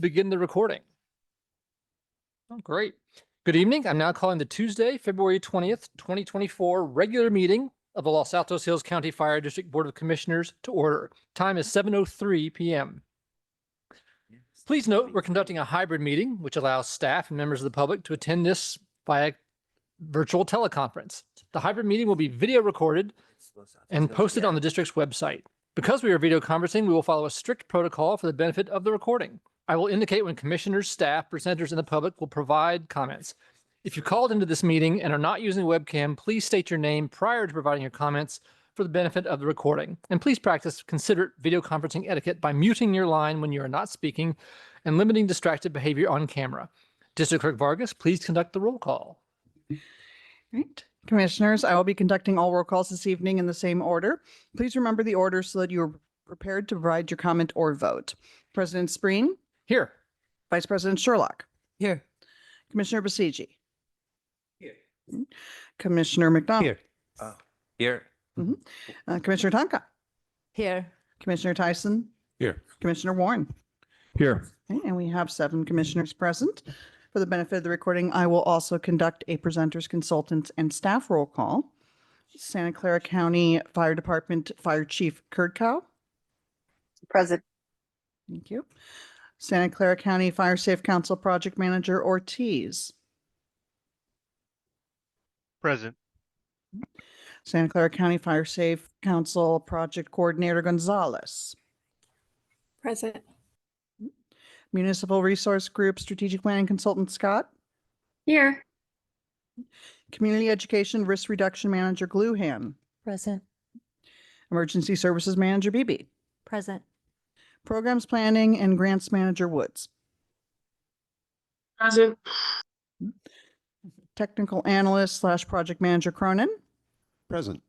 begin the recording. Oh, great. Good evening. I'm now calling the Tuesday, February 20th, 2024 regular meeting of the Los Altos Hills County Fire District Board of Commissioners to order. Time is 7:03 p.m. Please note we're conducting a hybrid meeting, which allows staff and members of the public to attend this via virtual teleconference. The hybrid meeting will be video recorded and posted on the district's website. Because we are video conferencing, we will follow a strict protocol for the benefit of the recording. I will indicate when commissioners, staff, presenters, and the public will provide comments. If you called into this meeting and are not using a webcam, please state your name prior to providing your comments for the benefit of the recording. And please practice considerate video conferencing etiquette by muting your line when you are not speaking and limiting distracted behavior on camera. District Clerk Vargas, please conduct the roll call. Right. Commissioners, I will be conducting all roll calls this evening in the same order. Please remember the order so that you are prepared to provide your comment or vote. President Spreen? Here. Vice President Sherlock? Here. Commissioner Basigi? Here. Commissioner McDonald? Here. Commissioner Tonka? Here. Commissioner Tyson? Here. Commissioner Warren? Here. Okay, and we have 7 commissioners present. For the benefit of the recording, I will also conduct a presenters, consultants, and staff roll call. Santa Clara County Fire Department Fire Chief Kurdkow. Present. Thank you. Santa Clara County Fire Safe Council Project Manager Ortiz. Present. Santa Clara County Fire Safe Council Project Coordinator Gonzalez. Present. Municipal Resource Group Strategic Planning Consultant Scott. Here. Community Education Risk Reduction Manager Gluhan. Present. Emergency Services Manager Beebe. Present. Programs Planning and Grants Manager Woods. Present. Technical Analyst / Project Manager Cronin. Present.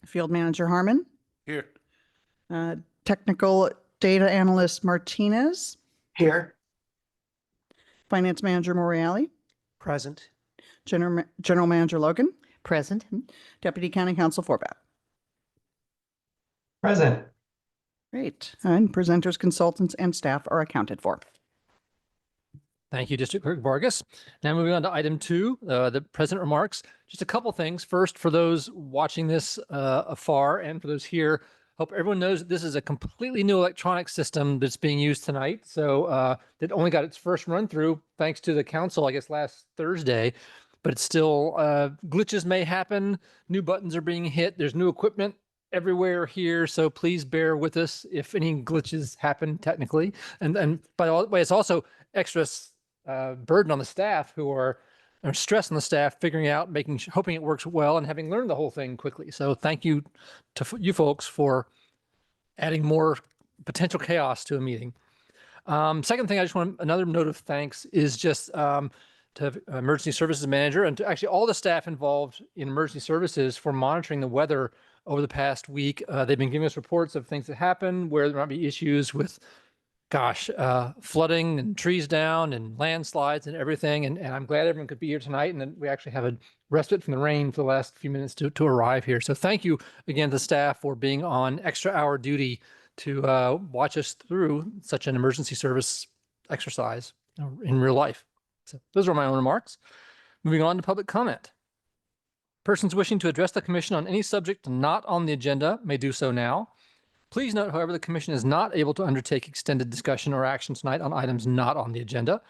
Field Manager Harmon. Here. Technical Data Analyst Martinez. Here. Finance Manager Morreale. Present. General Manager Logan. Present. Deputy County Counsel Forbat. Present. Great. And presenters, consultants, and staff are accounted for. Thank you, District Clerk Vargas. Now moving on to item 2, the president remarks. Just a couple things. First, for those watching this afar and for those here, hope everyone knows that this is a completely new electronic system that's being used tonight. So it only got its first run through thanks to the council, I guess, last Thursday. But it's still, glitches may happen. New buttons are being hit. There's new equipment everywhere here. So please bear with us if any glitches happen technically. And by the way, it's also extra burden on the staff who are stress on the staff figuring out, hoping it works well and having learned the whole thing quickly. So thank you to you folks for adding more potential chaos to a meeting. Second thing, I just want another note of thanks is just to Emergency Services Manager and to actually all the staff involved in emergency services for monitoring the weather over the past week. They've been giving us reports of things that happen where there might be issues with flooding and trees down and landslides and everything. And I'm glad everyone could be here tonight. And then we actually have a respite from the rain for the last few minutes to arrive here. So thank you again to staff for being on extra hour duty to watch us through such an emergency service exercise in real life. So those are my own remarks. Moving on to public comment. Persons wishing to address the commission on any subject not on the agenda may do so now. Please note, however, the commission is not able to undertake extended discussion or action tonight on items not on the agenda.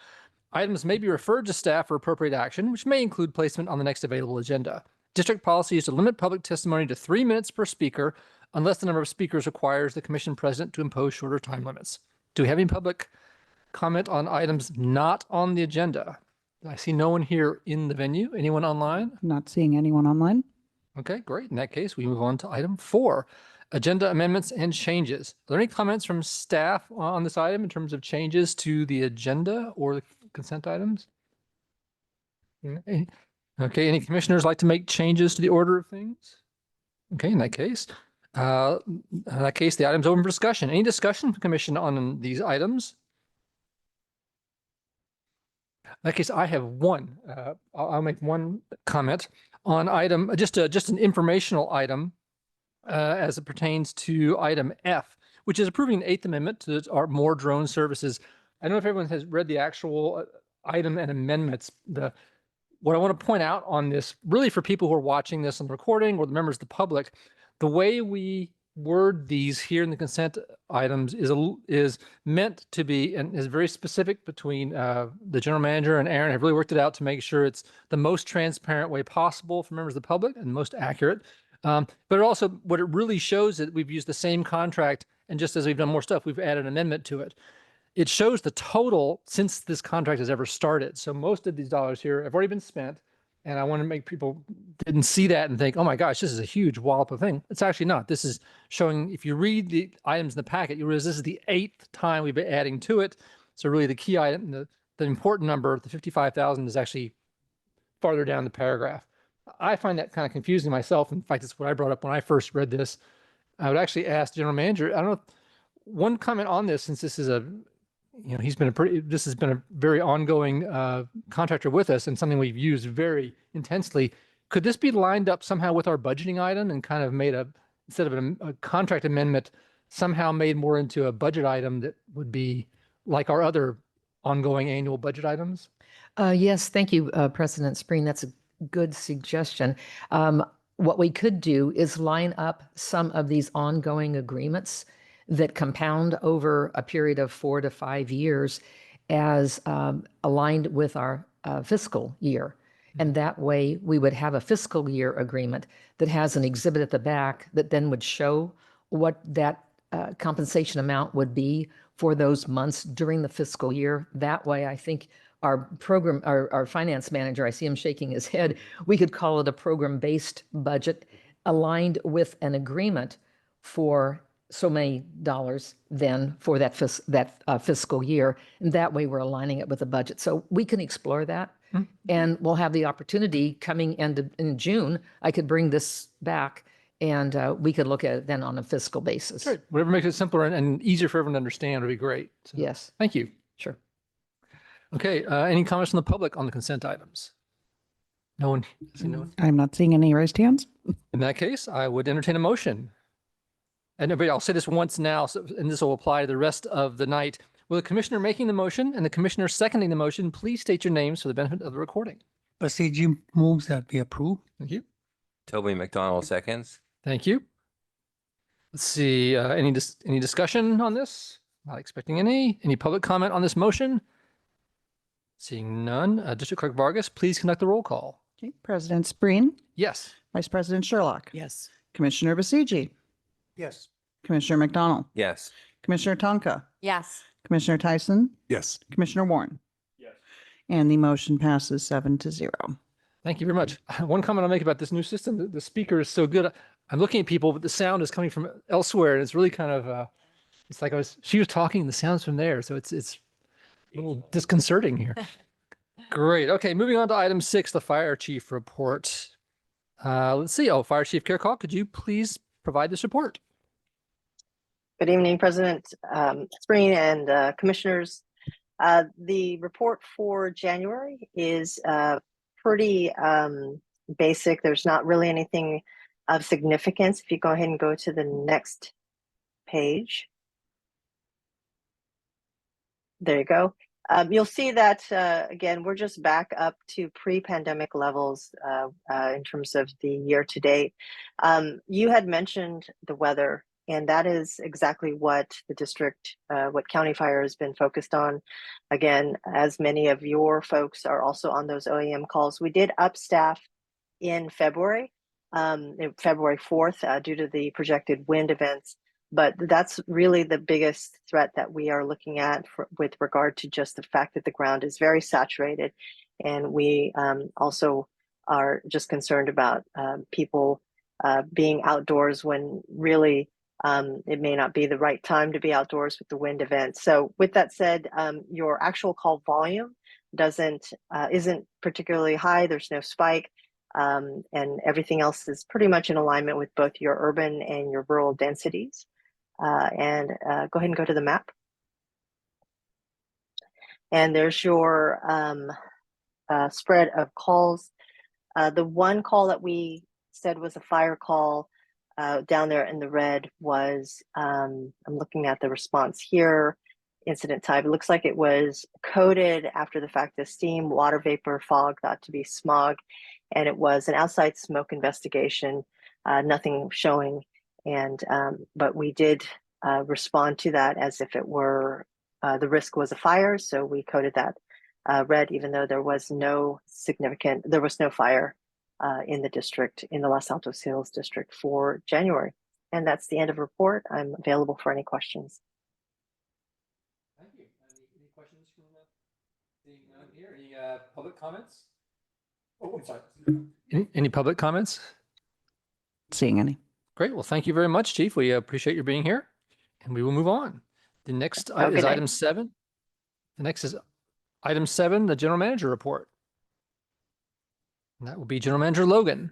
Items may be referred to staff for appropriate action, which may include placement on the next available agenda. District policy is to limit public testimony to 3 minutes per speaker, unless the number of speakers requires the commission president to impose shorter time limits. Do we have any public comment on items not on the agenda? I see no one here in the venue. Anyone online? Not seeing anyone online. Okay, great. In that case, we move on to item 4. Agenda amendments and changes. Are there any comments from staff on this item in terms of changes to the agenda or the consent items? Okay, any commissioners like to make changes to the order of things? Okay, in that case, the item's open for discussion. Any discussion from the commission on these items? In that case, I have one. I'll make one comment on item, just an informational item as it pertains to item F, which is approving the 8th Amendment to our more drone services. I don't know if everyone has read the actual item and amendments. What I want to point out on this, really for people who are watching this on the recording or the members of the public, the way we word these here in the consent items is meant to be and is very specific between the general manager and Aaron have really worked it out to make sure it's the most transparent way possible for members of the public and most accurate. But it also, what it really shows is that we've used the same contract, and just as we've done more stuff, we've added an amendment to it. It shows the total since this contract has ever started. So most of these dollars here have already been spent. And I want to make people didn't see that and think, oh my gosh, this is a huge wallop of thing. It's actually not. This is showing, if you read the items in the packet, you realize this is the 8th time we've been adding to it. So really the key item, the important number, the 55,000 is actually farther down the paragraph. I find that kind of confusing myself. In fact, it's what I brought up when I first read this. I would actually ask the general manager, I don't know, one comment on this, since this is this has been a very ongoing contractor with us and something we've used very intensely. Could this be lined up somehow with our budgeting item and kind of made instead of a contract amendment, somehow made more into a budget item that would be like our other ongoing annual budget items? Yes, thank you, President Spreen. That's a good suggestion. What we could do is line up some of these ongoing agreements that compound over a period of 4 to 5 years as aligned with our fiscal year. And that way we would have a fiscal year agreement that has an exhibit at the back that then would show what that compensation amount would be for those months during the fiscal year. That way, I think our finance manager, I see him shaking his head, we could call it a program-based budget aligned with an agreement for so many dollars then for that fiscal year. And that way we're aligning it with the budget. So we can explore that. And we'll have the opportunity coming in June, I could bring this back and we could look at it then on a fiscal basis. Right. Whatever makes it simpler and easier for everyone to understand would be great. So, Yes. thank you. Sure. Okay. Any comments from the public on the consent items? No one? No one? I'm not seeing any raised hands. In that case, I would entertain a motion. And everybody, I'll say this once now, and this will apply to the rest of the night. Will the commissioner making the motion and the commissioner seconding the motion please state your names for the benefit of the recording? Basiji moves that we approve. Thank you. Toby McDonald seconds. Thank you. Let's see, any discussion on this? Not expecting any. Any public comment on this motion? Seeing none. District Clerk Vargas, please conduct the roll call. Okay. President Spreen, Yes. Vice President Sherlock, Yes. Commissioner Basiji, Yes. Commissioner McDonald, Yes. Commissioner Tonka, Yes. Commissioner Tyson, Yes. Commissioner Warren. Yes. And the motion passes 7-0. Thank you very much. One comment I'll make about this new system, the speaker is so good. I'm looking at people, but the sound is coming from elsewhere. And it's really kind of, it's like she was talking, the sound's from there. So it's a little disconcerting here. Great. Okay, moving on to item 6, the fire chief report. Let's see. Oh, Fire Chief Kirkall, could you please provide this report? Good evening, President Spreen and commissioners. The report for January is pretty basic. There's not really anything of significance. If you go ahead and go to the next page. There you go. You'll see that, again, we're just back up to pre-pandemic levels in terms of the year to date. You had mentioned the weather, and that is exactly what the district, what County Fire has been focused on. Again, as many of your folks are also on those OEM calls, we did up staff in February 4th, due to the projected wind events. But that's really the biggest threat that we are looking at with regard to just the fact that the ground is very saturated. And we also are just concerned about people being outdoors when really it may not be the right time to be outdoors with the wind events. So with that said, your actual call volume isn't particularly high. There's no spike. And everything else is pretty much in alignment with both your urban and your rural densities. Go ahead and go to the map. And there's your spread of calls. The one call that we said was a fire call down there in the red was, I'm looking at the response here. incident type. It looks like it was coded after the fact as steam, water vapor, fog, thought to be smog, and it was an outside smoke investigation, nothing showing. And but we did respond to that as if it were the risk was a fire, so we coded that red, even though there was no fire in the district, in the Los Altos Hills district for January. And that's the end of the report. I'm available for any questions. Thank you. Any questions from seeing none here? Any public comments? Oh, I'm sorry. Any public comments? Seeing any? Great. Well, thank you very much, Chief. We appreciate your being here, and we will move on. The next Have a is good night. item 7. The next is item 7, the general manager report. And that will be General Manager Logan.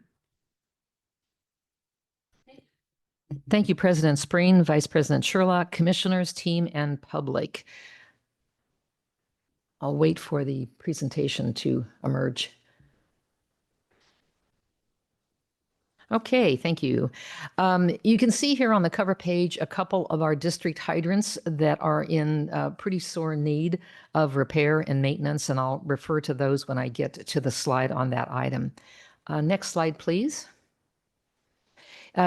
Thank you, President Spreen, Vice President Sherlock, commissioners, team, and public. I'll wait for the presentation to emerge. Okay, thank you. You can see here on the cover page a couple of our district hydrants that are in pretty sore need of repair and maintenance, and I'll refer to those when I get to the slide on that item. Next slide, please.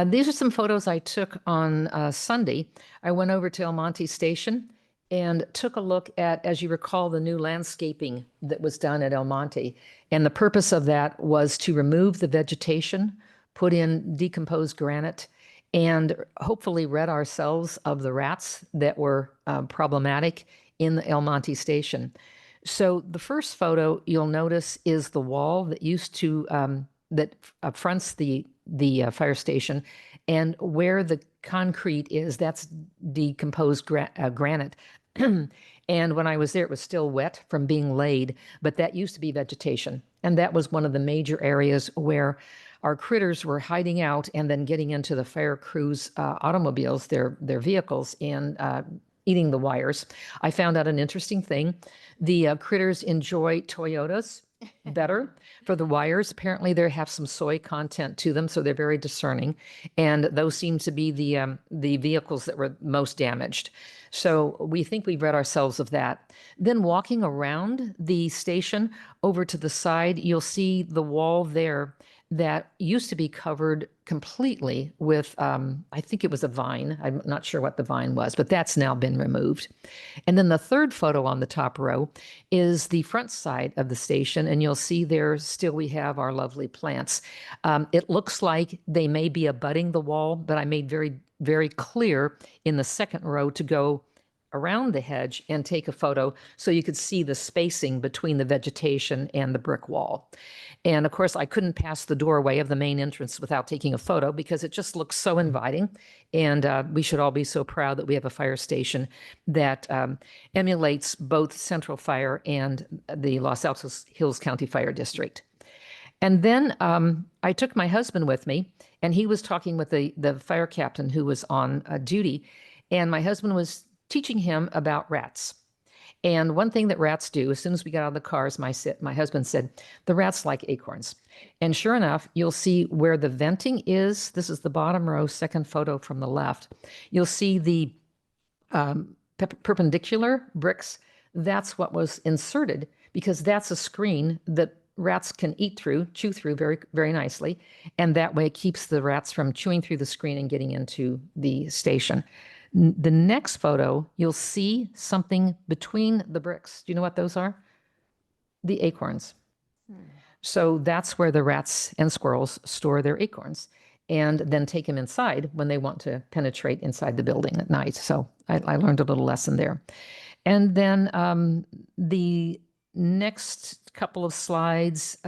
These are some photos I took on Sunday. I went over to El Monte Station and took a look at, as you recall, the new landscaping that was done at El Monte. And the purpose of that was to remove the vegetation, put in decomposed granite, and hopefully rid ourselves of the rats that were problematic in the El Monte Station. So the first photo you'll notice is the wall that used to, that fronts the fire station, and where the concrete is, that's decomposed granite. And when I was there, it was still wet from being laid, but that used to be vegetation. And that was one of the major areas where our critters were hiding out and then getting into the fire crews' automobiles, their vehicles, and eating the wires. I found out an interesting thing. The critters enjoy Toyotas better for the wires. Apparently they have some soy content to them, so they're very discerning. And those seem to be the vehicles that were most damaged. So we think we've rid ourselves of that. Then walking around the station over to the side, you'll see the wall there that used to be covered completely with, I think it was a vine. I'm not sure what the vine was, but that's now been removed. And then the third photo on the top row is the front side of the station, and you'll see there still we have our lovely plants. It looks like they may be abutting the wall, but I made very, very clear in the second row to go around the hedge and take a photo so you could see the spacing between the vegetation and the brick wall. And of course, I couldn't pass the doorway of the main entrance without taking a photo because it just looks so inviting. And we should all be so proud that we have a fire station that emulates both Central Fire and the Los Altos Hills County Fire District. And then I took my husband with me, and he was talking with the fire captain who was on duty. And my husband was teaching him about rats. And one thing that rats do, as soon as we got out of the cars, my husband said, the rats like acorns. And sure enough, you'll see where the venting is. This is the bottom row, second photo from the left. You'll see the perpendicular bricks. That's what was inserted because that's a screen that rats can eat through, chew through very, very nicely. And that way it keeps the rats from chewing through the screen and getting into the station. The next photo, you'll see something between the bricks. Do you know what those are? The acorns. So that's where the rats and squirrels store their acorns and then take them inside when they want to penetrate inside the building at night. So I learned a little lesson there. And then the next couple of slides,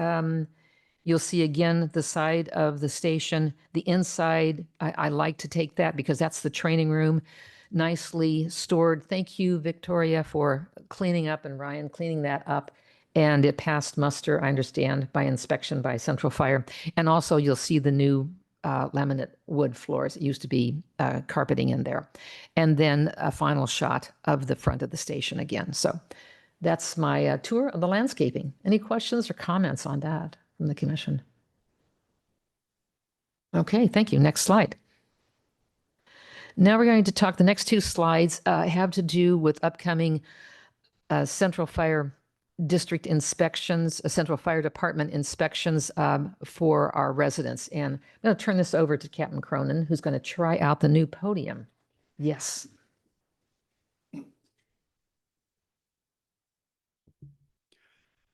you'll see again the side of the station. The inside, I like to take that because that's the training room, nicely stored. Thank you, Victoria, for cleaning up, and Ryan cleaning that up. And it passed muster, I understand, by inspection by Central Fire. And also you'll see the new laminate wood floors. It used to be carpeting in there. And then a final shot of the front of the station again. So that's my tour of the landscaping. Any questions or comments on that from the commission? Okay, thank you. Next slide. Now we're going to talk, the next two slides have to do with upcoming Central Fire District inspections, Central Fire Department inspections for our residents. And I'm going to turn this over to Captain Cronin, who's going to try out the new podium. Yes.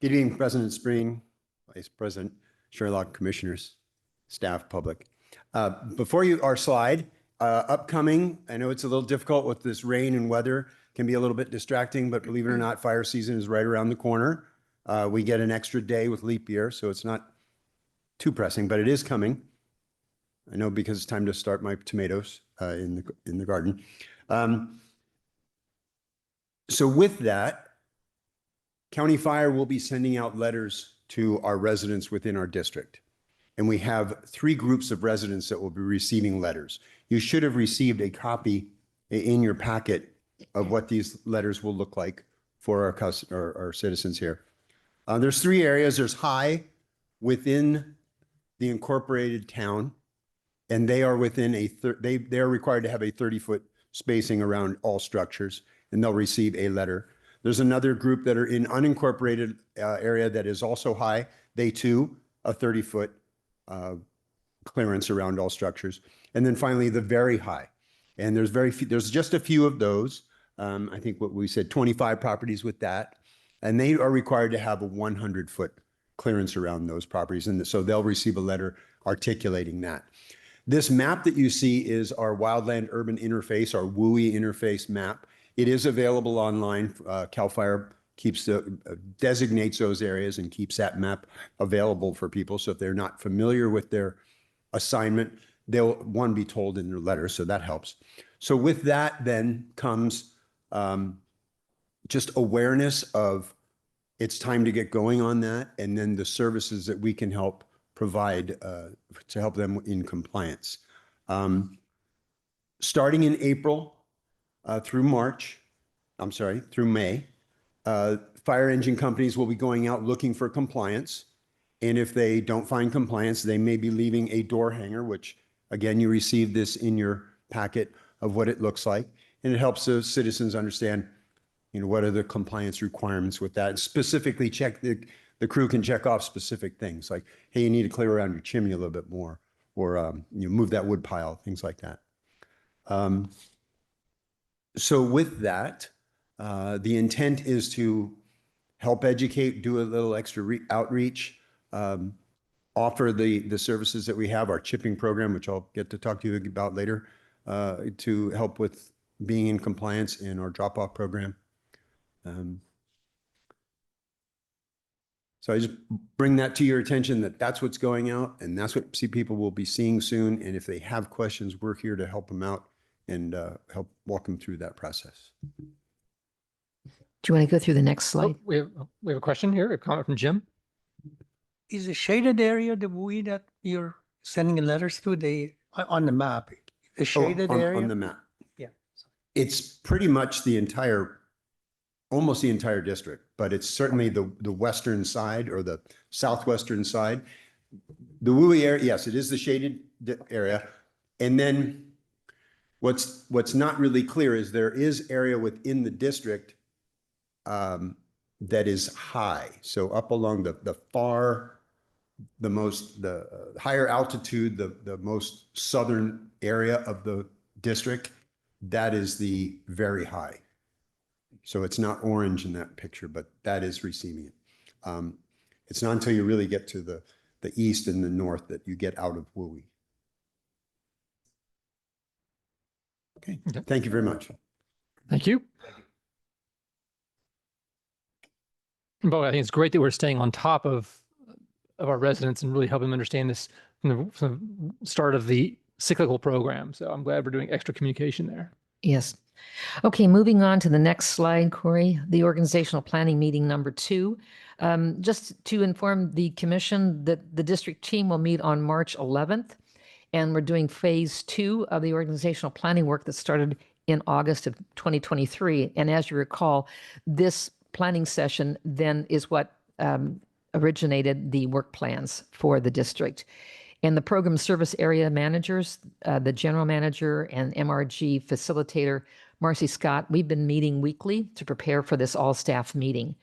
Good evening, President Spring, Vice President Sherlock, commissioners, staff, public. Before you, our slide, upcoming, I know it's a little difficult with this rain and weather, can be a little bit distracting, but believe it or not, fire season is right around the corner. We get an extra day with leap year, so it's not too pressing, but it is coming. I know because it's time to start my tomatoes in the garden. So with that, County Fire will be sending out letters to our residents within our district. And we have 3 groups of residents that will be receiving letters. You should have received a copy in your packet of what these letters will look like for our citizens here. There's 3 areas. There's high within the incorporated town, and they are within they are required to have a 30-foot spacing around all structures, and they'll receive a letter. There's another group that are in unincorporated area that is also high. They too, a 30-foot clearance around all structures. And then finally, the very high. And there's very few, there's just a few of those. I think what we said, 25 properties with that. And they are required to have a 100-foot clearance around those properties. And so they'll receive a letter articulating that. This map that you see is our wildland urban interface, our WUI interface map. It is available online. CAL FIRE designates those areas and keeps that map available for people. So if they're not familiar with their assignment, they'll be told in their letter. So that helps. So with that then comes just awareness of it's time to get going on that, and then the services that we can help provide to help them in compliance. Starting in April, through May, fire engine companies will be going out looking for compliance. And if they don't find compliance, they may be leaving a door hanger, which again, you received this in your packet of what it looks like. And it helps the citizens understand, what are the compliance requirements with that. And specifically check, the crew can check off specific things like, hey, you need to clear around your chimney a little bit more, or move that wood pile, things like that. So with that, the intent is to help educate, do a little extra outreach, offer the services that we have, our chipping program, which I'll get to talk to you about later, to help with being in compliance, in our drop-off program. So I just bring that to your attention, that that's what's going out, and that's what people will be seeing soon. And if they have questions, we're here to help them out and help walk them through that process. Do you want to go through the next slide? Oh, we have a question here, a comment from Jim. Is the shaded area the WUI that you're sending letters to, on the map? The shaded area? On the map. Yeah. It's pretty much almost the entire district, but it's certainly the western side or the southwestern side. The WUI area, yes, it is the shaded area. And then what's not really clear is there is area within the district that is high. So up along the higher altitude, the most southern area of the district, that is the very high. So it's not orange in that picture, but that is receiving it. It's not until you really get to the east and the north that you get out of WUI. Okay, thank you very much. Thank you. Bo, I think it's great that we're staying on top of our residents and really helping them understand this from the start of the cyclical program. So I'm glad we're doing extra communication there. Yes. Okay, moving on to the next slide, Corey, the organizational planning meeting number 2. Just to inform the commission that the district team will meet on March 11th, and we're doing phase 2 of the organizational planning work that started in August of 2023. And as you recall, this planning session then is what originated the work plans for the district. And the program service area managers, the general manager and MRG facilitator, Marcy Scott, we've been meeting weekly to prepare for this all-staff meeting.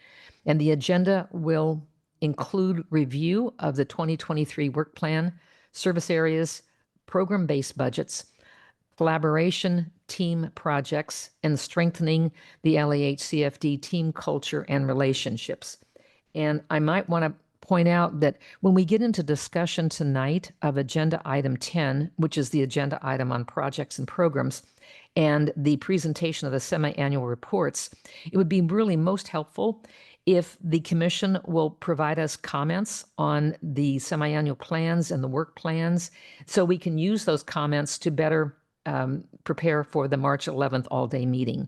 And the agenda will include review of the 2023 work plan, service areas, program-based budgets, collaboration, team projects, and strengthening the LAHCFD team culture and relationships. And I might want to point out that when we get into discussion tonight of agenda item 10, which is the agenda item on projects and programs, and the presentation of the semi-annual reports, it would be really most helpful if the commission will provide us comments on the semi-annual plans and the work plans, so we can use those comments to better prepare for the March 11th all-day meeting.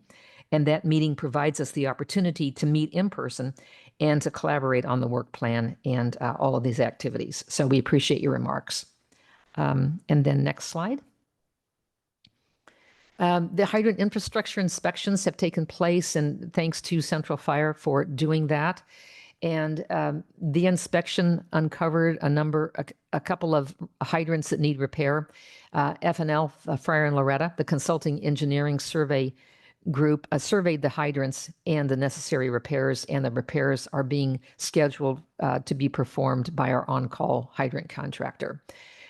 And that meeting provides us the opportunity to meet in person and to collaborate on the work plan and all of these activities. So we appreciate your remarks. And then next slide. The hydrant infrastructure inspections have taken place, and thanks to Central Fire for doing that. And the inspection uncovered a couple of hydrants that need repair. F&L, Fryer and Loretta, the consulting engineering survey group, surveyed the hydrants and the necessary repairs, and the repairs are being scheduled to be performed by our on-call hydrant contractor.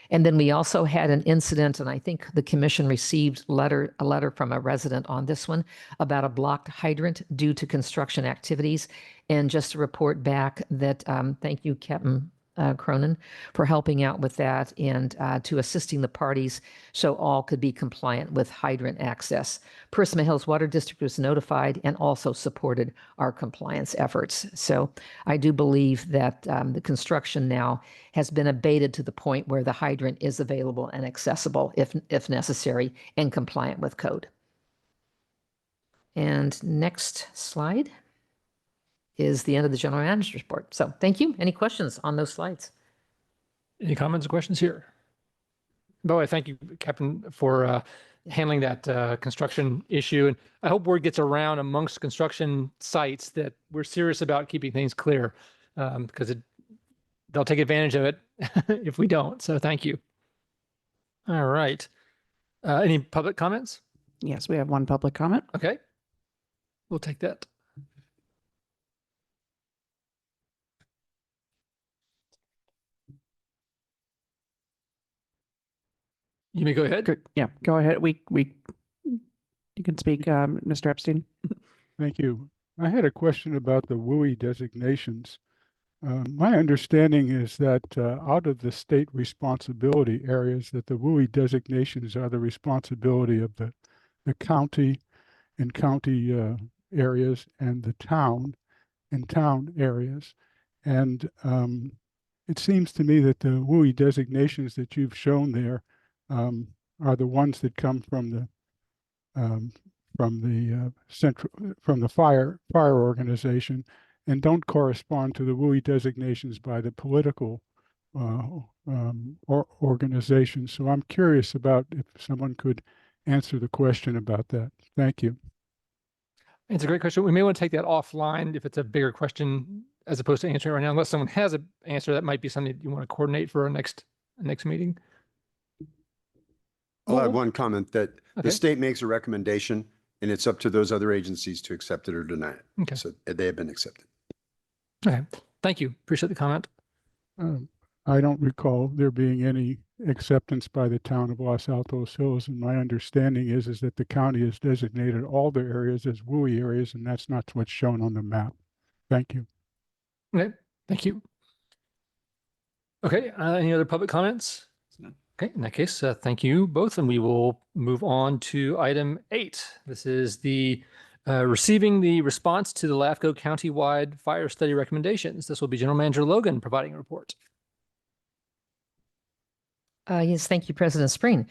And then we also had an incident, and I think the commission received a letter from a resident on this one about a blocked hydrant due to construction activities. And just to report back that, thank you, Captain Cronin, for helping out with that and to assisting the parties so all could be compliant with hydrant access. Prisma Hills Water District was notified and also supported our compliance efforts. So I do believe that the construction now has been abated to the point where the hydrant is available and accessible if necessary and compliant with code. And next slide is the end of the general manager's report. So thank you. Any questions on those slides? Any comments or questions here? By the way, thank you, Captain, for handling that construction issue. And I hope word gets around amongst construction sites that we're serious about keeping things clear, because they'll take advantage of it if we don't. So thank you. All right. Any public comments? Yes, we have one public comment. Okay. We'll take that. You may go ahead. Good. Yeah, go ahead. You can speak, Mr. Epstein. Thank you. I had a question about the WUI designations. My understanding is that out of the state responsibility areas, that the WUI designations are the responsibility of the county and county areas and the town and town areas. And it seems to me that the WUI designations that you've shown there are the ones that come from the fire organization, and don't correspond to the WUI designations by the political organizations. So I'm curious about if someone could answer the question about that. Thank you. It's a great question. We may want to take that offline if it's a bigger question, as opposed to answering it right now. Unless someone has an answer, that might be something you want to coordinate for a next meeting. I'll add one comment that Okay. the state makes a recommendation and it's up to those other agencies to accept it or deny it. Okay. So they have been accepted. Okay. Thank you. Appreciate the comment. I don't recall there being any acceptance by the town of Los Altos Hills, and my understanding is that the county has designated all their areas as WUI areas, and that's not what's shown on the map. Thank you. Okay. Thank you. Okay. Any other public comments? Okay. In that case, thank you both, and we will move on to item 8. This is the receiving the response to the LAHCO countywide fire study recommendations. This will be General Manager Logan providing a report. Yes, thank you, President Spreen.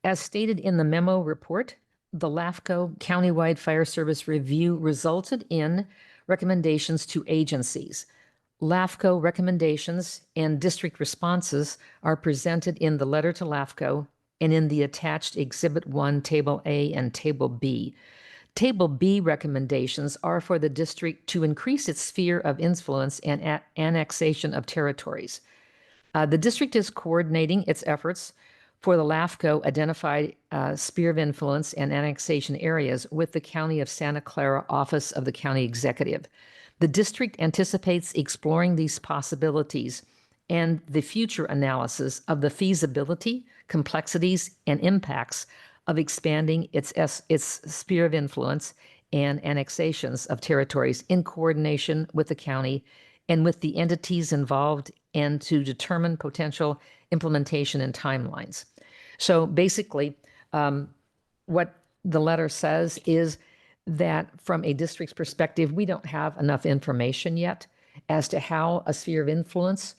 As stated in the memo report, the LAHCO countywide fire service review resulted in recommendations to agencies. LAHCO recommendations and district responses are presented in the letter to LAHCO and in the attached Exhibit 1, Table A and Table B. Table B recommendations are for the district to increase its sphere of influence and annexation of territories. The district is coordinating its efforts for the LAFCO identified sphere of influence and annexation areas with the County of Santa Clara Office of the County Executive. The district anticipates exploring these possibilities and the future analysis of the feasibility, complexities, and impacts of expanding its sphere of influence and annexations of territories in coordination with the county and with the entities involved, and to determine potential implementation and timelines. So basically, what the letter says is that from a district's perspective, we don't have enough information yet as to how a sphere of influence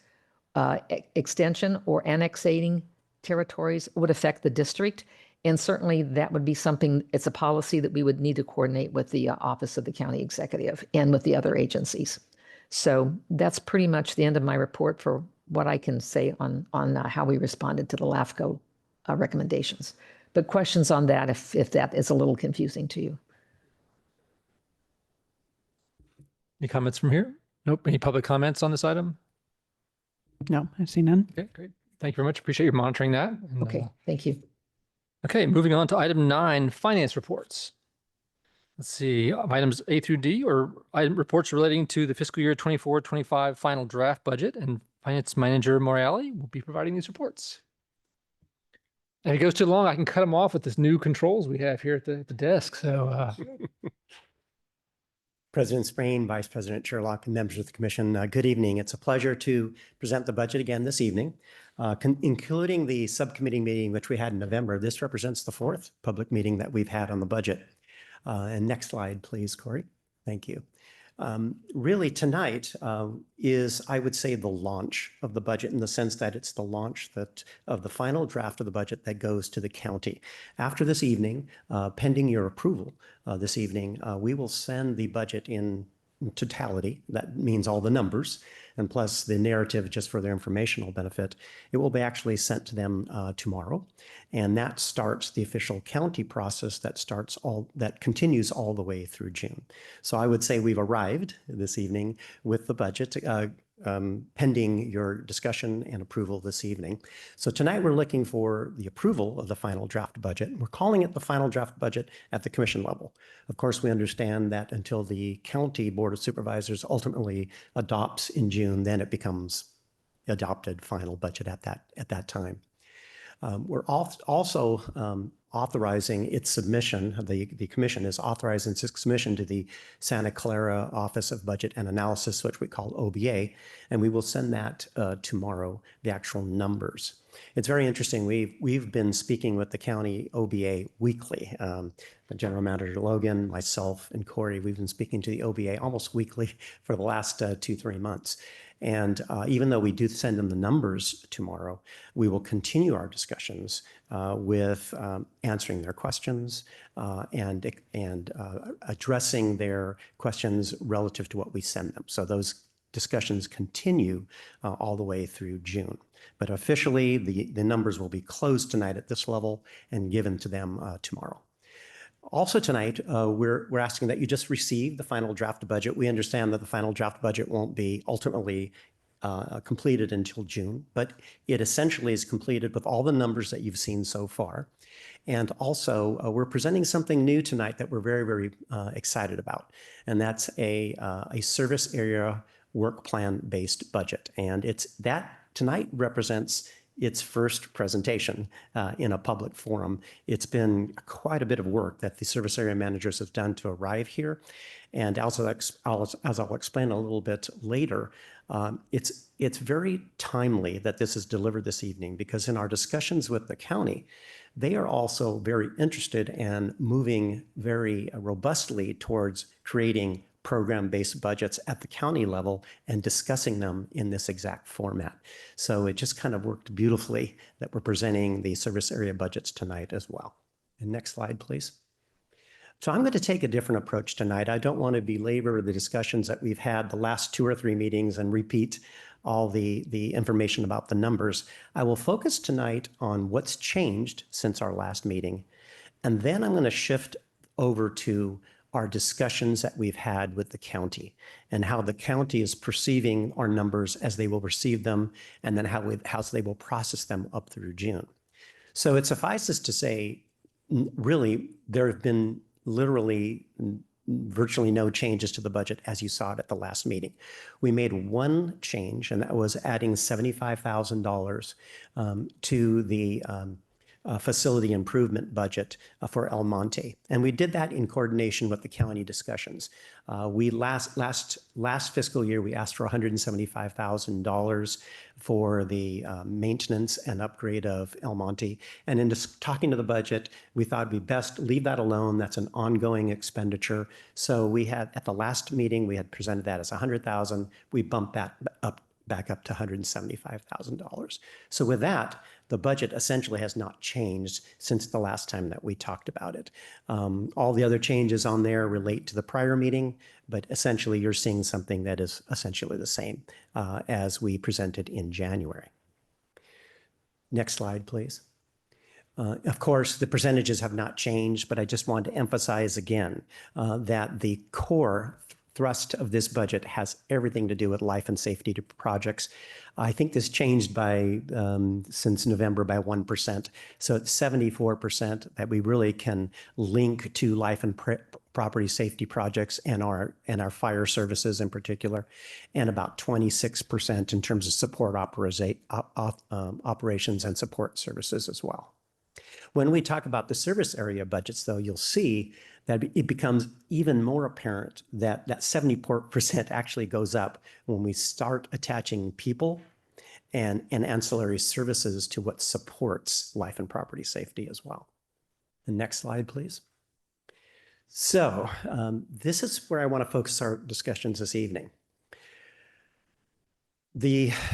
extension or annexating territories would affect the district. And certainly that would be something, it's a policy that we would need to coordinate with the Office of the County Executive and with the other agencies. So that's pretty much the end of my report for what I can say on how we responded to the LAFCO recommendations. But questions on that if that is a little confusing to you. Any comments from here? Nope. Any public comments on this item? No, I see none. Okay, great. Thank you very much. Appreciate you monitoring that. And, Okay, thank you. okay, moving on to item 9, finance reports. Let's see, items A through D or item reports relating to the fiscal year 24-25 final draft budget, and Finance Manager Morale will be providing these reports. And if it goes too long, I can cut them off with this new controls we have here at the desk. So President Sprain, Vice President Sherlock, and members of the commission, good evening. It's a pleasure to present the budget again this evening, including the subcommittee meeting, which we had in November. This represents the 4th public meeting that we've had on the budget. And next slide, please, Corey. Thank you. Really tonight is, I would say, the launch of the budget, in the sense that it's the launch of the final draft of the budget that goes to the county. After this evening, pending your approval this evening, we will send the budget in totality. That means all the numbers, and plus the narrative just for their informational benefit. It will be actually sent to them tomorrow. And that starts the official county process that continues all the way through June. So I would say we've arrived this evening with the budget, pending your discussion and approval this evening. So tonight we're looking for the approval of the final draft budget. We're calling it the final draft budget at the commission level. Of course, we understand that until the county board of supervisors ultimately adopts in June, then it becomes adopted final budget at that time. We're also authorizing its submission. The commission is authorizing its submission to the Santa Clara Office of Budget and Analysis, which we call OBA, and we will send that tomorrow, the actual numbers. It's very interesting. We've been speaking with the county OBA weekly. The General Manager Logan, myself, and Corey, we've been speaking to the OBA almost weekly for the last 2-3 months. And even though we do send them the numbers tomorrow, we will continue our discussions with answering their questions and addressing their questions relative to what we send them. So those discussions continue all the way through June. But officially, the numbers will be closed tonight at this level and given to them tomorrow. Also tonight, we're asking that you just receive the final draft budget. We understand that the final draft budget won't be ultimately completed until June, but it essentially is completed with all the numbers that you've seen so far. And also, we're presenting something new tonight that we're very, very excited about, and that's a service area work plan based budget. And that tonight represents its first presentation in a public forum. It's been quite a bit of work that the service area managers have done to arrive here. And also, as I'll explain a little bit later, it's very timely that this is delivered this evening, because in our discussions with the county, they are also very interested in moving very robustly towards creating program-based budgets at the county level and discussing them in this exact format. So it just kind of worked beautifully that we're presenting the service area budgets tonight as well. And next slide, please. So I'm going to take a different approach tonight. I don't want to belabor the discussions that we've had the last 2 or 3 meetings and repeat all the information about the numbers. I will focus tonight on what's changed since our last meeting. And then I'm going to shift over to are discussions that we've had with the county and how the county is perceiving our numbers as they will receive them, and then how they will process them up through June. So it suffices to say, really, there have been literally virtually no changes to the budget as you saw it at the last meeting. We made one change, and that was adding $75,000 to the facility improvement budget for El Monte. And we did that in coordination with the county discussions. We last fiscal year, we asked for $175,000 for the maintenance and upgrade of El Monte. And in just talking to the budget, we thought it'd be best leave that alone. That's an ongoing expenditure. So we had, at the last meeting, we had presented that as $100,000. We bumped that back up to $175,000. So with that, the budget essentially has not changed since the last time that we talked about it. All the other changes on there relate to the prior meeting, but essentially you're seeing something that is essentially the same as we presented in January. Next slide, please. Of course, the percentages have not changed, but I just want to emphasize again that the core thrust of this budget has everything to do with life and safety projects. I think this changed by since November by 1%. So it's 74% that we really can link to life and property safety projects and our fire services in particular, and about 26% in terms of support operations and support services as well. When we talk about the service area budgets, though, you'll see that it becomes even more apparent that that 74% actually goes up when we start attaching people and ancillary services to what supports life and property safety as well. The next slide, please. So this is where I want to focus our discussions this evening.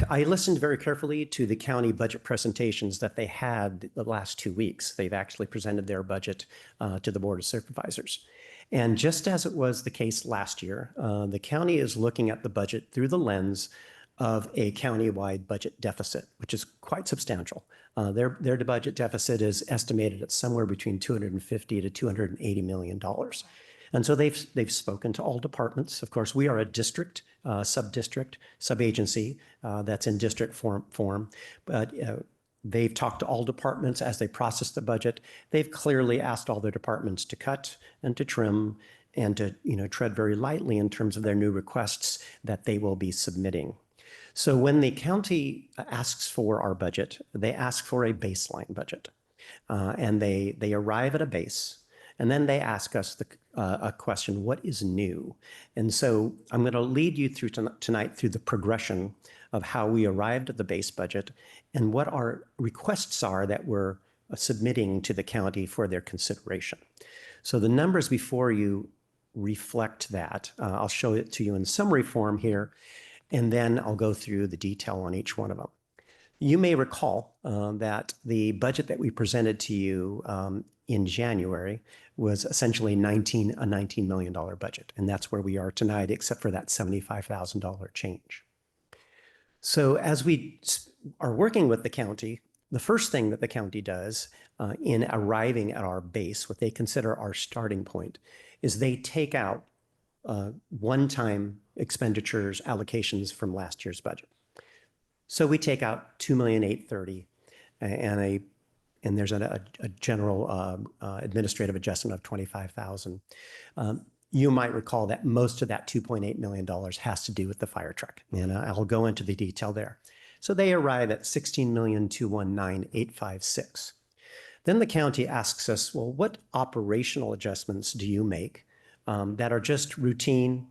I listened very carefully to the county budget presentations that they had the last 2 weeks. They've actually presented their budget to the Board of Supervisors. And just as it was the case last year, the county is looking at the budget through the lens of a countywide budget deficit, which is quite substantial. Their budget deficit is estimated at somewhere between $250 to $280 million. And so they've spoken to all departments. Of course, we are a district, sub-district, sub-agency that's in district form. But they've talked to all departments as they process the budget. They've clearly asked all their departments to cut and to trim and to tread very lightly in terms of their new requests that they will be submitting. So when the county asks for our budget, they ask for a baseline budget. And they arrive at a base. And then they ask us a question, what is new? And so I'm going to lead you through tonight through the progression of how we arrived at the base budget and what our requests are that we're submitting to the county for their consideration. So the numbers before you reflect that. I'll show it to you in summary form here, and then I'll go through the detail on each one of them. You may recall that the budget that we presented to you in January was essentially a $19 million budget. And that's where we are tonight, except for that $75,000 change. So as we are working with the county, the first thing that the county does in arriving at our base, what they consider our starting point, is they take out one-time expenditures allocations from last year's budget. So we take out $2,830,000 and there's a general administrative adjustment of $25,000. You might recall that most of that $2.8 million has to do with the fire truck, and I'll go into the detail there. So they arrive at $16,219,856. Then the county asks us, well, what operational adjustments do you make that are just routine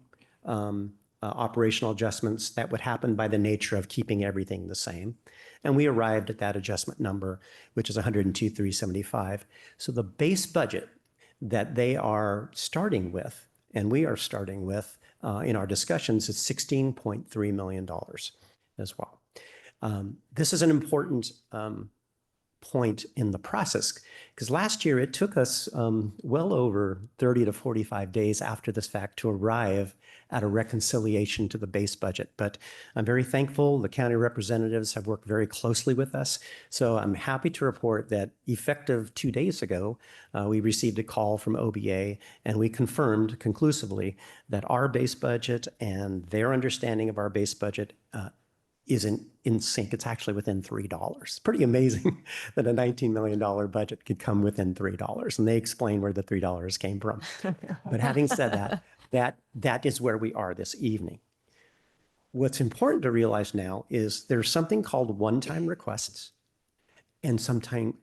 operational adjustments that would happen by the nature of keeping everything the same? And we arrived at that adjustment number, which is $102,375. So the base budget that they are starting with, and we are starting with in our discussions, is $16.3 million as well. This is an important point in the process, because last year it took us well over 30 to 45 days after this fact to arrive at a reconciliation to the base budget. But I'm very thankful the county representatives have worked very closely with us. So I'm happy to report that effective 2 days ago, we received a call from OBA and we confirmed conclusively that our base budget and their understanding of our base budget is in sync. It's actually within $3. Pretty amazing that a $19 million budget could come within $3. And they explain where the $3 came from. But having said that is where we are this evening. What's important to realize now is there's something called one-time requests and something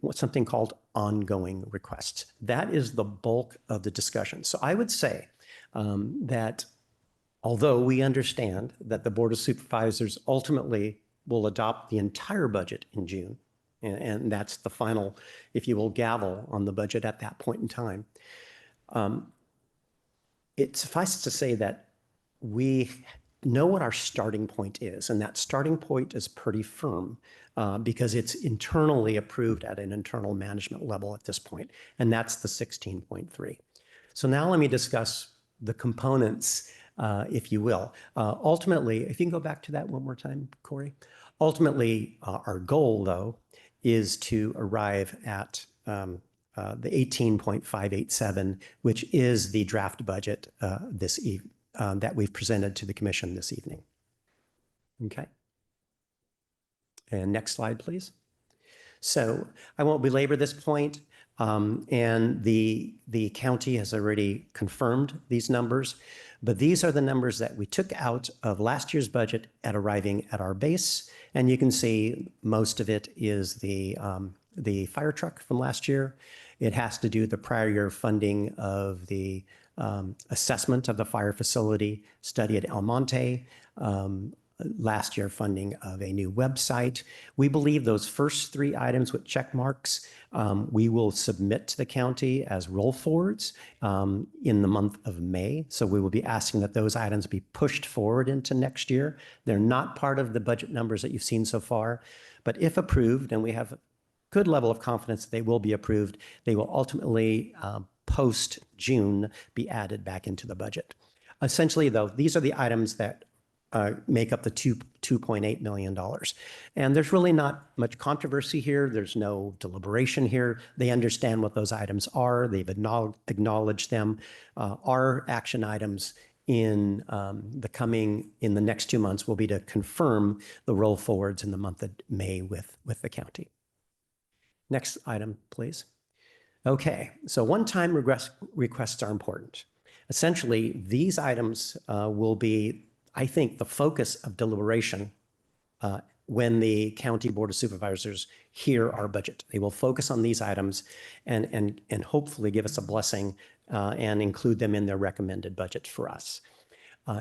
called ongoing requests. That is the bulk of the discussion. So I would say that although we understand that the Board of Supervisors ultimately will adopt the entire budget in June, and that's the final, if you will, gavel on the budget at that point in time, it suffices to say that we know what our starting point is, and that starting point is pretty firm because it's internally approved at an internal management level at this point, and that's the 16.3. So now let me discuss the components, if you will. Ultimately, if you can go back to that one more time, Corey. Ultimately, our goal, though, is to arrive at the 18.587, which is the draft budget that we've presented to the commission this evening. Okay. And next slide, please. So I won't belabor this point. And the county has already confirmed these numbers, but these are the numbers that we took out of last year's budget at arriving at our base. And you can see most of it is the fire truck from last year. It has to do with the prior year funding of the assessment of the fire facility, study at El Monte, last year funding of a new website. We believe those first 3 items with check marks, we will submit to the county as roll forwards in the month of May. So we will be asking that those items be pushed forward into next year. They're not part of the budget numbers that you've seen so far, but if approved, and we have a good level of confidence that they will be approved, they will ultimately post June be added back into the budget. Essentially, though, these are the items that make up the $2.8 million. And there's really not much controversy here. There's no deliberation here. They understand what those items are. They've acknowledged them. Our action items in the next 2 months will be to confirm the roll forwards in the month of May with the county. Next item, please. Okay, so one-time requests are important. Essentially, these items will be, I think, the focus of deliberation when the County Board of Supervisors hear our budget. They will focus on these items and hopefully give us a blessing and include them in their recommended budget for us.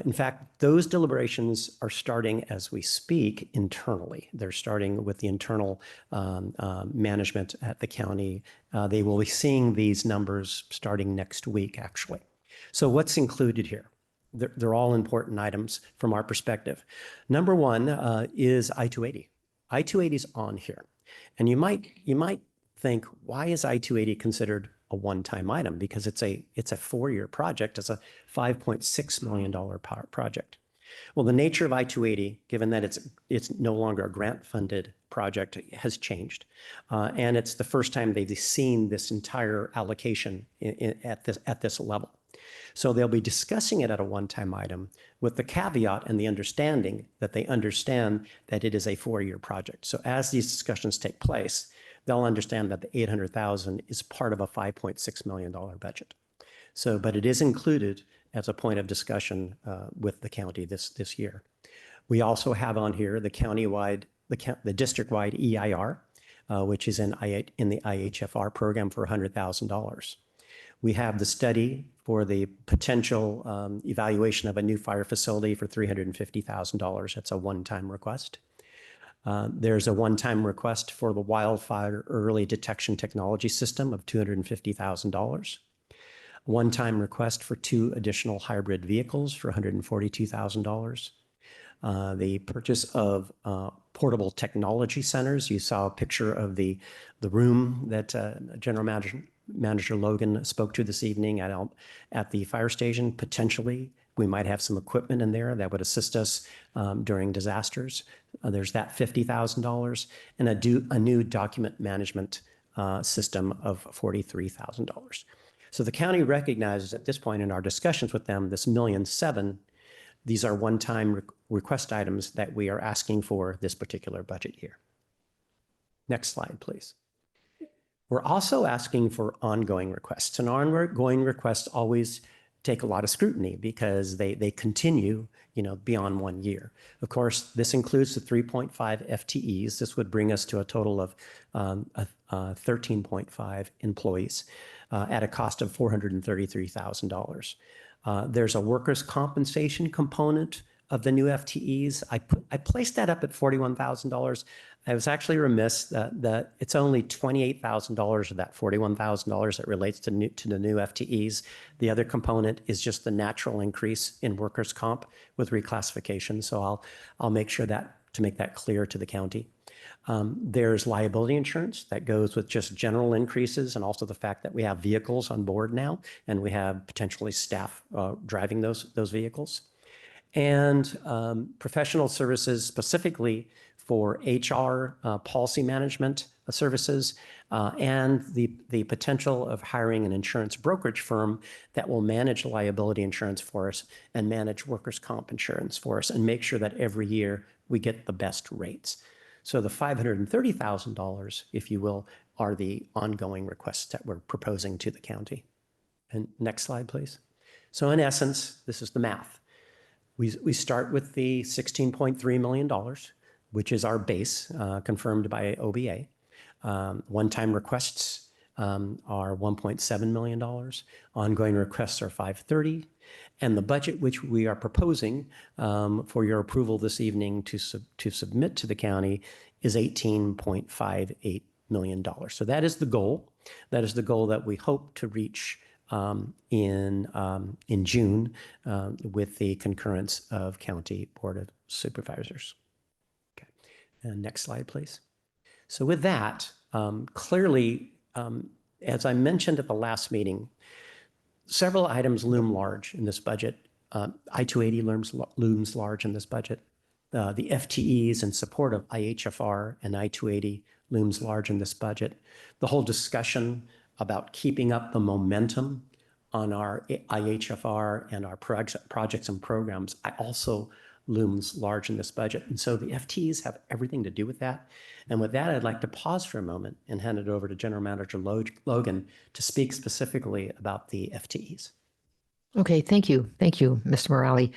In fact, those deliberations are starting as we speak internally. They're starting with the internal management at the county. They will be seeing these numbers starting next week, actually. So what's included here? They're all important items from our perspective. Number one is I-280. I-280 is on here. And you might think, why is I-280 considered a one-time item? Because it's a 4-year project. It's a $5.6 million project. Well, the nature of I-280, given that it's no longer a grant-funded project, has changed. And it's the first time they've seen this entire allocation at this level. So they'll be discussing it at a one-time item with the caveat and the understanding that they understand that it is a 4-year project. So as these discussions take place, they'll understand that the $800,000 is part of a $5.6 million budget. So, but it is included as a point of discussion with the county this year. We also have on here the countywide, the district-wide EIR, which is in the IHFR program for $100,000. We have the study for the potential evaluation of a new fire facility for $350,000. That's a one-time request. There's a one-time request for the wildfire early detection technology system of $250,000. One-time request for 2 additional hybrid vehicles for $142,000. the purchase of portable technology centers. You saw a picture of the room that General Manager Logan spoke to this evening at the fire station. Potentially, we might have some equipment in there that would assist us during disasters. There's that $50,000 and a new document management system of $43,000. So the county recognizes at this point in our discussions with them, this $1.7 million, these are one-time request items that we are asking for this particular budget year. Next slide, please. We're also asking for ongoing requests, and ongoing requests always take a lot of scrutiny because they continue, beyond 1 year. Of course, this includes the 3.5 FTEs. This would bring us to a total of 13.5 employees at a cost of $433,000. There's a workers' compensation component of the new FTEs. I placed that up at $41,000. I was actually remiss that it's only $28,000 of that $41,000 that relates to the new FTEs. The other component is just the natural increase in workers' comp with reclassification. So I'll make sure to make that clear to the county. There's liability insurance that goes with just general increases, and also the fact that we have vehicles on board now and we have potentially staff driving those vehicles. And professional services specifically for HR policy management services and the potential of hiring an insurance brokerage firm that will manage liability insurance for us and manage workers' comp insurance for us and make sure that every year we get the best rates. So the $530,000, if you will, are the ongoing requests that we're proposing to the county. And next slide, please. So in essence, this is the math. We start with the $16.3 million, which is our base confirmed by OBA. One-time requests are $1.7 million. Ongoing requests are $530,000. And the budget which we are proposing for your approval this evening to submit to the county is $18.58 million. So that is the goal. That is the goal that we hope to reach in June with the concurrence of County Board of Supervisors. Okay. And next slide, please. So with that, clearly, as I mentioned at the last meeting, several items loom large in this budget. I-280 looms large in this budget. The FTEs in support of IHFR and I-280 looms large in this budget. The whole discussion about keeping up the momentum on our IHFR and our projects and programs also looms large in this budget. And so the FTEs have everything to do with that. And with that, I'd like to pause for a moment and hand it over to General Manager Logan to speak specifically about the FTEs. Okay, thank you. Thank you, Mr. Morale.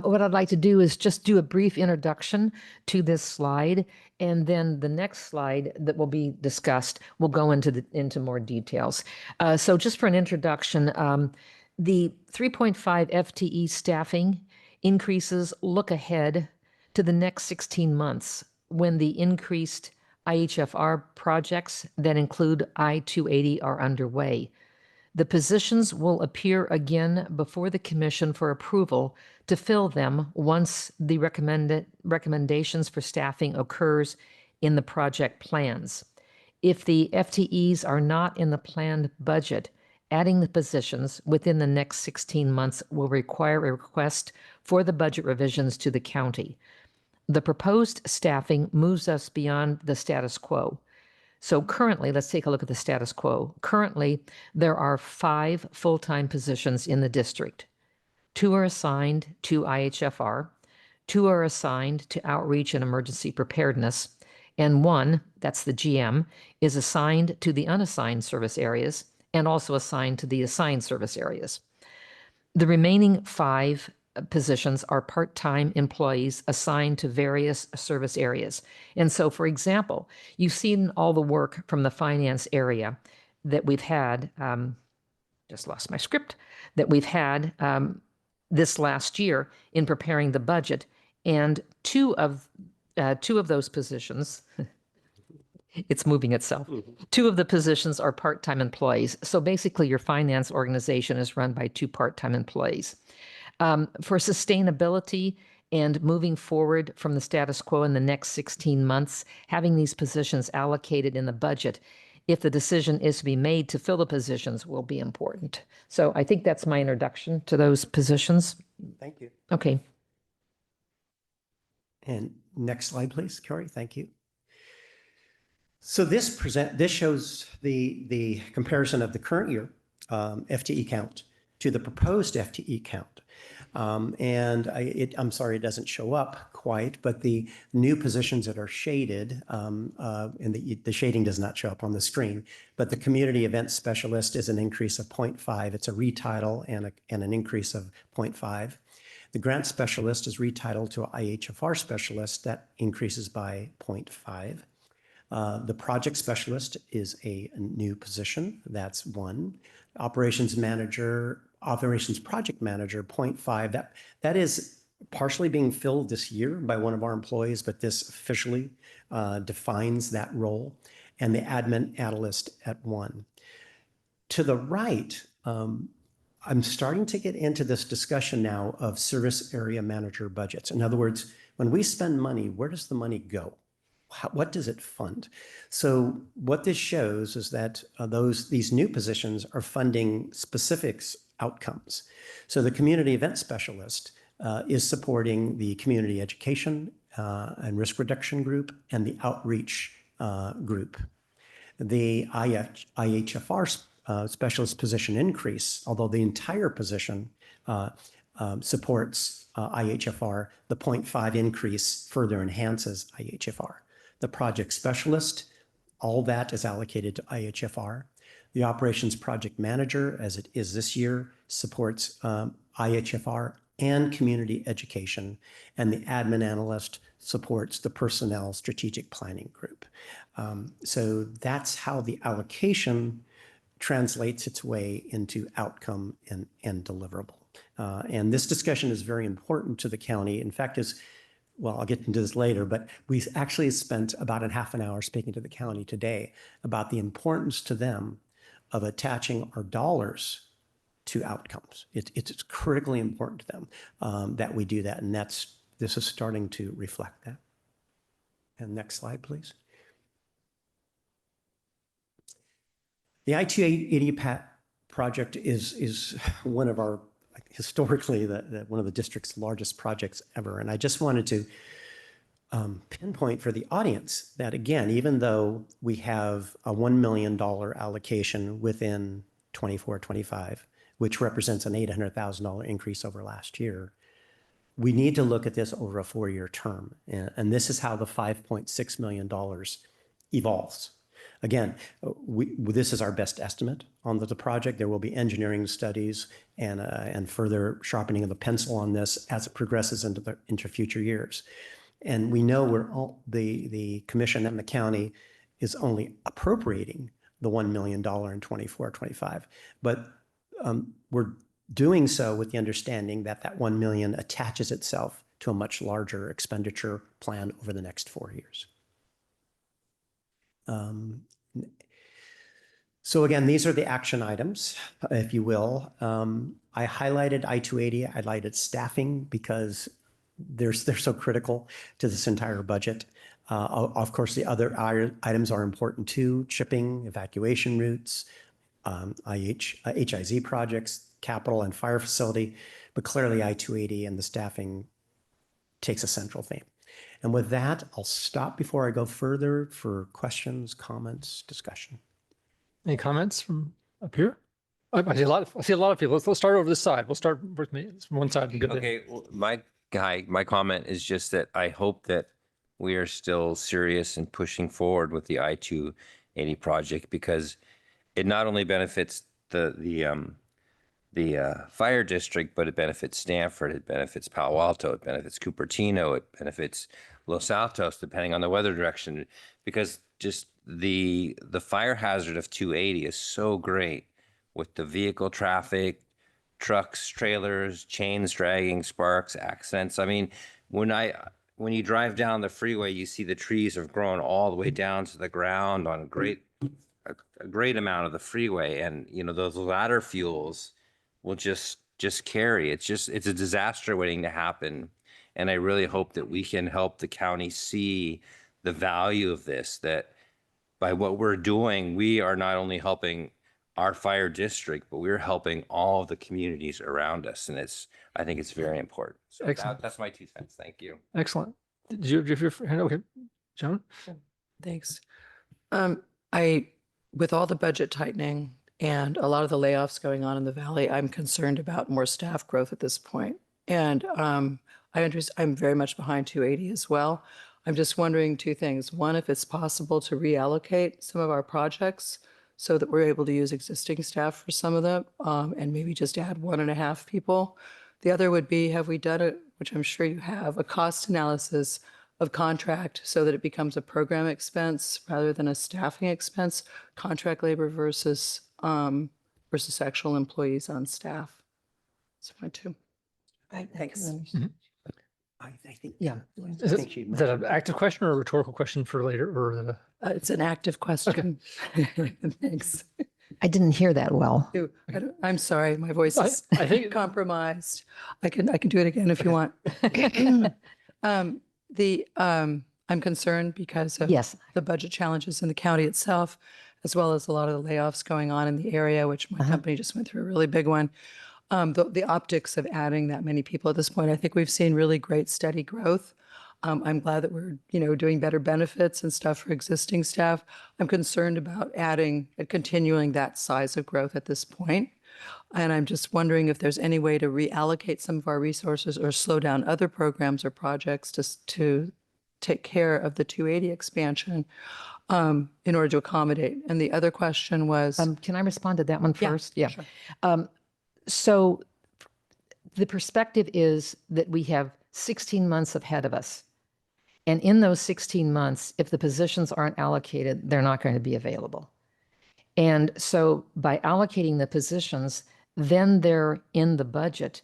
What I'd like to do is just do a brief introduction to this slide, and then the next slide that will be discussed will go into more details. So just for an introduction, the 3.5 FTE staffing increases look ahead to the next 16 months when the increased IHFR projects that include I-280 are underway. The positions will appear again before the Commission for approval to fill them once the recommendations for staffing occurs in the project plans. If the FTEs are not in the planned budget, adding the positions within the next 16 months will require a request for the budget revisions to the county. The proposed staffing moves us beyond the status quo. So currently, let's take a look at the status quo. Currently, there are 5 full-time positions in the district. 2 are assigned to IHFR, 2 are assigned to outreach and emergency preparedness, and 1, that's the GM, is assigned to the unassigned service areas and also assigned to the assigned service areas. The remaining 5 positions are part-time employees assigned to various service areas. And so, for example, you've seen all the work from the finance area that we've had, just lost my script, that we've had this last year in preparing the budget. And two of those positions, it's moving itself. 2 of the positions are part-time employees. So basically your finance organization is run by 2 part-time employees. For sustainability And moving forward from the status quo in the next 16 months, having these positions allocated in the budget, if the decision is to be made to fill the positions, will be important. So I think that's my introduction to those positions. Thank you. Okay. And next slide, please, Carrie. Thank you. So this shows the comparison of the current year FTE count to the proposed FTE count. I'm sorry it doesn't show up quite, but the new positions that are shaded, and the shading does not show up on the screen, but the community event specialist is an increase of 0.5. It's a retitle and an increase of 0.5. The grant specialist is retitled to IHFR specialist. That increases by 0.5. The project specialist is a new position. That's 1. Operations project manager, 0.5. That is partially being filled this year by one of our employees, but this officially defines that role. And the admin analyst at 1. To the right, I'm starting to get into this discussion now of service area manager budgets. In other words, when we spend money, where does the money go? What does it fund? So what this shows is that these new positions are funding specifics outcomes. So the community event specialist is supporting the community education and risk reduction group and the outreach group. The IHFR specialist position increase, although the entire position supports IHFR, the 0.5 increase further enhances IHFR. The project specialist, all that is allocated to IHFR. The operations project manager, as it is this year, supports IHFR and community education. And the admin analyst supports the personnel strategic planning group. So that's how the allocation translates its way into outcome and deliverable. And this discussion is very important to the county. In fact, well, I'll get into this later, but we actually spent about a half an hour speaking to the county today about the importance to them of attaching our dollars to outcomes. It's critically important to them that we do that, and this is starting to reflect that. And next slide, please. The I-280 project is one of our, historically, one of the district's largest projects ever. And I just wanted to pinpoint for the audience that, again, even though we have a $1 million allocation within 24-25, which represents an $800,000 increase over last year, we need to look at this over a 4-year term. And this is how the $5.6 million evolves. Again, this is our best estimate on the project. There will be engineering studies and further sharpening of the pencil on this as it progresses into future years. And we know the commission and the county is only appropriating the $1 million in 24-25, but we're doing so with the understanding that that $1 million attaches itself to a much larger expenditure plan over the next 4 years. So again, these are the action items, if you will. I highlighted I-280, I highlighted staffing because they're so critical to this entire budget. Of course, the other items are important too: shipping, evacuation routes, HIZ projects, capital and fire facility, but clearly I-280 and the staffing takes a central theme. And with that, I'll stop before I go further for questions, comments, discussion. Any comments from up here? I see a lot of people. Let's start over this side. We'll start with me from one side and go there. Okay, well, my comment is just that I hope that we are still serious in pushing forward with the I-280 project, because it not only benefits the fire district, but it benefits Stanford, it benefits Palo Alto, it benefits Cupertino, it benefits Los Altos, depending on the weather direction, because just the fire hazard of 280 is so great with the vehicle traffic, trucks, trailers, chains dragging, sparks, accidents. I mean, when you drive down the freeway, you see the trees have grown all the way down to the ground on a great amount of the freeway, and those ladder fuels will just carry. It's a disaster waiting to happen. And I really hope that we can help the county see the value of this, that by what we're doing, we are not only helping our fire district, but we're helping all the communities around us. And I think it's very important. So Excellent. that's my 2 cents. Thank you. Excellent. Did you have your hand? Okay, Joan? Thanks. With all the budget tightening and a lot of the layoffs going on in the valley, I'm concerned about more staff growth at this point. And I'm very much behind 280 as well. I'm just wondering 2 things. One, if it's possible to reallocate some of our projects so that we're able to use existing staff for some of them, and maybe just add 1.5 people. The other would be, have we done it, which I'm sure you have, a cost analysis of contract so that it becomes a program expense rather than a staffing expense, contract labor versus actual employees on staff. That's my 2. Thanks. I think, Yeah. Is that an active question or a rhetorical question for later? Or It's an active question. Thanks. I didn't hear that well. I'm sorry, my voice is I think compromised. I can do it again if you want. I'm concerned because of Yes. the budget challenges in the county itself, as well as a lot of the layoffs going on in the area, which my company just went through a really big one. The optics of adding that many people at this point, I think we've seen really great steady growth. I'm glad that we're, doing better benefits and stuff for existing staff. I'm concerned about continuing that size of growth at this point. And I'm just wondering if there's any way to reallocate some of our resources or slow down other programs or projects to take care of the 280 expansion in order to accommodate. And the other question was, Can I respond to that one Yeah, first? Yeah. sure. So the perspective is that we have 16 months ahead of us. And in those 16 months, if the positions aren't allocated, they're not going to be available. And so by allocating the positions, then they're in the budget.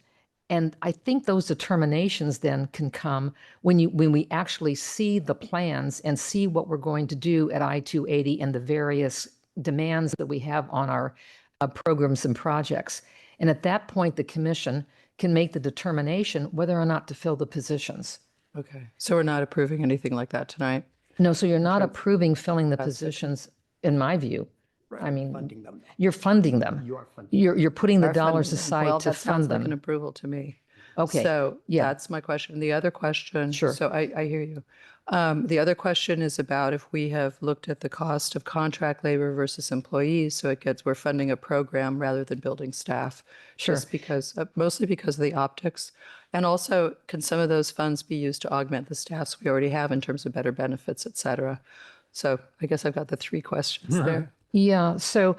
And I think those determinations then can come when we actually see the plans and see what we're going to do at I-280 and the various demands that we have on our programs and projects. And at that point, the commission can make the determination whether or not to fill the positions. okay, so we're not approving anything like that tonight? No, so you're not approving filling the positions, in my view. I mean, funding them. you're funding them. You are funding. You're putting the Are funding dollars them. aside Well, to that sounds fund like an them. approval to me. Okay, So yeah. that's my question. The other question. Sure. So I hear you. The other question is about if we have looked at the cost of contract labor versus employees. So we're funding a program rather than building staff. Sure. Just because, mostly because of the optics. And also, can some of those funds be used to augment the staffs we already have in terms of better benefits, et cetera? So I guess I've got the 3 questions there. Yeah, so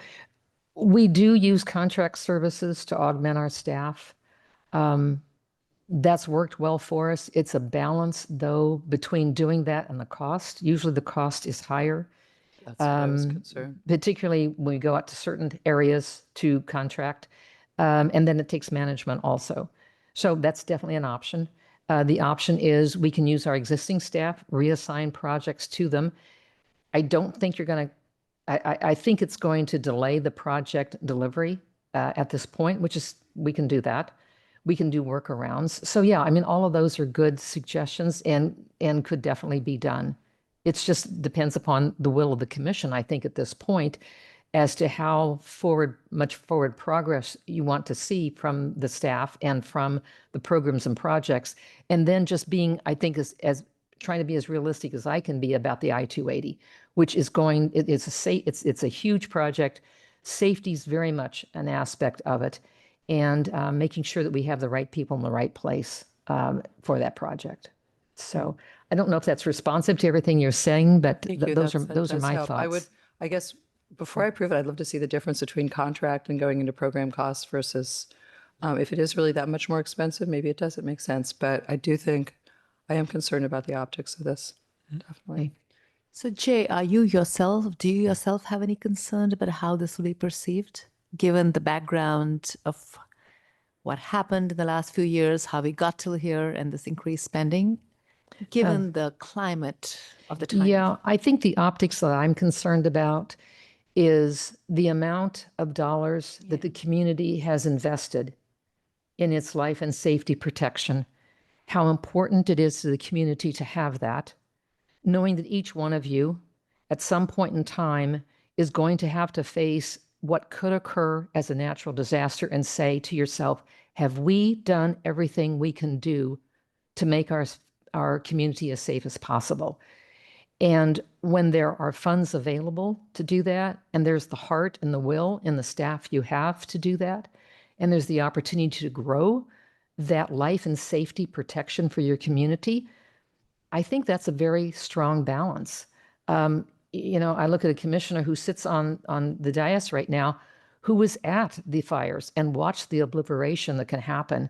we do use contract services to augment our staff. That's worked well for us. It's a balance, though, between doing that and the cost. Usually the cost is higher, That's what I was concerned. particularly when we go out to certain areas to contract. And then it takes management also. So that's definitely an option. The option is we can use our existing staff, reassign projects to them. I don't think you're going to, I think it's going to delay the project delivery at this point, which is, we can do that. We can do workarounds. So yeah, I mean, all of those are good suggestions and could definitely be done. It's just depends upon the will of the commission, I think, at this point, as to how much forward progress you want to see from the staff and from the programs and projects. And then just being, I think, as trying to be as realistic as I can be about the I-280, which is it's a huge project. Safety is very much an aspect of it, and making sure that we have the right people in the right place for that project. So I don't know if that's responsive to everything you're saying, but Thank you. those That are does my help. thoughts. I guess, before I approve it, I'd love to see the difference between contract and going into program costs versus, if it is really that much more expensive, maybe it doesn't make sense. But I am concerned about the optics of this, definitely. So Jay, do you yourself have any concern about how this will be perceived, given the background of what happened in the last few years, how we got till here, and this increased spending, given the climate of the time? Yeah, I think the optics that I'm concerned about is the amount of dollars that the community has invested in its life and safety protection. how important it is to the community to have that, knowing that each one of you at some point in time is going to have to face what could occur as a natural disaster and say to yourself, have we done everything we can do to make our community as safe as possible? And when there are funds available to do that, and there's the heart and the will and the staff you have to do that, and there's the opportunity to grow that life and safety protection for your community, I think that's a very strong balance. I look at a commissioner who sits on the dais right now who was at the fires and watched the obliteration that can happen.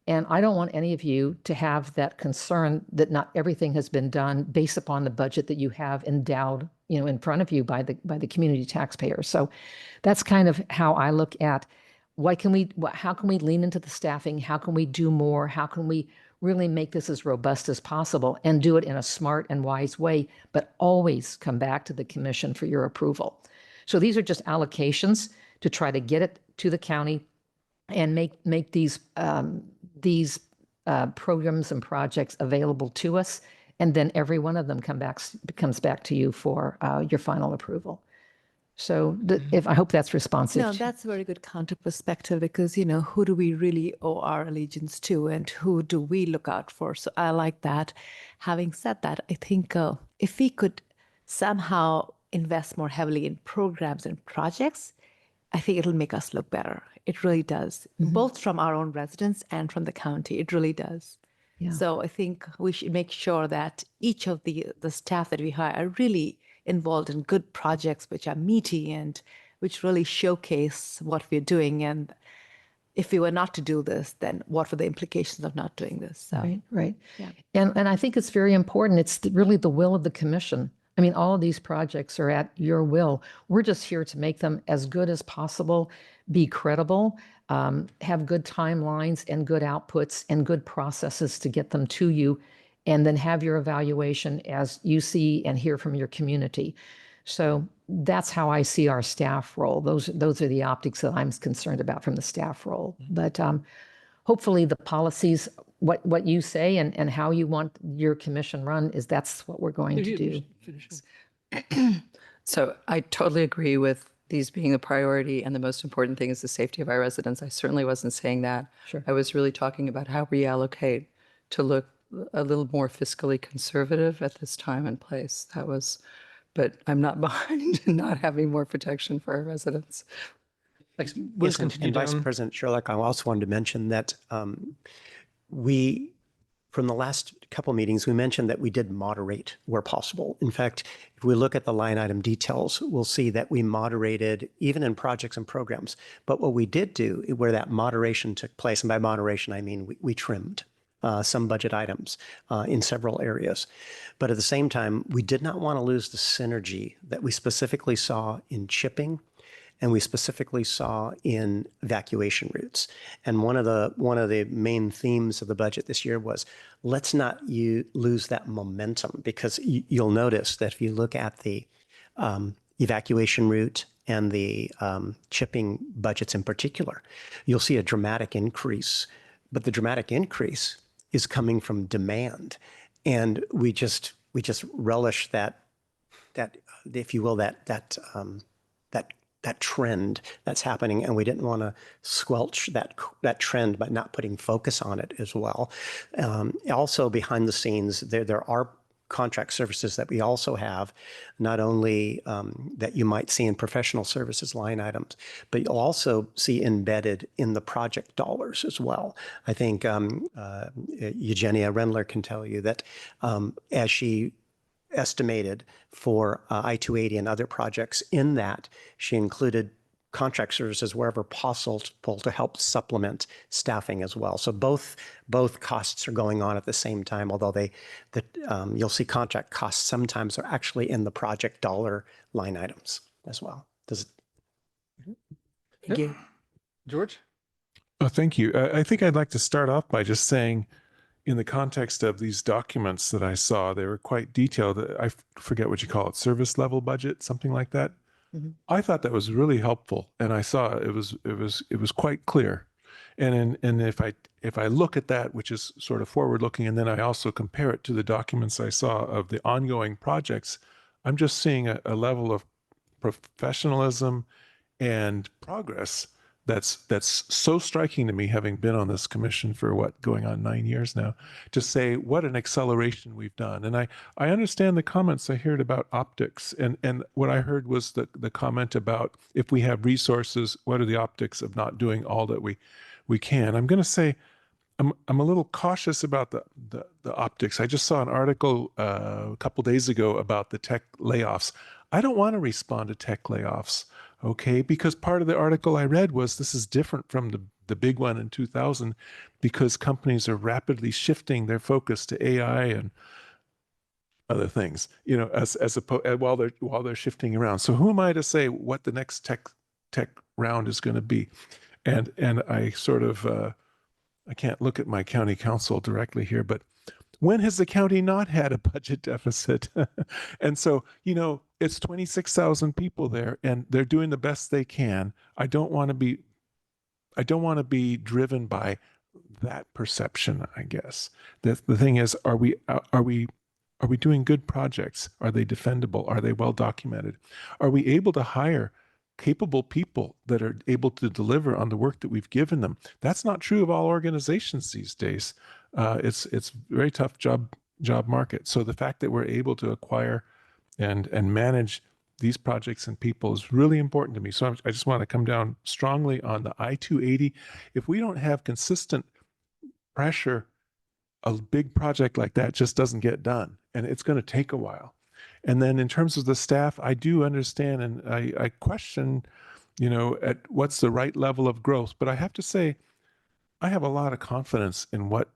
And I don't want any of you to have that concern that not everything has been done based upon the budget that you have endowed, in front of you by the community taxpayers. So that's kind of how I look at how can we lean into the staffing? How can we do more? How can we really make this as robust as possible and do it in a smart and wise way, but always come back to the commission for your approval. So these are just allocations to try to get it to the county and make these programs and projects available to us, and then every one of them comes back to you for your final approval. So I hope that's responsive. No, that's a very good counter perspective because, who do we really owe our allegiance to and who do we look out for? So I like that. Having said that, I think if we could somehow invest more heavily in programs and projects, I think it'll make us look better. It really does, both from our own residents and from the county. It really does. Yeah. So I think we should make sure that each of the staff that we hire are really involved in good projects which are meaty and which really showcase what we're doing. And if we were not to do this, then what were the implications of not doing this? So, Right. Yeah. And I think it's very important. It's really the will of the commission. I mean, all of these projects are at your will. We're just here to make them as good as possible, be credible, have good timelines and good outputs and good processes to get them to you, and then have your evaluation as you see and hear from your community. So that's how I see our staff role. Those are the optics that I'm concerned about from the staff role. But hopefully the policies, what you say and how you want your commission run that's what we're going to do. So I totally agree with these being a priority, and the most important thing is the safety of our residents. I certainly wasn't saying that. Sure. I was really talking about how we allocate to look a little more fiscally conservative at this time and place. But I'm not behind not having more protection for our residents. Yes, and Vice President Sherlock, I also wanted to mention that from the last couple meetings, we mentioned that we did moderate where possible. In fact, if we look at the line item details, we'll see that we moderated even in projects and programs. But what we did do where that moderation took place, and by moderation, I mean we trimmed some budget items in several areas. But at the same time, we did not want to lose the synergy that we specifically saw in chipping and we specifically saw in evacuation routes. And one of the main themes of the budget this year was let's not lose that momentum, because you'll notice that if you look at the evacuation route and the chipping budgets in particular, you'll see a dramatic increase. But the dramatic increase is coming from demand, and we just relish that if you will that trend that's happening, and we didn't want to squelch that trend by not putting focus on it as well. Also behind the scenes, there are contract services that we also have, not only that you might see in professional services line items, but you'll also see embedded in the project dollars as well. I think Eugenia Rendler can tell you that as she estimated for I-280 and other projects, in that she included contract services wherever possible to help supplement staffing as well. So both costs are going on at the same time, although you'll see contract costs sometimes are actually in the project dollar line items as well. Thank you. George? Oh, thank you. I think I'd like to start off by just saying, in the context of these documents that I saw, they were quite detailed. I forget what you call it, service level budget, something like that. I thought that was really helpful, and I saw it was quite clear. And if I look at that, which is sort of forward looking, and then I also compare it to the documents I saw of the ongoing projects, I'm just seeing a level of professionalism and progress that's so striking to me, having been on this commission for going on 9 years now, to say what an acceleration we've done. And I understand the comments I heard about optics, and what I heard was the comment about if we have resources, what are the optics of not doing all that we can. I'm going to say I'm a little cautious about the optics. I just saw an article a couple days ago about the tech layoffs. I don't want to respond to tech layoffs, okay? Because part of the article I read was this is different from the big one in 2000 because companies are rapidly shifting their focus to AI and other things, you know, as opposed while they're shifting around. So who am I to say what the next tech round is going to be? And I sort of I can't look at my county council directly here, but when has the county not had a budget deficit? And so, you know, it's 26,000 people there and they're doing the best they can. I don't want to be driven by that perception, I guess. The thing is, are we doing good projects? Are they defendable? Are they well documented? Are we able to hire capable people that are able to deliver on the work that we've given them? That's not true of all organizations these days. It's a very tough job market. So the fact that we're able to acquire and manage these projects and people is really important to me. So I just want to come down strongly on the I-280. If we don't have consistent pressure, a big project like that just doesn't get done, and it's going to take a while. And then in terms of the staff, I do understand, and I question, you know, at what's the right level of growth. But I have to say, I have a lot of confidence in what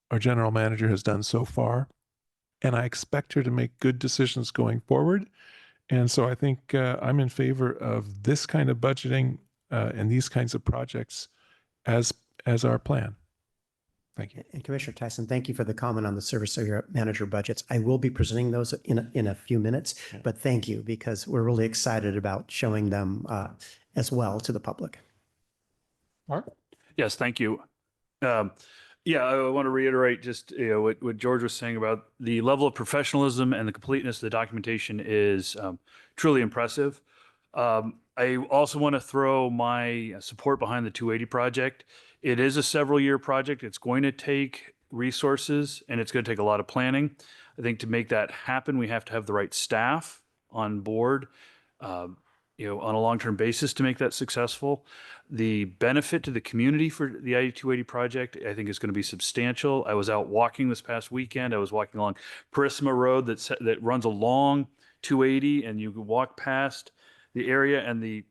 our general manager has done so far, and I expect her to make good decisions going forward. And so I think I'm in favor of this kind of budgeting and these kinds of projects as our plan. Thank you. And Commissioner Tyson, thank you for the comment on the service area manager budgets. I will be presenting those in a few minutes, but thank you because we're really excited about showing them as well to the public. Mark? Yes, thank you. Yeah, I want to reiterate just what George was saying about the level of professionalism and the completeness of the documentation is truly impressive. I also want to throw my support behind the 280 project. It is a several year project. It's going to take resources and it's going to take a lot of planning. I think to make that happen, we have to have the right staff on board, on a long-term basis to make that successful. The benefit to the community for the I-280 project, I think, is going to be substantial. I was out walking this past weekend. I was walking along Prisma Road that runs along 280, and you can walk past the area, and the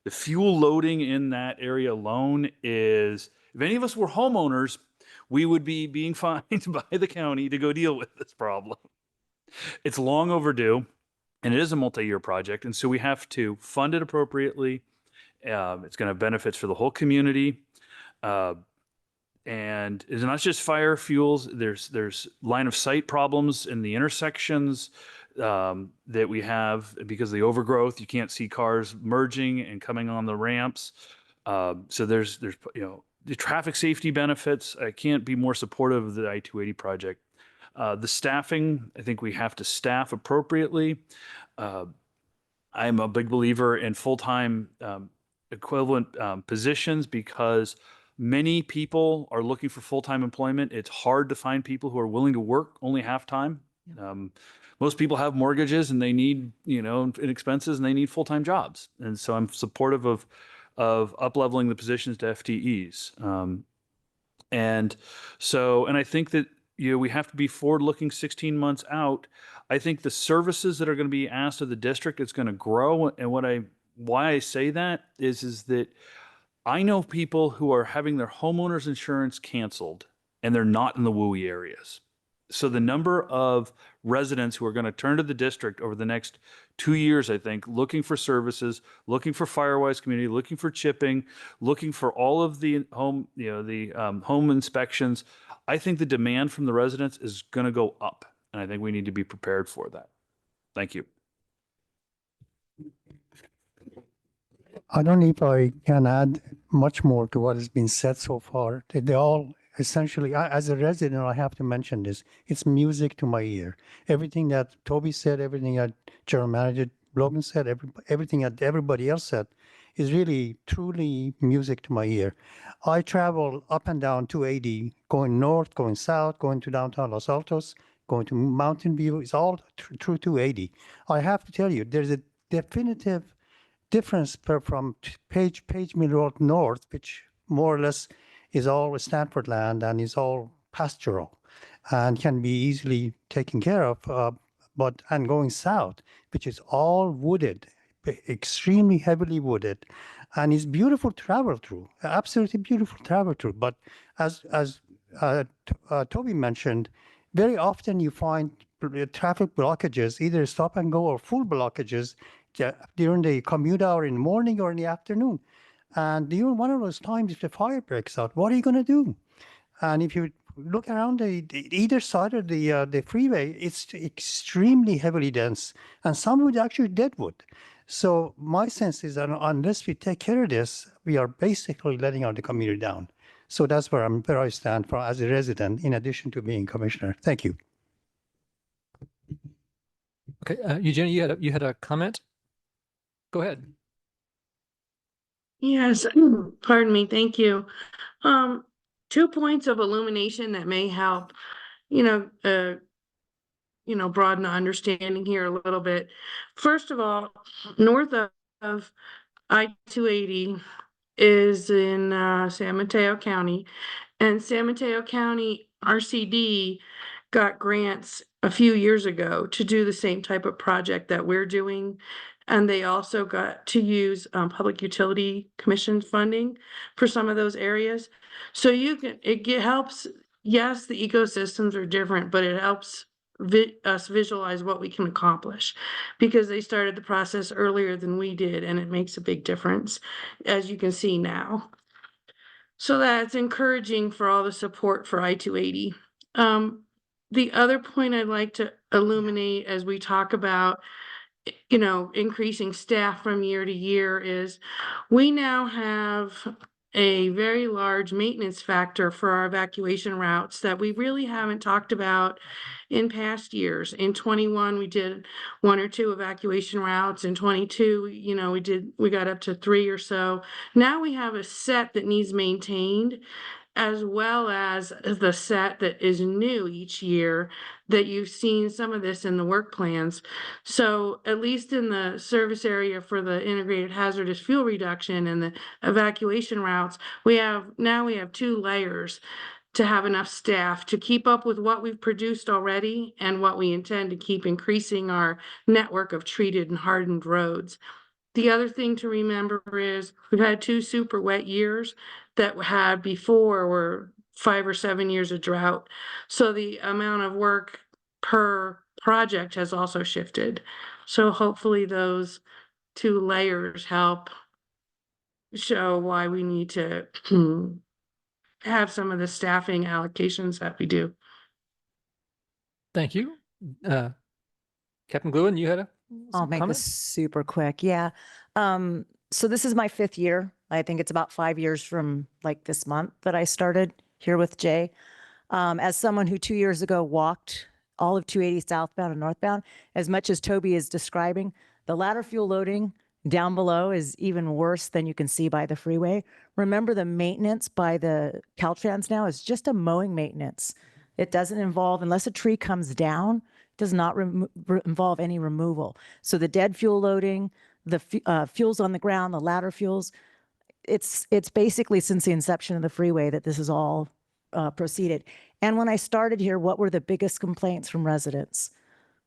fuel loading in that area alone is, if any of us were homeowners, we would be being fined by the county to go deal with this problem. It's long overdue. And it is a multi-year project, and so we have to fund it appropriately. It's going to have benefits for the whole community, and it's not just fire fuels. There's line of sight problems in the intersections that we have because of the overgrowth. You can't see cars merging and coming on the ramps. So there's the traffic safety benefits. I can't be more supportive of the I-280 project. The staffing, I think we have to staff appropriately. I'm a big believer in full-time equivalent positions because many people are looking for full-time employment. It's hard to find people who are willing to work only half-time. Most people have mortgages and they need, and expenses, and they need full-time jobs. And so I'm supportive of up-leveling the positions to FTEs. And I think that we have to be forward-looking 16 months out. I think the services that are going to be asked of the district, it's going to grow. And why I say that is that I know people who are having their homeowners insurance canceled and they're not in the WUI areas. So the number of residents who are going to turn to the district over the next 2 years, I think, looking for services, looking for Firewise community, looking for chipping, looking for all of the home, home inspections. I think the demand from the residents is going to go up, and I think we need to be prepared for that. Thank you. I don't know if I can add much more to what has been said so far. They all essentially, as a resident, I have to mention this. It's music to my ear. Everything that Toby said, everything that General Manager Logan said, everything that everybody else said is really, truly music to my ear. I travel up and down 280, going north, going south, going to downtown Los Altos, going to Mountain View. It's all through 280. I have to tell you, there's a definitive difference from Page Mill Road North, which more or less is all Stanford land and is all pastoral and can be easily taken care of. And going south, which is all wooded, extremely heavily wooded, and is beautiful to travel through, absolutely beautiful to travel through. But as Toby mentioned, very often you find traffic blockages, either stop and go or full blockages during the commute hour in the morning or in the afternoon. And during one of those times, if the fire breaks out, what are you going to do? And if you look around either side of the freeway, it's extremely heavily dense, and some would actually deadwood. So my sense is that unless we take care of this, we are basically letting the community down. So that's where I stand for as a resident, in addition to being commissioner. Thank you. Okay, Eugenia, you had a comment? Go ahead. Yes, pardon me. Thank you. 2 points of illumination that may help, broaden the understanding here a little bit. First of all, north of I-280 is in San Mateo County, and San Mateo County RCD got grants a few years ago to do the same type of project that we're doing. And they also got to use Public Utility Commission funding for some of those areas. So it helps. Yes, the ecosystems are different, but it helps us visualize what we can accomplish, because they started the process earlier than we did, and it makes a big difference, as you can see now. So that's encouraging for all the support for I-280. The other point I'd like to illuminate as we talk about increasing staff from year to year is we now have a very large maintenance factor for our evacuation routes that we really haven't talked about in past years. In 21, we did 1 or 2 evacuation routes. In 22, we got up to 3 or so. Now we have a set that needs maintained, as well as the set that is new each year, that you've seen some of this in the work plans. So at least in the service area for the integrated hazardous fuel reduction and the evacuation routes, we have 2 layers to have enough staff to keep up with what we've produced already and what we intend to keep increasing our network of treated and hardened roads. The other thing to remember is we've had 2 super wet years that had before were 5 or 7 years of drought. So the amount of work per project has also shifted. So hopefully those 2 layers help show why we need to have some of the staffing allocations that we do. Thank you. Captain Gluen, you had I'll make this super quick. Yeah. So this is my 5th year. I think it's about 5 years from like this month that I started here with Jay. As someone who 2 years ago walked all of 280 southbound and northbound, as much as Toby is describing, the ladder fuel loading down below is even worse than you can see by the freeway. Remember, the maintenance by the Caltrans now is just a mowing maintenance. It doesn't involve, unless a tree comes down, does not involve any removal. So the dead fuel loading, the fuels on the ground, the ladder fuels, it's basically since the inception of the freeway that this is all proceeded. And when I started here, what were the biggest complaints from residents?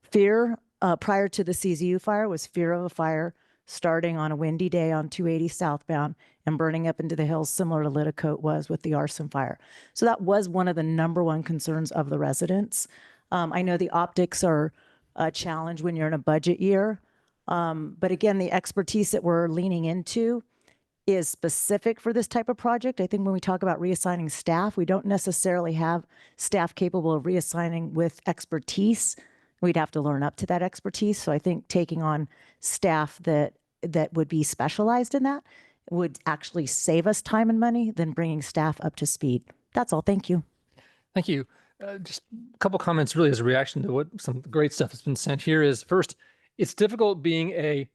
Fear, prior to the CZU fire, was fear of a fire starting on a windy day on 280 southbound and burning up into the hills, similar to Liticote was with the arson fire. So that was one of the #1 concerns of the residents. I know the optics are a challenge when you're in a budget year, but again, the expertise that we're leaning into is specific for this type of project. I think when we talk about reassigning staff, we don't necessarily have staff capable of reassigning with expertise. We'd have to learn up to that expertise. So I think taking on staff that that would be specialized in that would actually save us time and money than bringing staff up to speed. That's all. Thank you. Thank you. Just a couple comments really as a reaction to what some great stuff has been sent here is first, it's difficult being a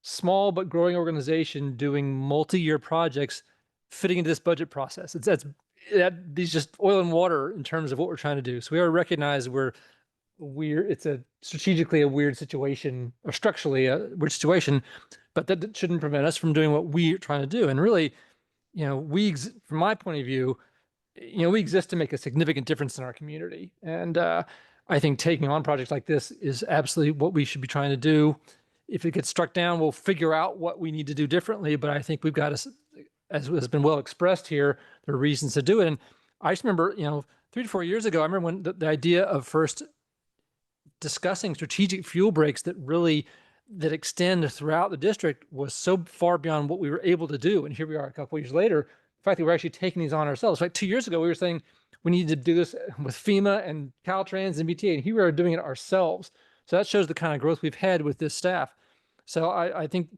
small but growing organization doing multi-year projects fitting into this budget process. These just oil and water in terms of what we're trying to do. So we already recognize it's a strategically a weird situation or structurally a weird situation, but that shouldn't prevent us from doing what we're trying to do. And really, from my point of view, we exist to make a significant difference in our community. And I think taking on projects like this is absolutely what we should be trying to do. If it gets struck down, we'll figure out what we need to do differently. But I think we've got to, as has been well expressed here, there are reasons to do it. And I just remember, 3 to 4 years ago, I remember when the idea of first discussing strategic fuel breaks that extend throughout the district was so far beyond what we were able to do. And here we are a couple of years later. In fact, we're actually taking these on ourselves. Like 2 years ago, we were saying we need to do this with FEMA and Caltrans and BTA, and here we are doing it ourselves. So that shows the kind of growth we've had with this staff. So I think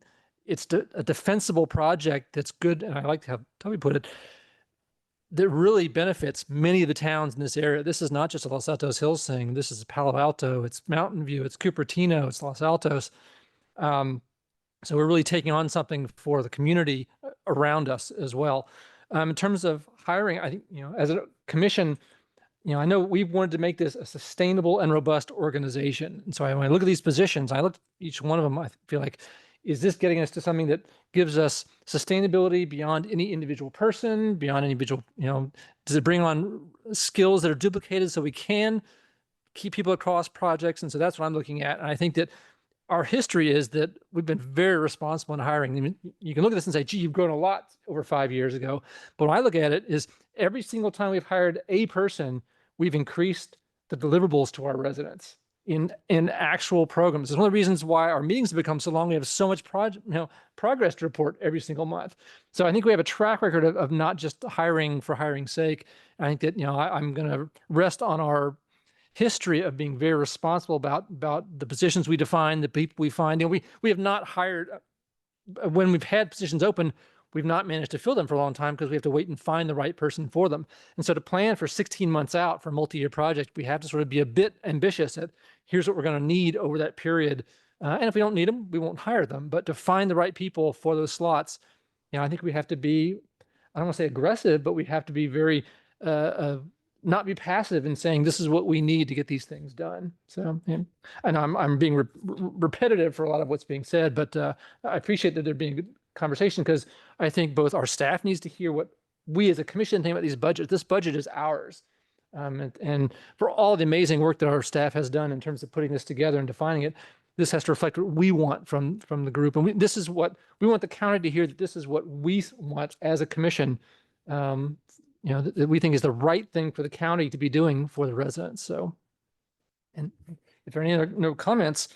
it's a defensible project that's good, and I like how Toby put it, that really benefits many of the towns in this area. This is not just a Los Altos Hills thing. This is Palo Alto, it's Mountain View, it's Cupertino, it's Los Altos. So we're really taking on something for the community around us as well. In terms of hiring, I think, as a commission, I know we've wanted to make this a sustainable and robust organization. And so when I look at these positions, I look at each one of them, I feel like, is this getting us to something that gives us sustainability beyond any individual person, beyond any individual, does it bring on skills that are duplicated so we can keep people across projects? And so that's what I'm looking at. And I think that our history is that we've been very responsible in hiring. I mean, you can look at this and say, gee, you've grown a lot over 5 years ago. But when I look at it is every single time we've hired a person, we've increased the deliverables to our residents in actual programs. It's one of the reasons why our meetings have become so long. We have so much progress to report every single month. So I think we have a track record of not just hiring for hiring's sake. I think that, I'm going to rest on our history of being very responsible about the positions we define, the people we find. And we have not hired, when we've had positions open, we've not managed to fill them for a long time because we have to wait and find the right person for them. And so to plan for 16 months out for a multi-year project, we have to sort of be a bit ambitious at here's what we're going to need over that period. And if we don't need them, we won't hire them. But to find the right people for those slots, I think we have to be, I don't want to say aggressive, but we have to be very, not be passive in saying this is what we need to get these things done. So, and I'm being repetitive for a lot of what's being said, but I appreciate that there being a good conversation because I think both our staff needs to hear what we as a commission think about these budgets. This budget is ours. And for all the amazing work that our staff has done in terms of putting this together and defining it, this has to reflect what we want from the group. And this is what we want the county to hear, that this is what we want as a commission, that we think is the right thing for the county to be doing for the residents. So, and if there are any other no comments,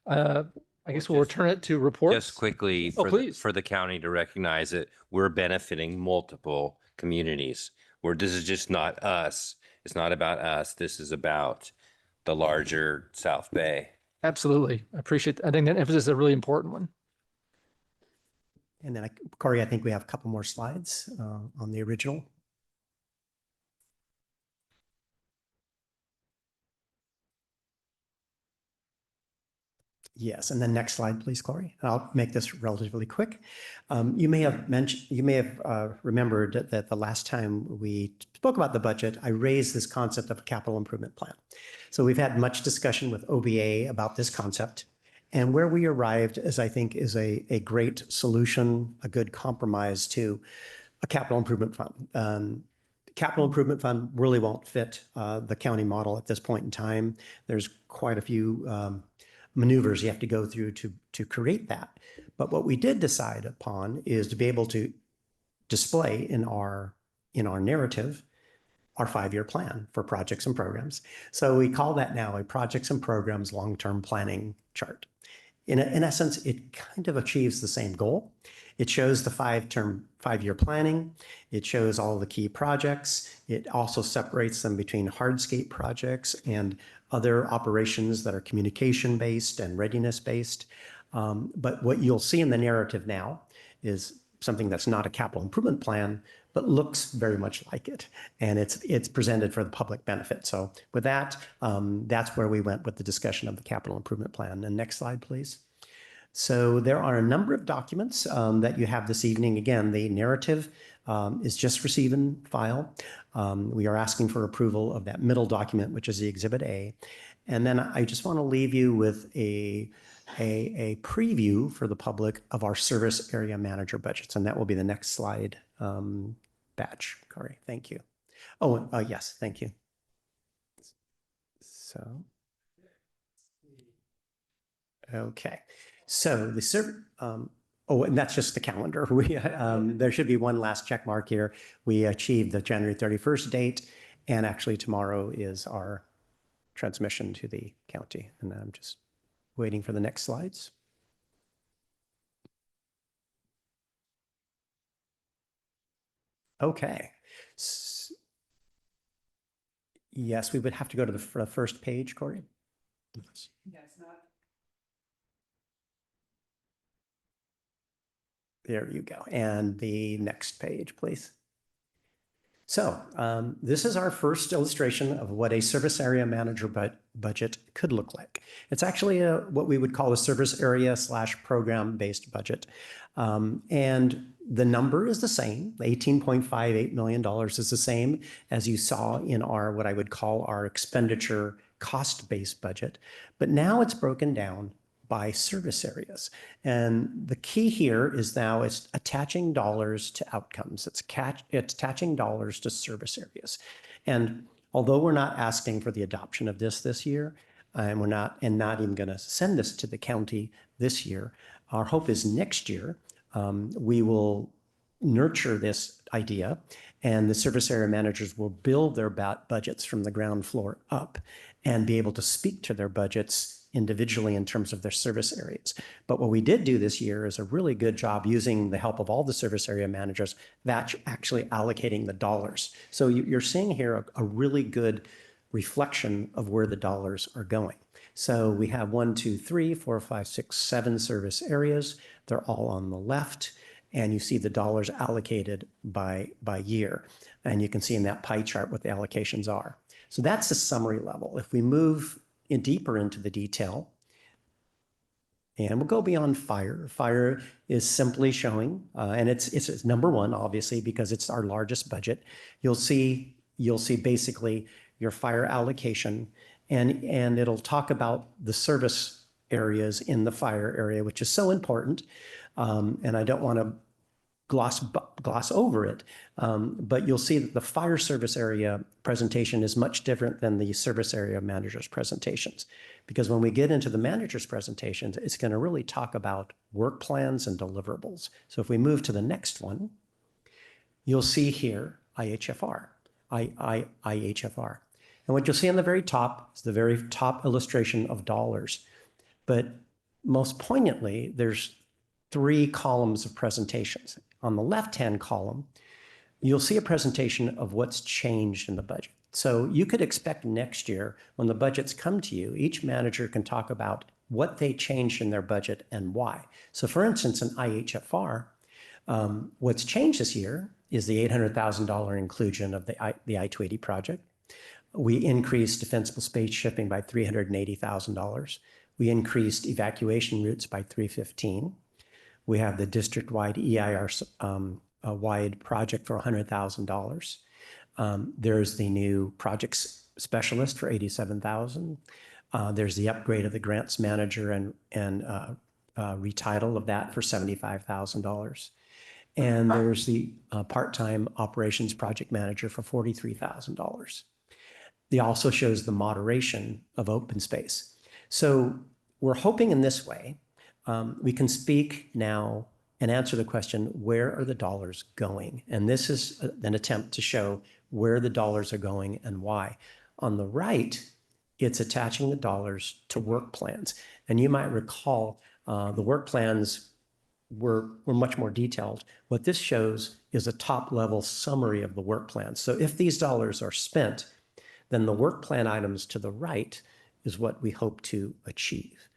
I guess we'll return it to reports. Just quickly, for the county to recognize it, we're benefiting multiple communities. This is just not us. It's not about us. This is about the larger South Bay. Absolutely. I appreciate I think that emphasis is a really important one. And then, Corey, I think we have a couple more slides on the original. Yes, and then next slide, please, Corey. I'll make this relatively quick. You may have remembered that the last time we spoke about the budget, I raised this concept of a capital improvement plan. So we've had much discussion with OBA about this concept, and where we arrived is, I think, is a great solution, a good compromise to a capital improvement fund. Capital improvement fund really won't fit the county model at this point in time. There's quite a few maneuvers you have to go through to create that. But what we did decide upon is to be able to display in our narrative our 5-year plan for projects and programs. So we call that now a projects and programs long-term planning chart. In essence, it kind of achieves the same goal. It shows the 5-year planning. It shows all the key projects. It also separates them between hardscape projects and other operations that are communication-based and readiness-based. But what you'll see in the narrative now is something that's not a capital improvement plan, but looks very much like it. And it's presented for the public benefit. So with that, that's where we went with the discussion of the capital improvement plan. And next slide, please. So there are a number of documents that you have this evening. Again, the narrative is just received in file. We are asking for approval of that middle document, which is the Exhibit A. And then I just want to leave you with a preview for the public of our service area manager budgets. And that will be the next slide batch. Corey, thank you. Oh, yes, thank you. So, okay. So the oh, and that's just the calendar. There should be one last check mark here. We achieved the January 31st date, and actually tomorrow is our transmission to the county. And I'm just waiting for the next slides. Okay. Yes, we would have to go to the first page, Corey. Yes. There you go. And the next page, please. So this is our first illustration of what a service area manager budget could look like. It's actually what we would call a service area / program-based budget. And the number is the same. $18.58 million is the same as you saw in our, what I would call our expenditure cost-based budget. But now it's broken down by service areas. And the key here is now it's attaching dollars to outcomes. It's attaching dollars to service areas. And although we're not asking for the adoption of this year, and we're not even going to send this to the county this year, our hope is next year we will nurture this idea, and the service area managers will build their budgets from the ground floor up and be able to speak to their budgets individually in terms of their service areas. But what we did do this year is a really good job using the help of all the service area managers that actually allocating the dollars. So you're seeing here a really good reflection of where the dollars are going. So we have 1, 2, 3, 4, 5, 6, 7 service areas. They're all on the left. And you see the dollars allocated by year. And you can see in that pie chart what the allocations are. So that's the summary level. If we move deeper into the detail, and we'll go beyond fire. Fire is simply showing, and it's number one, obviously, because it's our largest budget. You'll see basically your fire allocation, and it'll talk about the service areas in the fire area, which is so important. And I don't want to gloss over it, but you'll see that the fire service area presentation is much different than the service area managers presentations, because when we get into the managers presentations, it's going to really talk about work plans and deliverables. So if we move to the next one, you'll see here IHFR. And what you'll see on the very top is the very top illustration of dollars. But most poignantly, there's 3 columns of presentations. On the left-hand column, you'll see a presentation of what's changed in the budget. So you could expect next year, when the budgets come to you, each manager can talk about what they changed in their budget and why. So for instance, in IHFR, what's changed this year is the $800,000 inclusion of the I-280 project. We increased defensible space shipping by $380,000. We increased evacuation routes by $315,000. We have the district-wide EIR wide project for $100,000. There's the new projects specialist for $87,000. There's the upgrade of the grants manager and retitle of that for $75,000. And there's the part-time operations project manager for $43,000. It also shows the moderation of open space. So we're hoping in this way, we can speak now and answer the question, where are the dollars going? And this is an attempt to show where the dollars are going and why. On the right, it's attaching the dollars to work plans. And you might recall the work plans were much more detailed. What this shows is a top-level summary of the work plans. So if these dollars are spent, then the work plan items to the right is what we hope to achieve.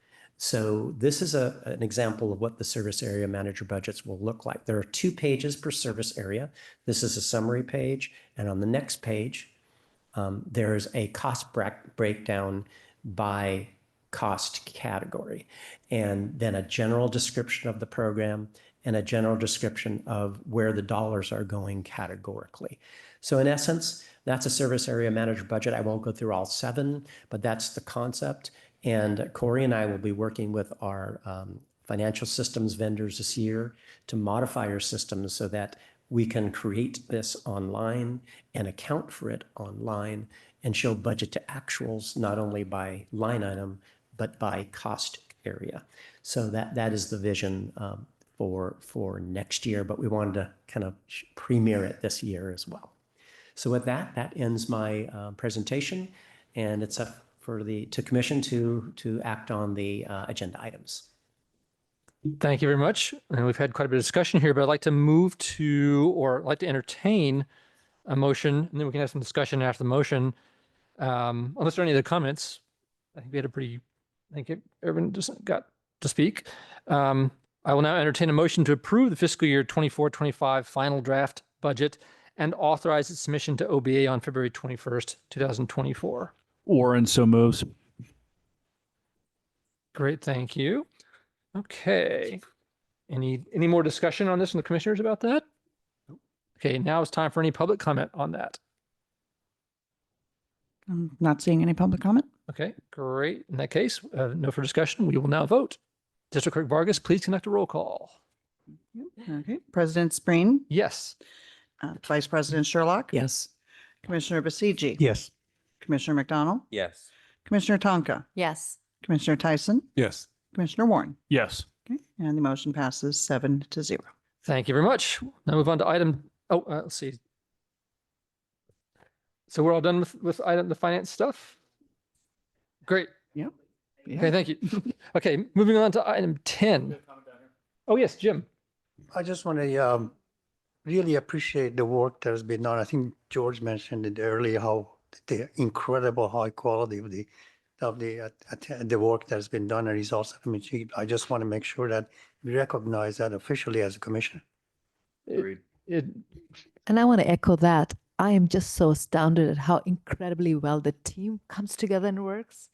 So this is an example of what the service area manager budgets will look like. There are 2 pages per service area. This is a summary page. And on the next page, there's a cost breakdown by cost category, and then a general description of the program and a general description of where the dollars are going categorically. So in essence, that's a service area manager budget. I won't go through all 7, but that's the concept. And Corey and I will be working with our financial systems vendors this year to modify our systems so that we can create this online and account for it online and show budget to actuals, not only by line item, but by cost area. So that is the vision for next year, but we wanted to kind of premiere it this year as well. So with that, that ends my presentation, and it's up for the commission to act on the agenda items. Thank you very much. And we've had quite a bit of discussion here, but I'd like to move to, or I'd like to entertain a motion, and then we can have some discussion after the motion. Unless there are any other comments, I think we had I think everyone just got to speak. I will now entertain a motion to approve the fiscal year 24-25 final draft budget and authorize its submission to OBA on February 21st, 2024. Warren so moves. Great, thank you. Okay. Any more discussion on this from the commissioners about that? Okay, now it's time for any public comment on that. I'm not seeing any public comment. Okay, great. In that case, no further discussion. We will now vote. District Clerk Vargas, please conduct a roll call. Okay. President Spreen, Yes. Vice President Sherlock, Yes. Commissioner Basiji, Yes. Commissioner McDonald, Yes. Commissioner Tonka, Yes. Commissioner Tyson, Yes. Commissioner Warren. Yes. Okay. And the motion passes 7-0. Thank you very much. Now move on to item, let's see. So we're all done with the finance stuff? Great. Yep. Yeah. Okay, thank you. Okay, moving on to item 10. Oh, yes, Jim. I just want to really appreciate the work that has been done. I think George mentioned it earlier, how the incredible high quality of the work that has been done and results. I mean, I just want to make sure that we recognize that officially as a commission. And I want to echo that. I am just so astounded at how incredibly well the team comes together and works.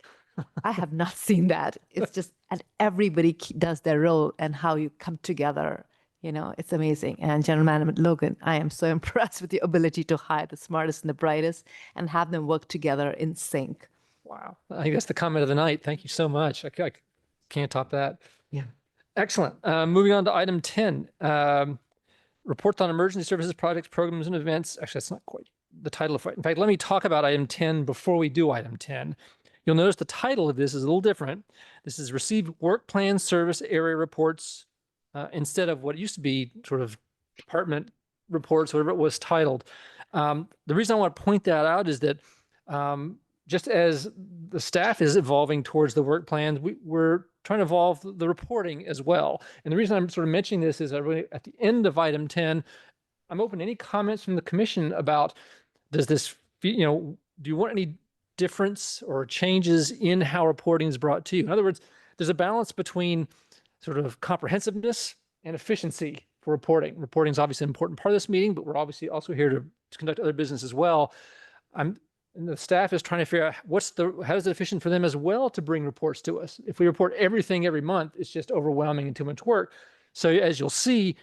I have not seen that. It's just, and everybody does their role and how you come together. You know, it's amazing. And General Manager Logan, I am so impressed with your ability to hire the smartest and the brightest and have them work together in sync. Wow. I think that's the comment of the night. Thank you so much. I can't top that. Yeah. Excellent. Moving on to item 10. Reports on emergency services, projects, programs, and events. Actually, that's not quite the title of it. In fact, let me talk about item 10 before we do item 10. You'll notice the title of this is a little different. This is Receive Work Plan Service Area Reports instead of what used to be sort of department reports, whatever it was titled. The reason I want to point that out is that just as the staff is evolving towards the work plans, we're trying to evolve the reporting as well. And the reason I'm sort of mentioning this is at the end of item 10, I'm open to any comments from the commission about, does this, do you want any difference or changes in how reporting is brought to you? In other words, there's a balance between sort of comprehensiveness and efficiency for reporting. Reporting is obviously an important part of this meeting, but we're obviously also here to conduct other business as well. And the staff is trying to figure out how is it efficient for them as well to bring reports to us. If we report everything every month, it's just overwhelming and too much work. So as you'll see,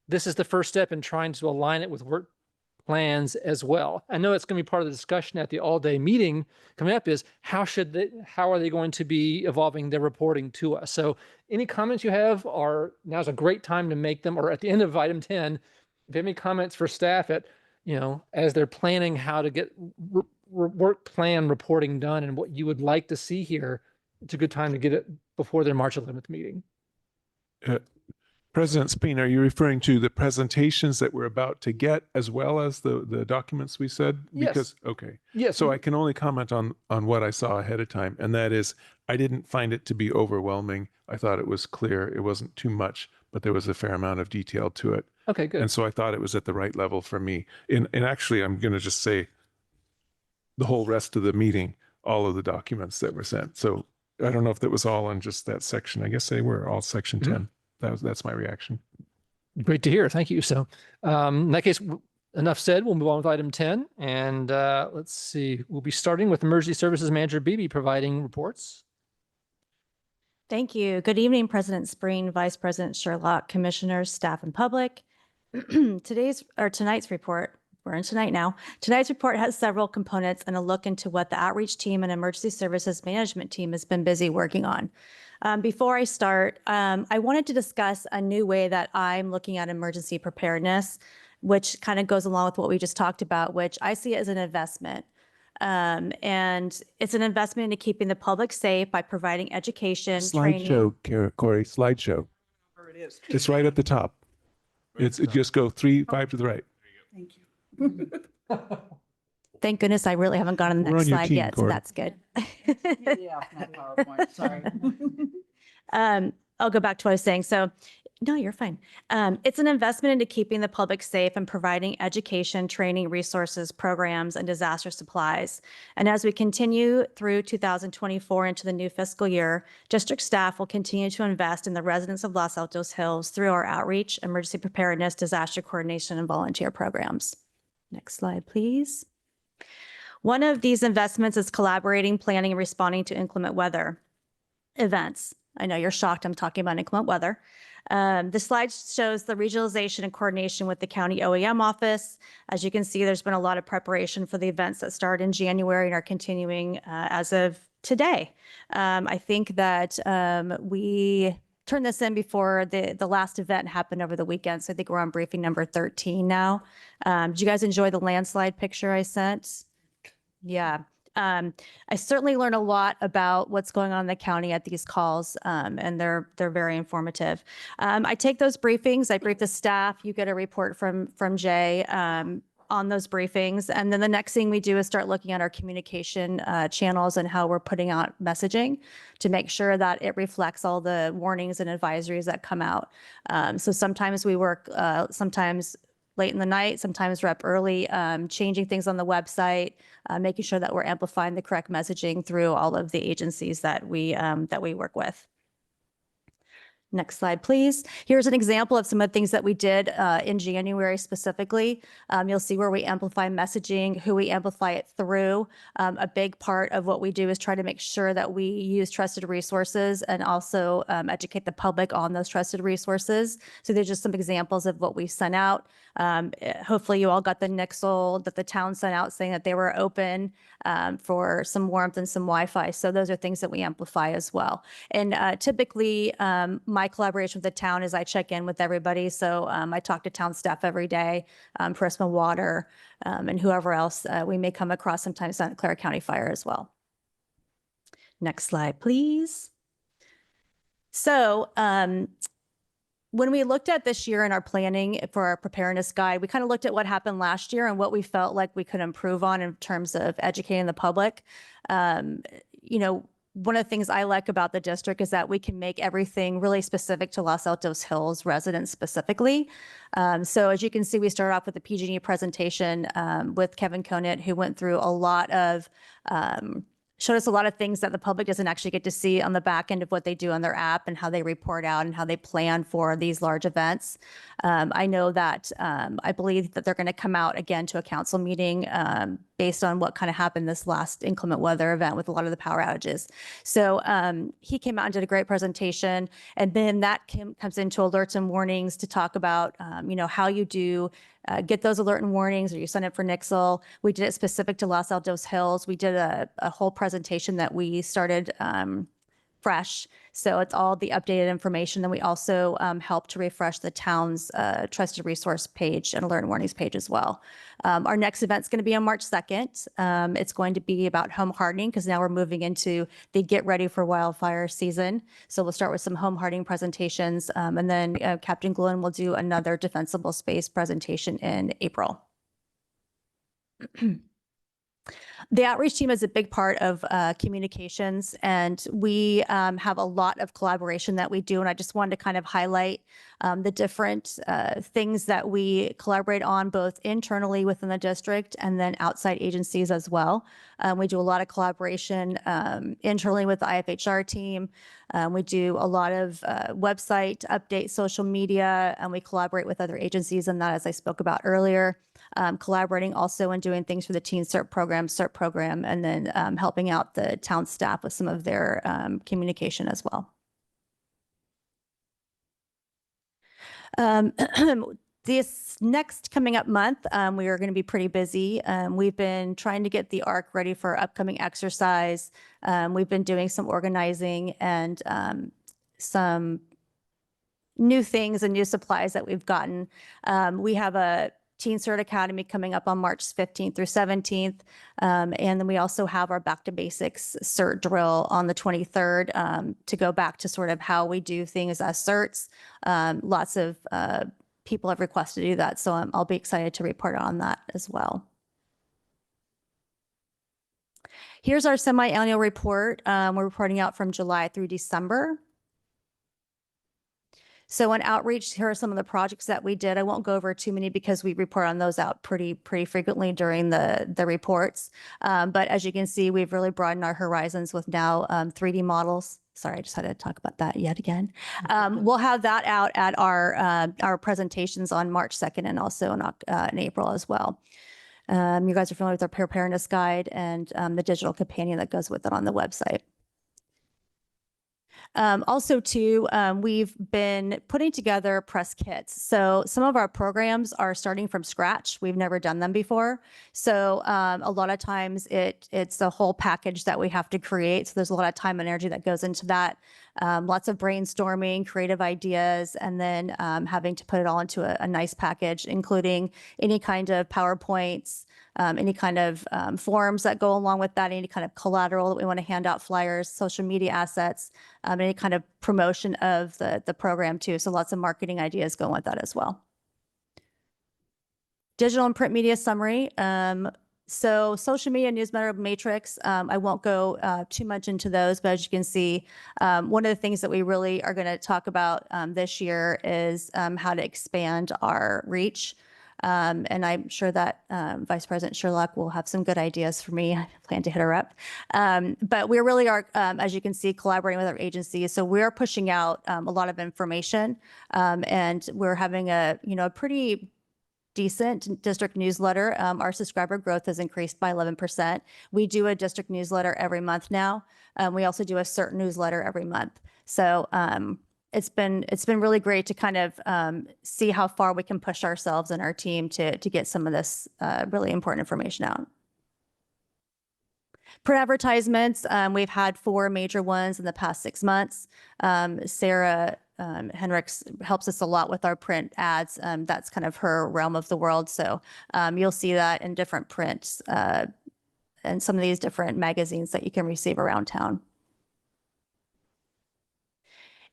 this is the first step in trying to align it with work plans as well. I know it's going to be part of the discussion at the all-day meeting coming up is how are they going to be evolving their reporting to us? So any comments you have now's a great time to make them, or at the end of item 10, if you have any comments for staff as they're planning how to get work plan reporting done and what you would like to see here, it's a good time to get it before their March 11th meeting. President Speen, are you referring to the presentations that we're about to get as well as the documents we said? Yes. Okay. Yes. So I can only comment on what I saw ahead of time. And that is, I didn't find it to be overwhelming. I thought it was clear. It wasn't too much, but there was a fair amount of detail to it. Okay, good. And so I thought it was at the right level for me. And actually, I'm going to just say the whole rest of the meeting, all of the documents that were sent. So I don't know if that was all on just that section. I guess they were all section 10. That's my reaction. Great to hear. Thank you. So in that case, enough said. We'll move on with item 10. And let's see. We'll be starting with Emergency Services Manager Beebe providing reports. Thank you. Good evening, President Spreen, Vice President Sherlock, Commissioners, staff, and public. Tonight's report, we're in tonight now. Tonight's report has several components and a look into what the outreach team and emergency services management team has been busy working on. Before I start, I wanted to discuss a new way that I'm looking at emergency preparedness, which kind of goes along with what we just talked about, which I see as an investment. And it's an investment into keeping the public safe by providing education, training. Slideshow, Corey, slideshow. Where it is. It's right at the top. It just go 5 to the right. Thank you. Thank goodness I really haven't gone on the We're next on your slide team, yet, Corey. so that's good. Yeah, not PowerPoint, sorry. I'll go back to what I was saying. So, no, you're fine. It's an investment into keeping the public safe and providing education, training, resources, programs, and disaster supplies. And as we continue through 2024 into the new fiscal year, district staff will continue to invest in the residents of Los Altos Hills through our outreach, emergency preparedness, disaster coordination, and volunteer programs. Next slide, please. One of these investments is collaborating, planning, and responding to inclement weather events. I know you're shocked I'm talking about inclement weather. The slide shows the regionalization and coordination with the county OEM office. As you can see, there's been a lot of preparation for the events that started in January and are continuing as of today. I think that we turned this in before the last event happened over the weekend. So I think we're on briefing number 13 now. Did you guys enjoy the landslide picture I sent? Yeah. I certainly learn a lot about what's going on in the county at these calls, and they're very informative. I take those briefings, I brief the staff, you get a report from Jay on those briefings. And then the next thing we do is start looking at our communication channels and how we're putting out messaging to make sure that it reflects all the warnings and advisories that come out. So sometimes we work, sometimes late in the night, sometimes we're up early, changing things on the website, making sure that we're amplifying the correct messaging through all of the agencies that we work with. Next slide, please. Here's an example of some of the things that we did in January specifically. You'll see where we amplify messaging, who we amplify it through. A big part of what we do is try to make sure that we use trusted resources and also educate the public on those trusted resources. So there's just some examples of what we sent out. Hopefully you all got the nixle that the town sent out saying that they were open for some warmth and some Wi-Fi. So those are things that we amplify as well. And typically my collaboration with the town is I check in with everybody. So I talk to town staff every day, Prisma Water, and whoever else we may come across, sometimes Santa Clara County Fire as well. Next slide, please. So when we looked at this year in our planning for our preparedness guide, we kind of looked at what happened last year and what we felt like we could improve on in terms of educating the public. You know, one of the things I like about the district is that we can make everything really specific to Los Altos Hills residents specifically. So as you can see, we started off with the PG&E presentation with Kevin Conant, who went through a lot of showed us a lot of things that the public doesn't actually get to see on the back end of what they do on their app and how they report out and how they plan for these large events. I know that I believe that they're going to come out again to a council meeting based on what kind of happened this last inclement weather event with a lot of the power outages. So he came out and did a great presentation, and then that comes into alerts and warnings to talk about you know, how you do get those alert and warnings, or you sign up for Nixle. We did it specific to Los Altos Hills. We did a whole presentation that we started fresh. So it's all the updated information. Then we also helped to refresh the town's trusted resource page and alert and warnings page as well. Our next event's going to be on March 2nd. It's going to be about home hardening, because now we're moving into the get ready for wildfire season. So we'll start with some home hardening presentations, and then Captain Glynn will do another defensible space presentation in April. The outreach team is a big part of communications, and we have a lot of collaboration that we do. And I just wanted to kind of highlight the different things that we collaborate on, both internally within the district and then outside agencies as well. We do a lot of collaboration internally with the IFHR team. We do a lot of website updates, social media, and we collaborate with other agencies in that, as I spoke about earlier. Collaborating also and doing things for the Teen CERT program, and then helping out the town staff with some of their communication as well. This next coming up month, we are going to be pretty busy. We've been trying to get the ARC ready for upcoming exercise. We've been doing some organizing and some new things and new supplies that we've gotten. We have a Teen CERT Academy coming up on March 15th through 17th. And then we also have our Back to Basics CERT drill on the 23rd to go back to sort of how we do things as CERTs. Lots of people have requested to do that, so I'll be excited to report on that as well. Here's our semi-annual report. We're reporting out from July through December. So on outreach, here are some of the projects that we did. I won't go over too many because we report on those out pretty frequently during the reports. But as you can see, we've really broadened our horizons with now 3D models. Sorry, I just had to talk about that yet again. We'll have that out at our presentations on March 2nd and also in April as well. You guys are familiar with our preparedness guide and the digital companion that goes with it on the website. Also too, we've been putting together press kits. So some of our programs are starting from scratch. We've never done them before. So a lot of times it's a whole package that we have to create. So there's a lot of time and energy that goes into that. Lots of brainstorming, creative ideas, and then having to put it all into a nice package, including any kind of PowerPoints, any kind of forms that go along with that, any kind of collateral that we want to hand out, flyers, social media assets, any kind of promotion of the program too. So lots of marketing ideas go with that as well. Digital and print media summary. So social media newsletter matrix, I won't go too much into those, but as you can see, one of the things that we really are going to talk about this year is how to expand our reach. And I'm sure that Vice President Sherlock will have some good ideas for me. I plan to hit her up. But we really are, as you can see, collaborating with our agencies. So we're pushing out a lot of information, and we're having a pretty decent district newsletter. Our subscriber growth has increased by 11%. We do a district newsletter every month now. We also do a CERT newsletter every month. So it's been really great to kind of see how far we can push ourselves and our team to get some of this really important information out. Print advertisements, we've had 4 major ones in the past 6 months. Sarah Henricks helps us a lot with our print ads. That's kind of her realm of the world. So you'll see that in different prints and some of these different magazines that you can receive around town.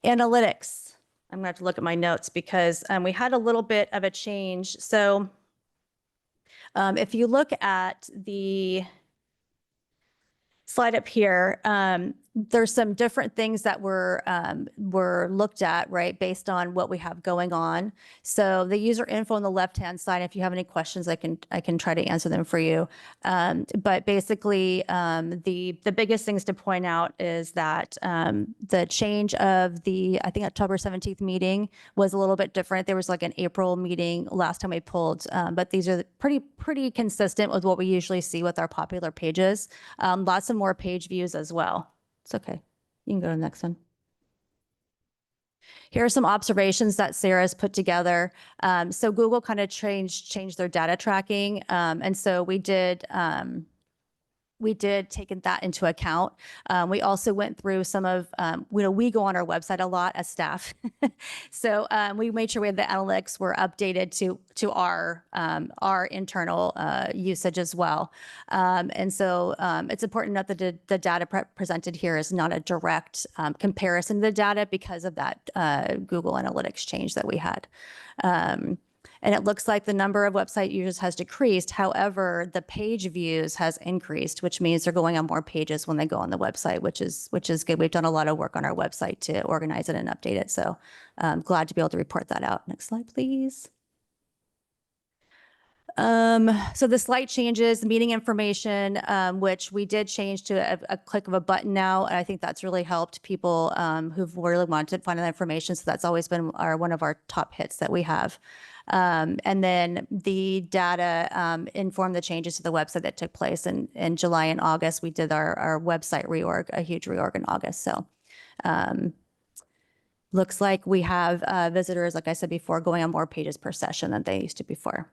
Analytics. I'm going to have to look at my notes because we had a little bit of a change. So if you look at the slide up here, there's some different things that were looked at, right, based on what we have going on. So the user info on the left-hand side, if you have any questions, I can try to answer them for you. But basically, the biggest things to point out is that the change of the, I think, October 17th meeting was a little bit different. There was like an April meeting last time we pulled, but these are pretty consistent with what we usually see with our popular pages. Lots of more page views as well. It's okay. You can go to the next one. Here are some observations that Sarah's put together. So Google kind of changed their data tracking. And so we did take that into account. We also went through some of, we go on our website a lot as staff. So we made sure the analytics were updated to our internal usage as well. And so it's important to note that the data presented here is not a direct comparison to the data because of that Google Analytics change that we had. And it looks like the number of website users has decreased. However, the page views has increased, which means they're going on more pages when they go on the website, which is good. We've done a lot of work on our website to organize it and update it. So I'm glad to be able to report that out. Next slide, please. So the slight changes, meeting information, which we did change to a click of a button now. And I think that's really helped people who've really wanted to find that information. So that's always been one of our top hits that we have. And then the data informed the changes to the website that took place in July and August. We did our website reorg, a huge reorg in August. So looks like we have visitors, like I said before, going on more pages per session than they used to before.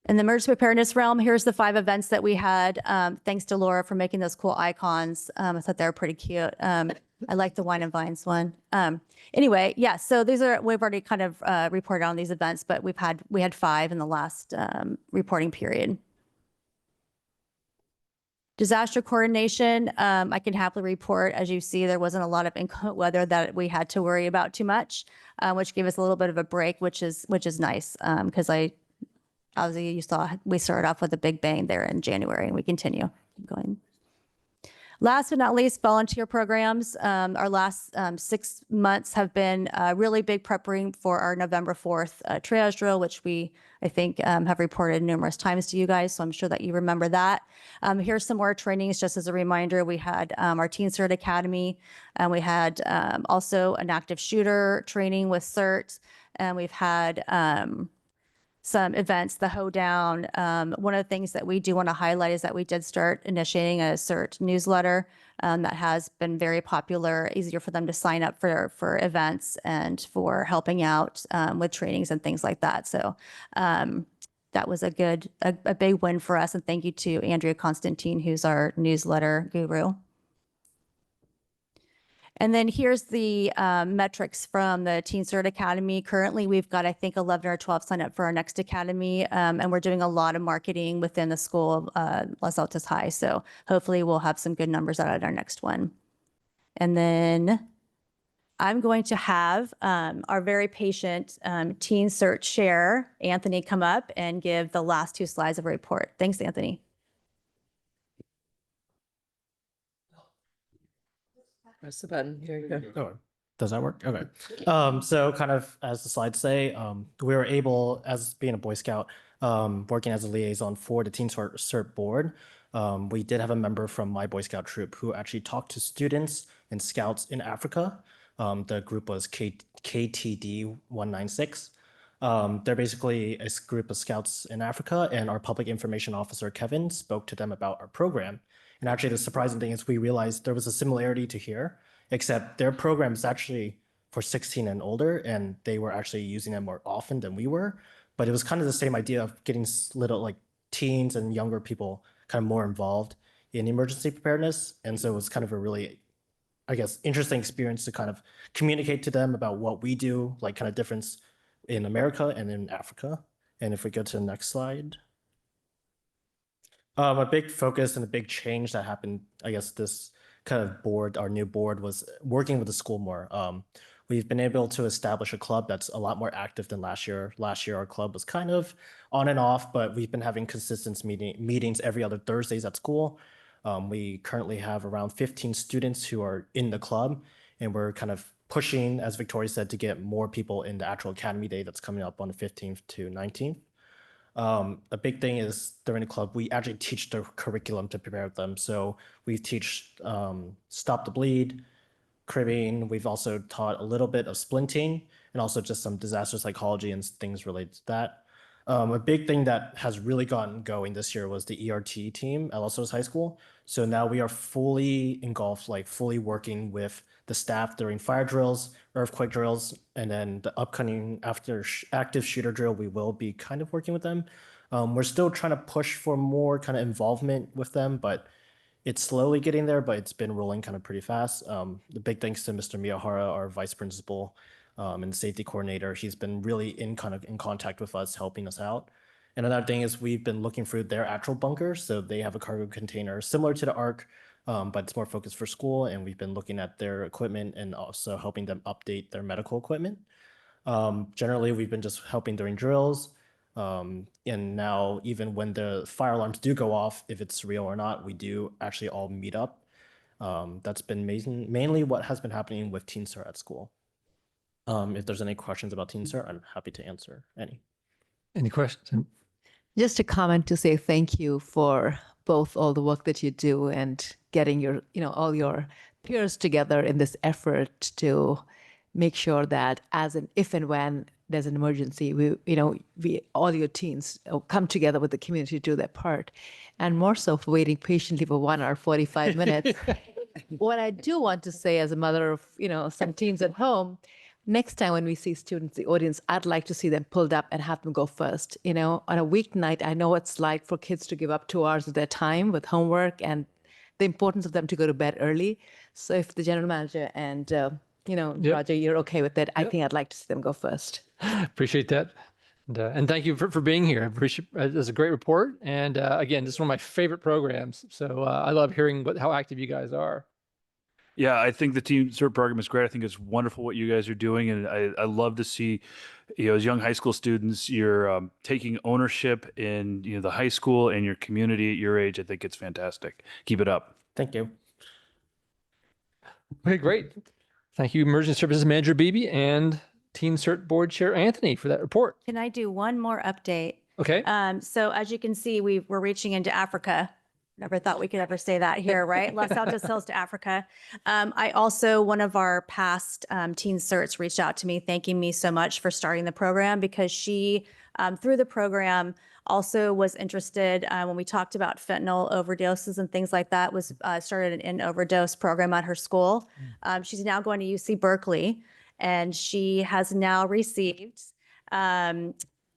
In the emergency preparedness realm, here's the 5 events that we had. Thanks to Laura for making those cool icons. I thought they were pretty cute. I like the wine and vines one. Anyway, yeah, so these are, we've already kind of reported on these events, but we had 5 in the last reporting period. Disaster coordination, I can happily report, as you see, there wasn't a lot of inclement weather that we had to worry about too much, which gave us a little bit of a break, which is nice, because obviously, you saw we started off with a big bang there in January, and we continue. Keep going. Last but not least, volunteer programs. Our last 6 months have been really big preparing for our November 4th triage drill, which I think, have reported numerous times to you guys. So I'm sure that you remember that. Here's some more trainings, just as a reminder. We had our Teen Cert Academy, and we had also an active shooter training with CERT, and we've had some events, the hoedown. One of the things that we do want to highlight is that we did start initiating a CERT newsletter that has been very popular, easier for them to sign up for events and for helping out with trainings and things like that. So that was a big win for us. And thank you to Andrea Constantine, who's our newsletter guru. And then here's the metrics from the Teen Cert Academy. Currently, we've got, I think, 11 or 12 signed up for our next academy, and we're doing a lot of marketing within the school of Los Altos High. So hopefully we'll have some good numbers out at our next one. And then I'm going to have our very patient Teen Cert chair, Anthony, come up and give the last 2 slides of a report. Thanks, Anthony. Press the button. Here you go. Oh, does that work? Okay. So kind of as the slides say, we were able, as being a Boy Scout, working as a liaison for the Teen Cert board, we did have a member from my Boy Scout troop who actually talked to students and scouts in Africa. The group was KTD 196. They're basically a group of scouts in Africa, and our public information officer, Kevin, spoke to them about our program. And actually, the surprising thing is we realized there was a similarity to here, except their program is actually for 16 and older, and they were actually using it more often than we were. But it was kind of the same idea of getting little like teens and younger people kind of more involved in emergency preparedness. And so it was kind of a really, I guess, interesting experience to kind of communicate to them about what we do, like kind of difference in America and in Africa. And if we go to the next slide. A big focus and a big change that happened, I guess, this kind of board, our new board, was working with the school more. We've been able to establish a club that's a lot more active than last year. Last year, our club was kind of on and off, but we've been having consistent meetings every other Thursdays at school. We currently have around 15 students who are in the club, and we're kind of pushing, as Victoria said, to get more people in the actual Academy Day that's coming up on the 15th to 19th. A big thing is during the club, we actually teach the curriculum to prepare them. So we teach Stop the Bleed, cribbing. We've also taught a little bit of splinting and also just some disaster psychology and things related to that. A big thing that has really gotten going this year was the ERT team at Altos High School. So now we are fully engulfed, like fully working with the staff during fire drills, earthquake drills, and then the upcoming active shooter drill, we will be kind of working with them. We're still trying to push for more kind of involvement with them, but it's slowly getting there, but it's been rolling kind of pretty fast. The big thanks to Mr. Miyahara, our vice principal and safety coordinator. He's been really in contact with us, helping us out. And another thing is we've been looking through their actual bunkers. So they have a cargo container similar to the ARC, but it's more focused for school. And we've been looking at their equipment and also helping them update their medical equipment. Generally, we've been just helping during drills. And now even when the fire alarms do go off, if it's real or not, we do actually all meet up. That's been mainly what has been happening with Teen Cert at school. If there's any questions about Teen Cert, I'm happy to answer any. Any questions? Just a comment to say thank you for both all the work that you do and getting your, all your peers together in this effort to make sure that if and when there's an emergency, we all your teens come together with the community to do their part, and more so for waiting patiently for 1 hour 45 minutes. What I do want to say as a mother of, some teens at home, next time when we see students in the audience, I'd like to see them pulled up and have them go first. On a weeknight, I know it's like for kids to give up 2 hours of their time with homework and the importance of them to go to bed early. So if the general manager and, Roger, you're okay with it, I think I'd like to see them go first. Appreciate that. And thank you for being here. I appreciate it's a great report. And again, this is one of my favorite programs. So I love hearing how active you guys are. Yeah, I think the Teen Cert program is great. I think it's wonderful what you guys are doing. And I love to see, as young high school students, you're taking ownership in, the high school and your community at your age. I think it's fantastic. Keep it up. Thank you. Okay, great. Thank you, Emergency Services Manager Beebe and Teen Cert Board Chair Anthony for that report. Can I do one more update? Okay. So as you can see, we're reaching into Africa. Never thought we could ever say that here, right? Los Altos Hills to Africa. I also, one of our past Teen Certs reached out to me, thanking me so much for starting the program, because she, through the program, also was interested when we talked about fentanyl overdoses and things like that, was started an overdose program at her school. She's now going to UC Berkeley, and she has now received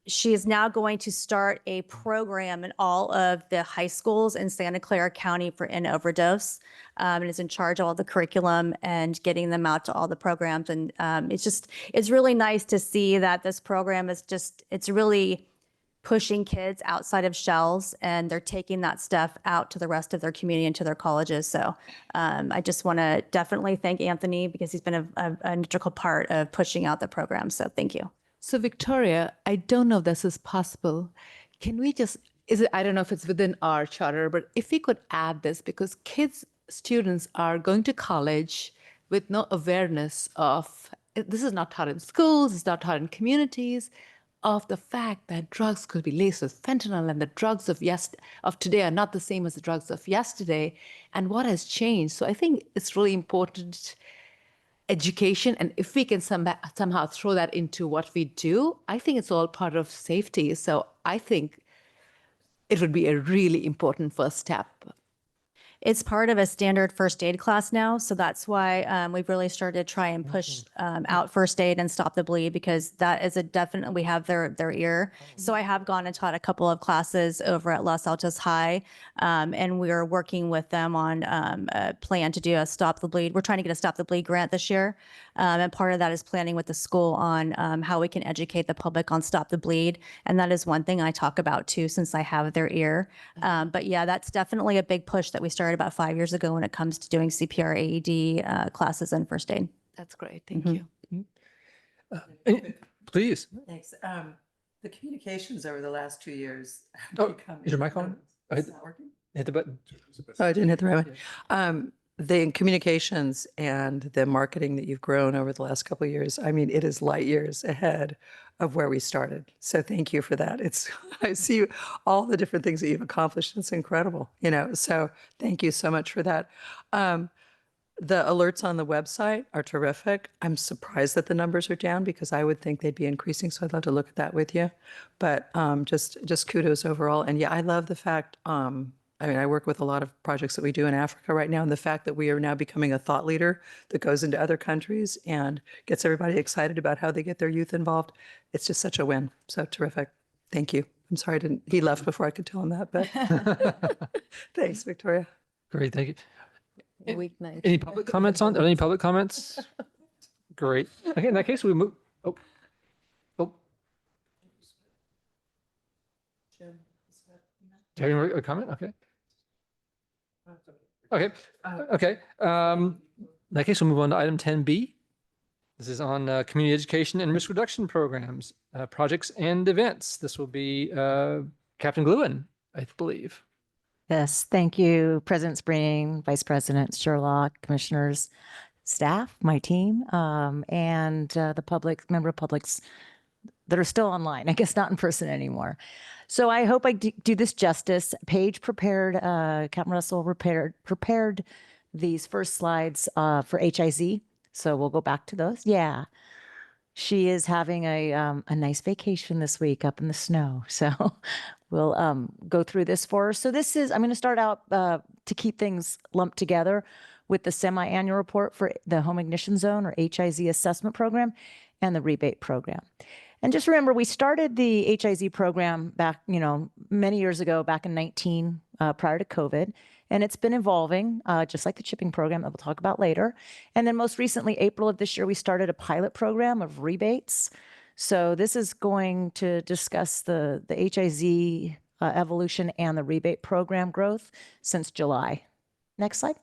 she is now going to start a program in all of the high schools in Santa Clara County for in overdose, and is in charge of all the curriculum and getting them out to all the programs. And it's really nice to see that this program is it's really pushing kids outside of shells, and they're taking that stuff out to the rest of their community and to their colleges. So I just want to definitely thank Anthony, because he's been an integral part of pushing out the program. So thank you. So Victoria, I don't know if this is possible. Can we I don't know if it's within our charter, but if we could add this, because students are going to college with no awareness of, this is not taught in schools, it's not taught in communities, of the fact that drugs could be laced with fentanyl, and the drugs of today are not the same as the drugs of yesterday, and what has changed. So I think it's really important education, and if we can somehow throw that into what we do, I think it's all part of safety. So I think it would be a really important first step. It's part of a standard first aid class now. So that's why we've really started to try and push out first aid and stop the bleed, because that is we have their ear. So I have gone and taught a couple of classes over at Los Altos High, and we're working with them on a plan to do a stop the bleed. We're trying to get a stop the bleed grant this year. And part of that is planning with the school on how we can educate the public on stop the bleed. And that is one thing I talk about too, since I have their ear. But yeah, that's definitely a big push that we started about 5 years ago when it comes to doing CPR, AED classes and first aid. That's great. Thank you. Please. Thanks. The communications over the last 2 years. Is your mic on? It's not working? Hit the button. Oh, I didn't hit the right one. The communications and the marketing that you've grown over the last couple of years, I mean, it is light years ahead of where we started. So thank you for that. I see all the different things that you've accomplished. It's incredible, so thank you so much for that. The alerts on the website are terrific. I'm surprised that the numbers are down, because I would think they'd be increasing. So I'd love to look at that with you. But just kudos overall. And yeah, I love the fact, I work with a lot of projects that we do in Africa right now, and the fact that we are now becoming a thought leader that goes into other countries and gets everybody excited about how they get their youth involved. It's just such a win. So terrific. Thank you. I'm sorry he left before I could tell him that, but thanks, Victoria. Great, thank you. Weeknight. Any public comments on? Any public comments? Great. Okay, in that case, we move. Oh. Do you have a comment? Okay. Okay. Okay. In that case, we'll move on to item 10B. This is on community education and risk reduction programs, projects and events. This will be Captain Gluen, I believe. Yes, thank you, President Spring, Vice President Sherlock, commissioners, staff, my team, and the public, member publics that are still online, I guess not in person anymore. So I hope I do this justice. Paige prepared, Captain Russell prepared these first slides for HIZ. So we'll go back to those. Yeah. She is having a nice vacation this week up in the snow. So we'll go through this for her. So this is, I'm going to start out to keep things lumped together with the semi-annual report for the Home Ignition Zone or HIZ assessment program and the rebate program. And just remember, we started the HIZ program back, many years ago, back in 19, prior to COVID. And it's been evolving, just like the chipping program that we'll talk about later. And then most recently, April of this year, we started a pilot program of rebates. So this is going to discuss the HIZ evolution and the rebate program growth since July. Next slide.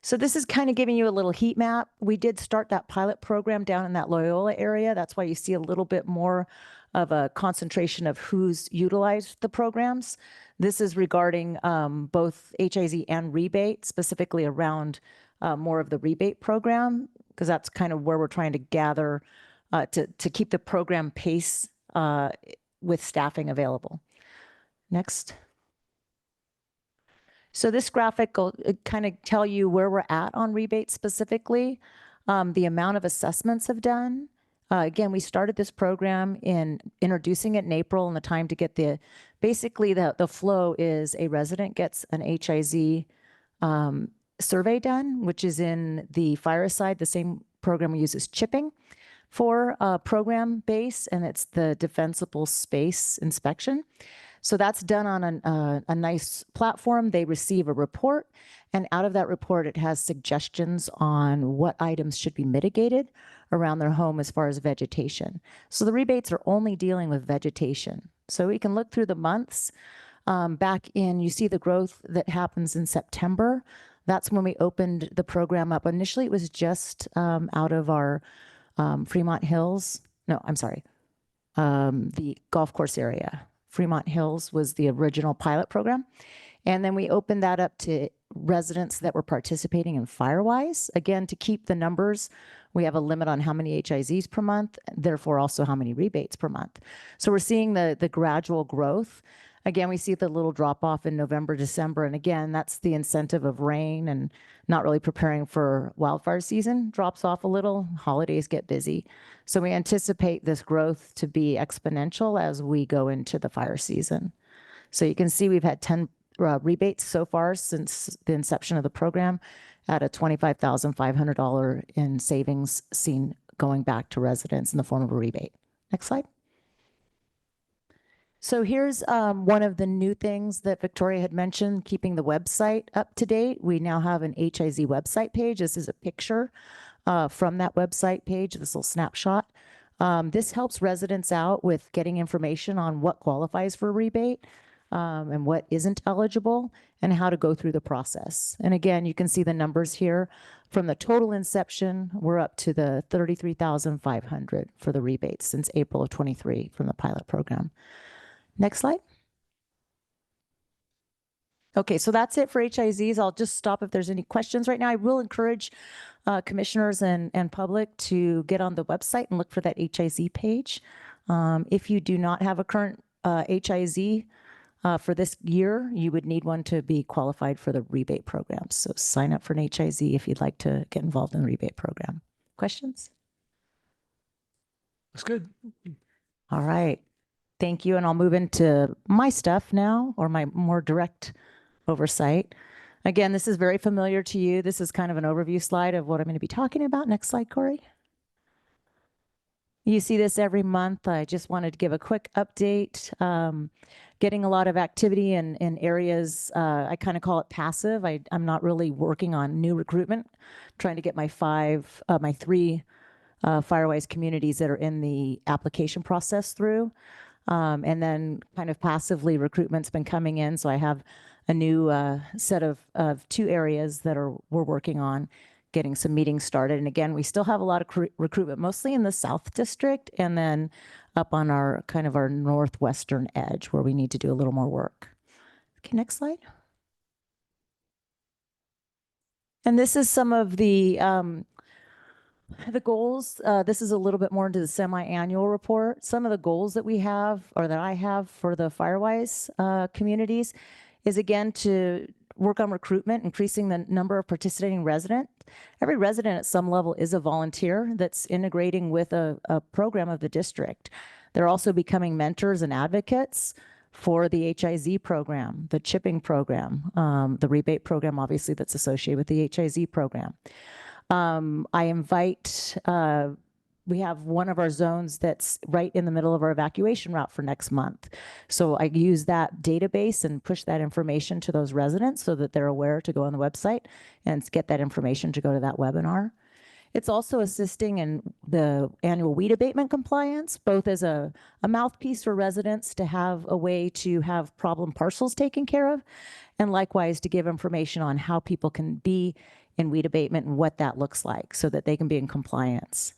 So this is kind of giving you a little heat map. We did start that pilot program down in that Loyola area. That's why you see a little bit more of a concentration of who's utilized the programs. This is regarding both HIZ and rebate, specifically around more of the rebate program, because that's kind of where we're trying to gather to keep the program pace with staffing available. Next. So this graphic will kind of tell you where we're at on rebates specifically, the amount of assessments have done. Again, we started this program in introducing it in April, and the time to get basically the flow is a resident gets an HIZ survey done, which is in the fireside, the same program we use as chipping for program base, and it's the defensible space inspection. So that's done on a nice platform. They receive a report, and out of that report, it has suggestions on what items should be mitigated around their home as far as vegetation. So the rebates are only dealing with vegetation. So we can look through the months. Back in, you see the growth that happens in September. That's when we opened the program up. Initially, it was just out of our Fremont Hills. No, I'm sorry. The golf course area. Fremont Hills was the original pilot program. And then we opened that up to residents that were participating in Firewise. Again, to keep the numbers, we have a limit on how many HIZs per month, therefore also how many rebates per month. So we're seeing the gradual growth. Again, we see the little drop off in November, December. And again, that's the incentive of rain and not really preparing for wildfire season. Drops off a little, holidays get busy. So we anticipate this growth to be exponential as we go into the fire season. So you can see we've had 10 rebates so far since the inception of the program at a $25,500 in savings seen going back to residents in the form of a rebate. Next slide. So here's one of the new things that Victoria had mentioned, keeping the website up to date. We now have an HIZ website page. This is a picture from that website page, this little snapshot. This helps residents out with getting information on what qualifies for a rebate and what isn't eligible and how to go through the process. And again, you can see the numbers here. From the total inception, we're up to the $33,500 for the rebates since April of 23 from the pilot program. Next slide. Okay, so that's it for HIZs. I'll just stop if there's any questions right now. I will encourage commissioners and public to get on the website and look for that HIZ page. If you do not have a current HIZ for this year, you would need one to be qualified for the rebate program. So sign up for an HIZ if you'd like to get involved in the rebate program. Questions? That's good. All right. Thank you. And I'll move into my stuff now, or my more direct oversight. Again, this is very familiar to you. This is kind of an overview slide of what I'm going to be talking about. Next slide, Corey. You see this every month. I just wanted to give a quick update. Getting a lot of activity in areas, I kind of call it passive. I'm not really working on new recruitment, trying to get my three Firewise communities that are in the application process through. And then kind of passively recruitment's been coming in. So I have a new set of 2 areas that we're working on, getting some meetings started. And again, we still have a lot of recruitment, mostly in the South District and then up on our kind of our northwestern edge where we need to do a little more work. Okay, next slide. And this is some of the goals. This is a little bit more into the semi-annual report. Some of the goals that we have, or that I have for the Firewise communities, is again to work on recruitment, increasing the number of participating residents. Every resident at some level is a volunteer that's integrating with a program of the district. They're also becoming mentors and advocates for the HIZ program, the chipping program, the rebate program, obviously, that's associated with the HIZ program. I invite, we have one of our zones that's right in the middle of our evacuation route for next month. So I use that database and push that information to those residents so that they're aware to go on the website and get that information to go to that webinar. It's also assisting in the annual weed abatement compliance, both as a mouthpiece for residents to have a way to have problem parcels taken care of, and likewise to give information on how people can be in weed abatement and what that looks like so that they can be in compliance.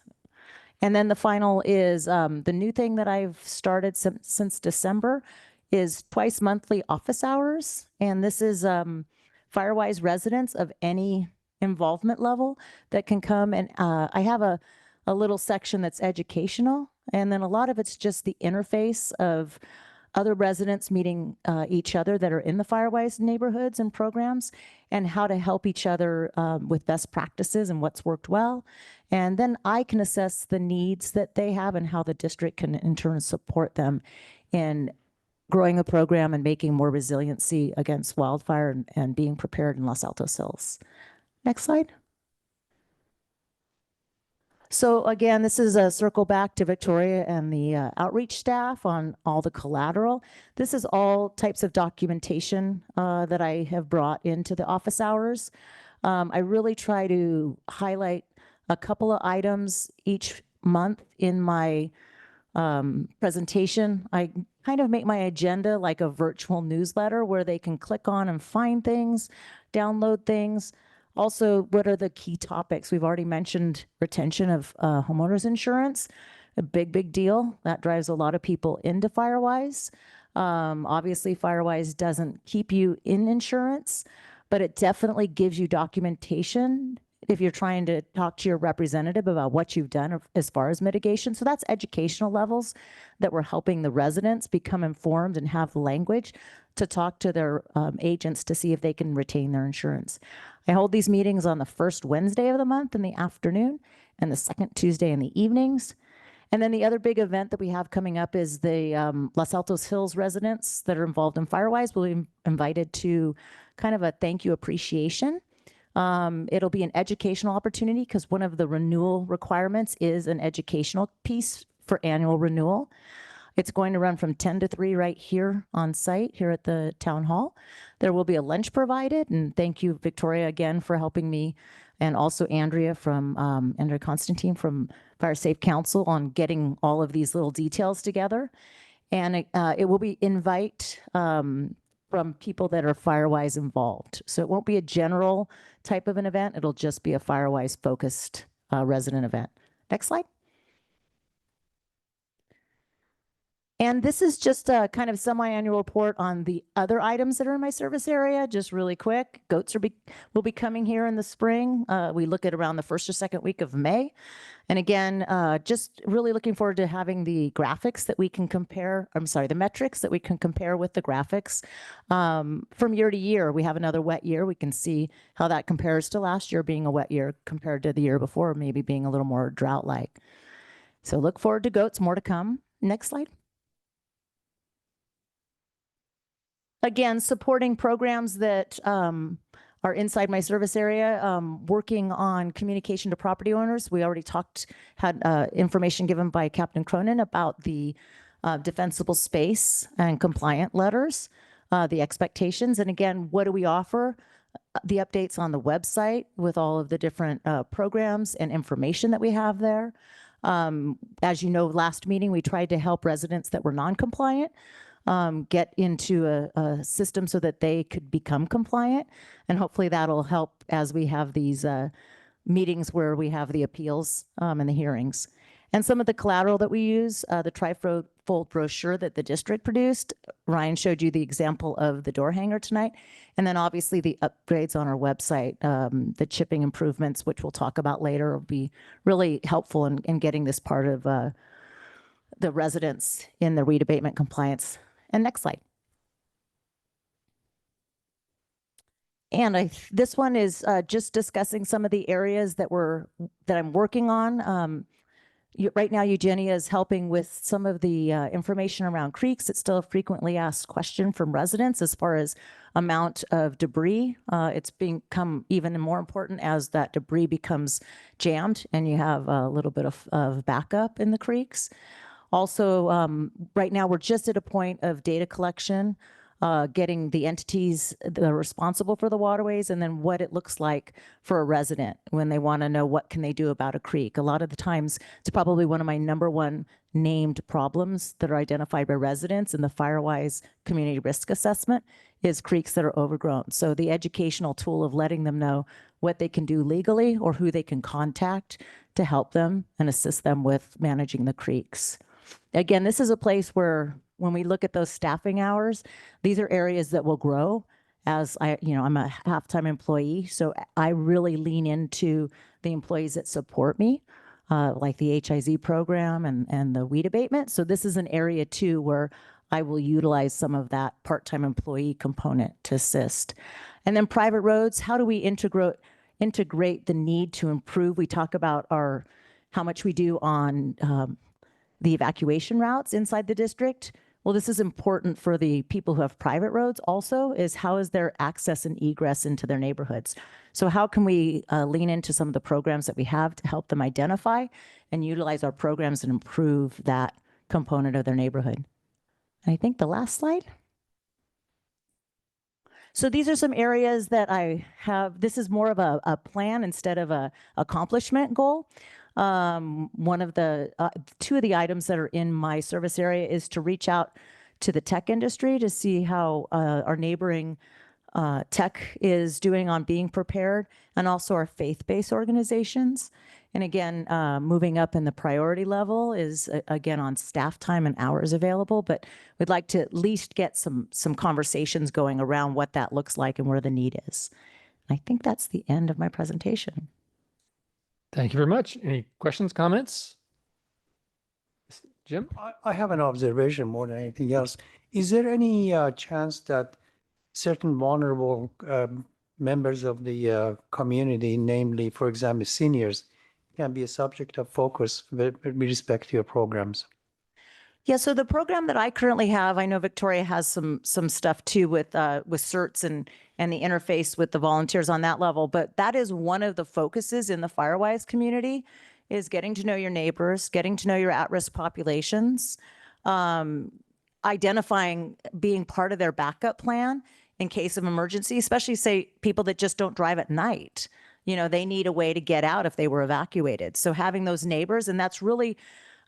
And then the final is the new thing that I've started since December is twice monthly office hours. And this is Firewise residents of any involvement level that can come. And I have a little section that's educational. And then a lot of it's just the interface of other residents meeting each other that are in the Firewise neighborhoods and programs, and how to help each other with best practices and what's worked well. And then I can assess the needs that they have and how the district can in turn support them in growing a program and making more resiliency against wildfire and being prepared in Los Altos Hills. Next slide. So again, this is a circle back to Victoria and the outreach staff on all the collateral. This is all types of documentation that I have brought into the office hours. I really try to highlight a couple of items each month in my presentation. I kind of make my agenda like a virtual newsletter where they can click on and find things, download things. Also, what are the key topics? We've already mentioned retention of homeowners insurance, a big deal. That drives a lot of people into Firewise. Obviously, Firewise doesn't keep you in insurance, but it definitely gives you documentation if you're trying to talk to your representative about what you've done as far as mitigation. So that's educational levels that we're helping the residents become informed and have language to talk to their agents to see if they can retain their insurance. I hold these meetings on the first Wednesday of the month in the afternoon and the second Tuesday in the evenings. And then the other big event that we have coming up is the Los Altos Hills residents that are involved in Firewise will be invited to kind of a thank you appreciation. It'll be an educational opportunity because one of the renewal requirements is an educational piece for annual renewal. It's going to run from 10 to 3 right here on site, here at the town hall. There will be a lunch provided, and thank you, Victoria, again, for helping me, and also Andrea Constantine from Fire Safe Council on getting all of these little details together. And it will be invite from people that are Firewise involved. So it won't be a general type of an event. It'll just be a Firewise focused resident event. Next slide. And this is just a kind of semi-annual report on the other items that are in my service area, just really quick. Goats will be coming here in the spring. We look at around the first or second week of May. And again, just really looking forward to having the graphics that we can compare, the metrics that we can compare with the graphics from year to year. We have another wet year. We can see how that compares to last year being a wet year compared to the year before, maybe being a little more drought-like. So look forward to goats, more to come. Next slide. Again, supporting programs that are inside my service area, working on communication to property owners. We already had information given by Captain Cronin about the defensible space and compliant letters, the expectations. And again, what do we offer? The updates on the website with all of the different programs and information that we have there. As you know, last meeting, we tried to help residents that were non-compliant get into a system so that they could become compliant. And hopefully that'll help as we have these meetings where we have the appeals and the hearings. And some of the collateral that we use, the trifold brochure that the district produced. Ryan showed you the example of the door hanger tonight. And then obviously the upgrades on our website, the chipping improvements, which we'll talk about later, will be really helpful in getting this part of the residents in the weed abatement compliance. And next slide. And this one is just discussing some of the areas that I'm working on. Right now, Eugenia is helping with some of the information around creeks. It's still a frequently asked question from residents as far as amount of debris. It's become even more important as that debris becomes jammed and you have a little bit of backup in the creeks. Also, right now, we're just at a point of data collection, getting the entities that are responsible for the waterways and then what it looks like for a resident when they want to know what can they do about a creek. A lot of the times, it's probably one of my #1 named problems that are identified by residents in the FireWise community risk assessment is creeks that are overgrown. So the educational tool of letting them know what they can do legally or who they can contact to help them and assist them with managing the creeks. Again, this is a place where when we look at those staffing hours, these are areas that will grow as I'm a half-time employee. So I really lean into the employees that support me, like the HIZ program and the weed abatement. So this is an area too where I will utilize some of that part-time employee component to assist. And then private roads, how do we integrate the need to improve? We talk about how much we do on the evacuation routes inside the district. Well, this is important for the people who have private roads also, is how is their access and egress into their neighborhoods? So how can we lean into some of the programs that we have to help them identify and utilize our programs and improve that component of their neighborhood? And I think the last slide. So these are some areas that I have. This is more of a plan instead of a accomplishment goal. One of the two of the items that are in my service area is to reach out to the tech industry to see how our neighboring tech is doing on being prepared, and also our faith-based organizations. And again, moving up in the priority level is again on staff time and hours available, but we'd like to at least get some conversations going around what that looks like and where the need is. I think that's the end of my presentation. Thank you very much. Any questions, comments? Jim? I have an observation more than anything else. Is there any chance that certain vulnerable members of the community, namely, for example, seniors, can be a subject of focus with respect to your programs? Yeah, so the program that I currently have, I know Victoria has some stuff too with certs and the interface with the volunteers on that level, but that is one of the focuses in the FireWise community, is getting to know your neighbors, getting to know your at-risk populations, identifying being part of their backup plan in case of emergency, especially say people that just don't drive at night. They need a way to get out if they were evacuated. So having those neighbors, and that's really,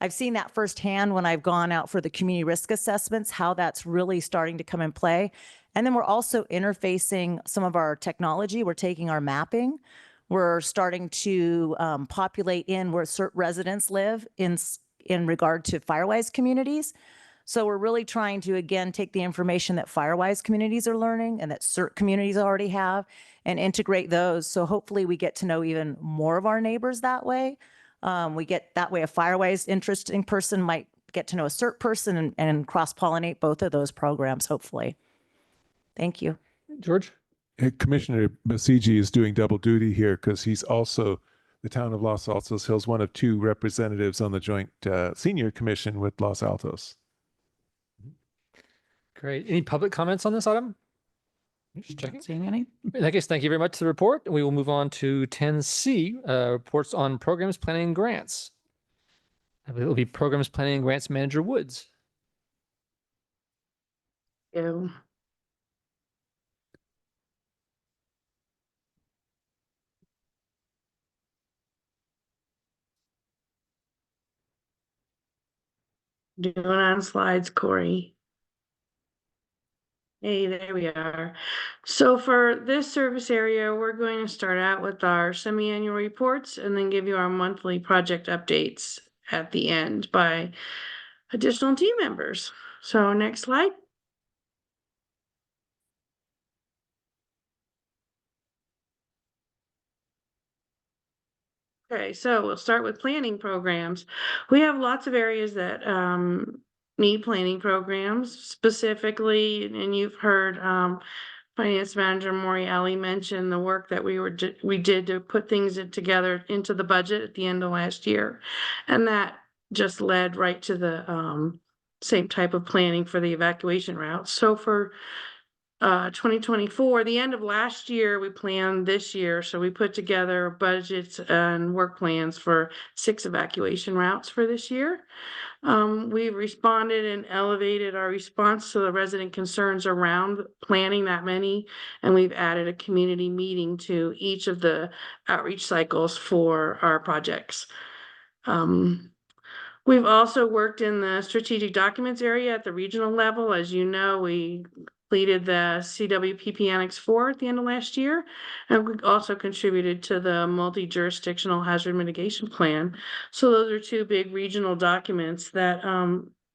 I've seen that firsthand when I've gone out for the community risk assessments, how that's really starting to come in play. And then we're also interfacing some of our technology. We're taking our mapping. We're starting to populate in where certain residents live in regard to FireWise communities. So we're really trying to, again, take the information that FireWise communities are learning and that CERT communities already have and integrate those. So hopefully we get to know even more of our neighbors that way. We get that way a FireWise interesting person might get to know a CERT person and cross-pollinate both of those programs, hopefully. Thank you. George? Commissioner Basigi is doing double duty here because he's also the town of Los Altos Hills, one of 2 representatives on the joint senior commission with Los Altos. Great. Any public comments on this item? Just checking. Not seeing any. In that case, thank you very much for the report. We will move on to 10C, reports on programs, planning, and grants. I believe it will be programs, planning, and grants manager Woods. Ew. Doing on slides, Corey. Hey, there we are. So for this service area, we're going to start out with our semi-annual reports and then give you our monthly project updates at the end by additional team members. So next slide. Okay, so we'll start with planning programs. We have lots of areas that need planning programs specifically, and you've heard Finance Manager Moriali mention the work that we did to put things together into the budget at the end of last year, and that just led right to the same type of planning for the evacuation routes. So for 2024, the end of last year, we planned this year. So we put together budgets and work plans for 6 evacuation routes for this year. We've responded and elevated our response to the resident concerns around planning that many, and we've added a community meeting to each of the outreach cycles for our projects. We've also worked in the strategic documents area at the regional level. As you know, we completed the CWPP Annex 4 at the end of last year, and we also contributed to the multi-jurisdictional hazard mitigation plan. So those are 2 big regional documents that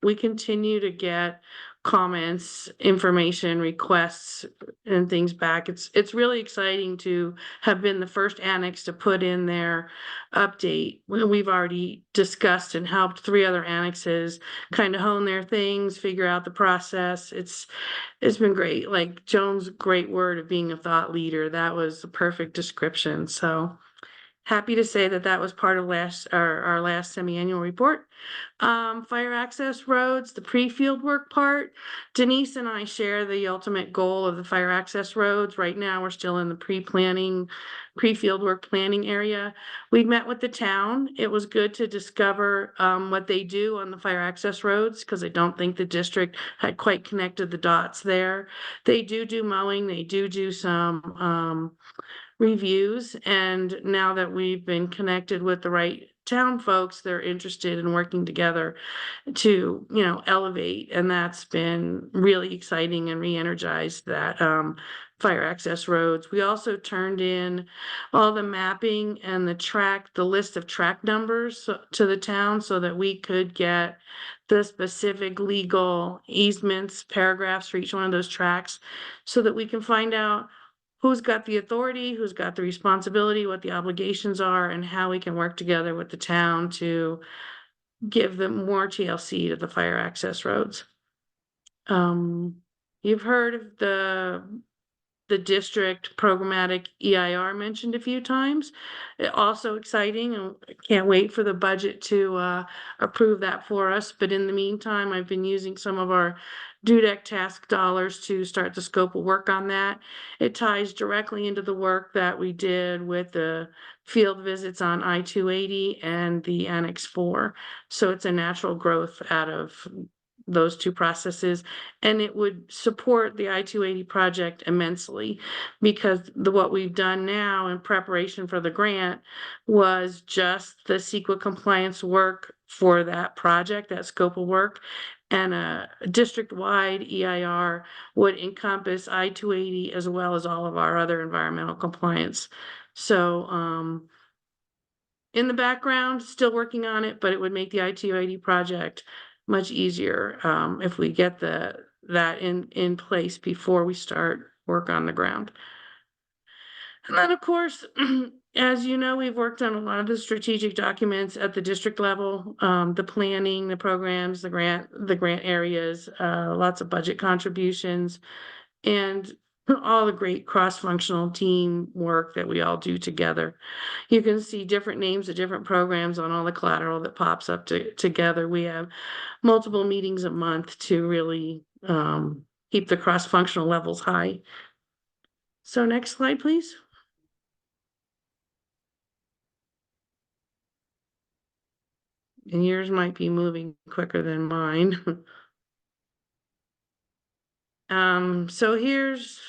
we continue to get comments, information, requests, and things back. It's really exciting to have been the first annex to put in their update. We've already discussed and helped 3 other annexes kind of hone their things, figure out the process. It's been great. Like Joan's great word of being a thought leader. That was the perfect description. So happy to say that that was part of our last semi-annual report. Fire access roads, the pre-field work part. Denise and I share the ultimate goal of the fire access roads. Right now, we're still in the pre-field work planning area. We met with the town. It was good to discover what they do on the fire access roads, because I don't think the district had quite connected the dots there. They do mowing. They do some reviews, and now that we've been connected with the right town folks, they're interested in working together to, elevate, and that's been really exciting and re-energized that fire access roads. We also turned in all the mapping and the list of track numbers to the town so that we could get the specific legal easements, paragraphs for each one of those tracks, so that we can find out who's got the authority, who's got the responsibility, what the obligations are, and how we can work together with the town to give them more TLC to the fire access roads. You've heard of the district programmatic EIR mentioned a few times. Also exciting, and I can't wait for the budget to approve that for us. But in the meantime, I've been using some of our DUDEC task dollars to start the scope of work on that. It ties directly into the work that we did with the field visits on I-280 and the Annex 4. So it's a natural growth out of those 2 processes, and it would support the I-280 project immensely, because what we've done now in preparation for the grant was just the CEQA compliance work for that project, that scope of work, and a district-wide EIR would encompass I-280 as well as all of our other environmental compliance. So in the background, still working on it, but it would make the I-280 project much easier if we get that in place before we start work on the ground. And then, of course, as you know, we've worked on a lot of the strategic documents at the district level, the planning, the programs, the grant areas, lots of budget contributions, and all the great cross-functional team work that we all do together. You can see different names of different programs on all the collateral that pops up together. We have multiple meetings a month to really keep the cross-functional levels high. So next slide, please. And yours might be moving quicker than mine. So here's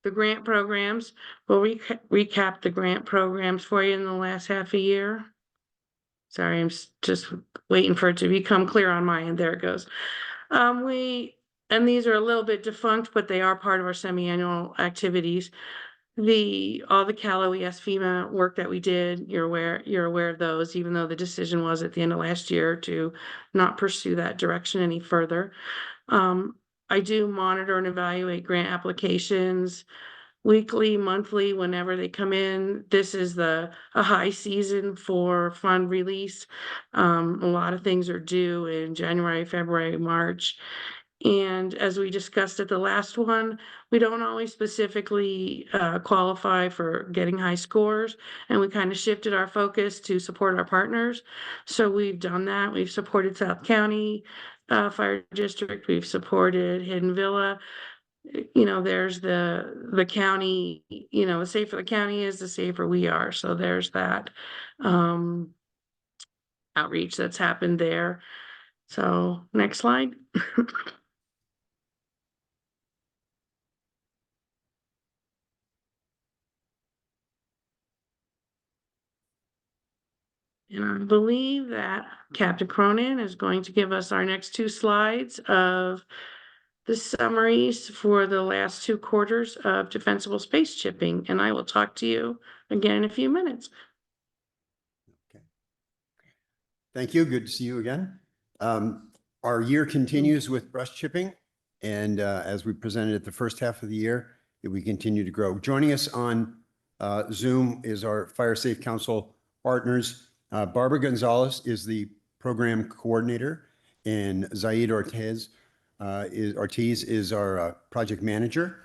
the grant programs. We'll recap the grant programs for you in the last half a year. Sorry, I'm just waiting for it to become clear on my end. There it goes. We and these are a little bit defunct, but they are part of our semi-annual activities. All the Cal OES FEMA work that we did, you're aware of those, even though the decision was at the end of last year to not pursue that direction any further. I do monitor and evaluate grant applications weekly, monthly, whenever they come in. This is a high season for fund release. A lot of things are due in January, February, March. And as we discussed at the last one, we don't always specifically qualify for getting high scores, and we kind of shifted our focus to support our partners. So we've done that. We've supported South County Fire District. We've supported Hidden Villa. You know, there's the county, you know, the safer the county is, the safer we are. So there's that outreach that's happened there. So next slide. And I believe that Captain Cronin is going to give us our next two slides of the summaries for the last 2 quarters of defensible space shipping. And I will talk to you again in a few minutes. Okay. Thank you. Good to see you again. Our year continues with brush chipping. And as we presented at the first half of the year, we continue to grow. Joining us on Zoom is our Fire Safe Council partners. Barbara Gonzalez is the program coordinator, and Zaid Ortiz is our project manager.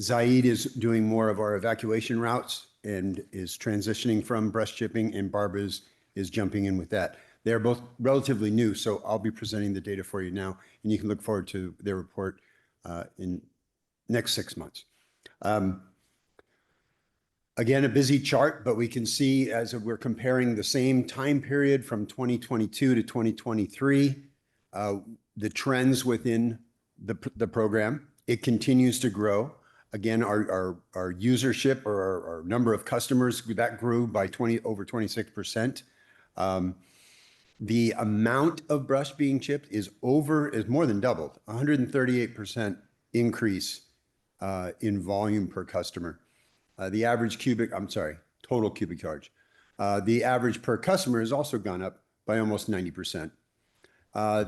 Zaid is doing more of our evacuation routes and is transitioning from brush chipping, and Barbara is jumping in with that. They're both relatively new, so I'll be presenting the data for you now, and you can look forward to their report in next 6 months. Again, a busy chart, but we can see as we're comparing the same time period from 2022 to 2023, the trends within the program. It continues to grow. Again, our usership or our number of customers, that grew by over 26%. The amount of brush being chipped is more than doubled, 138% increase in volume per customer. The average total cubic yards. The average per customer has also gone up by almost 90%.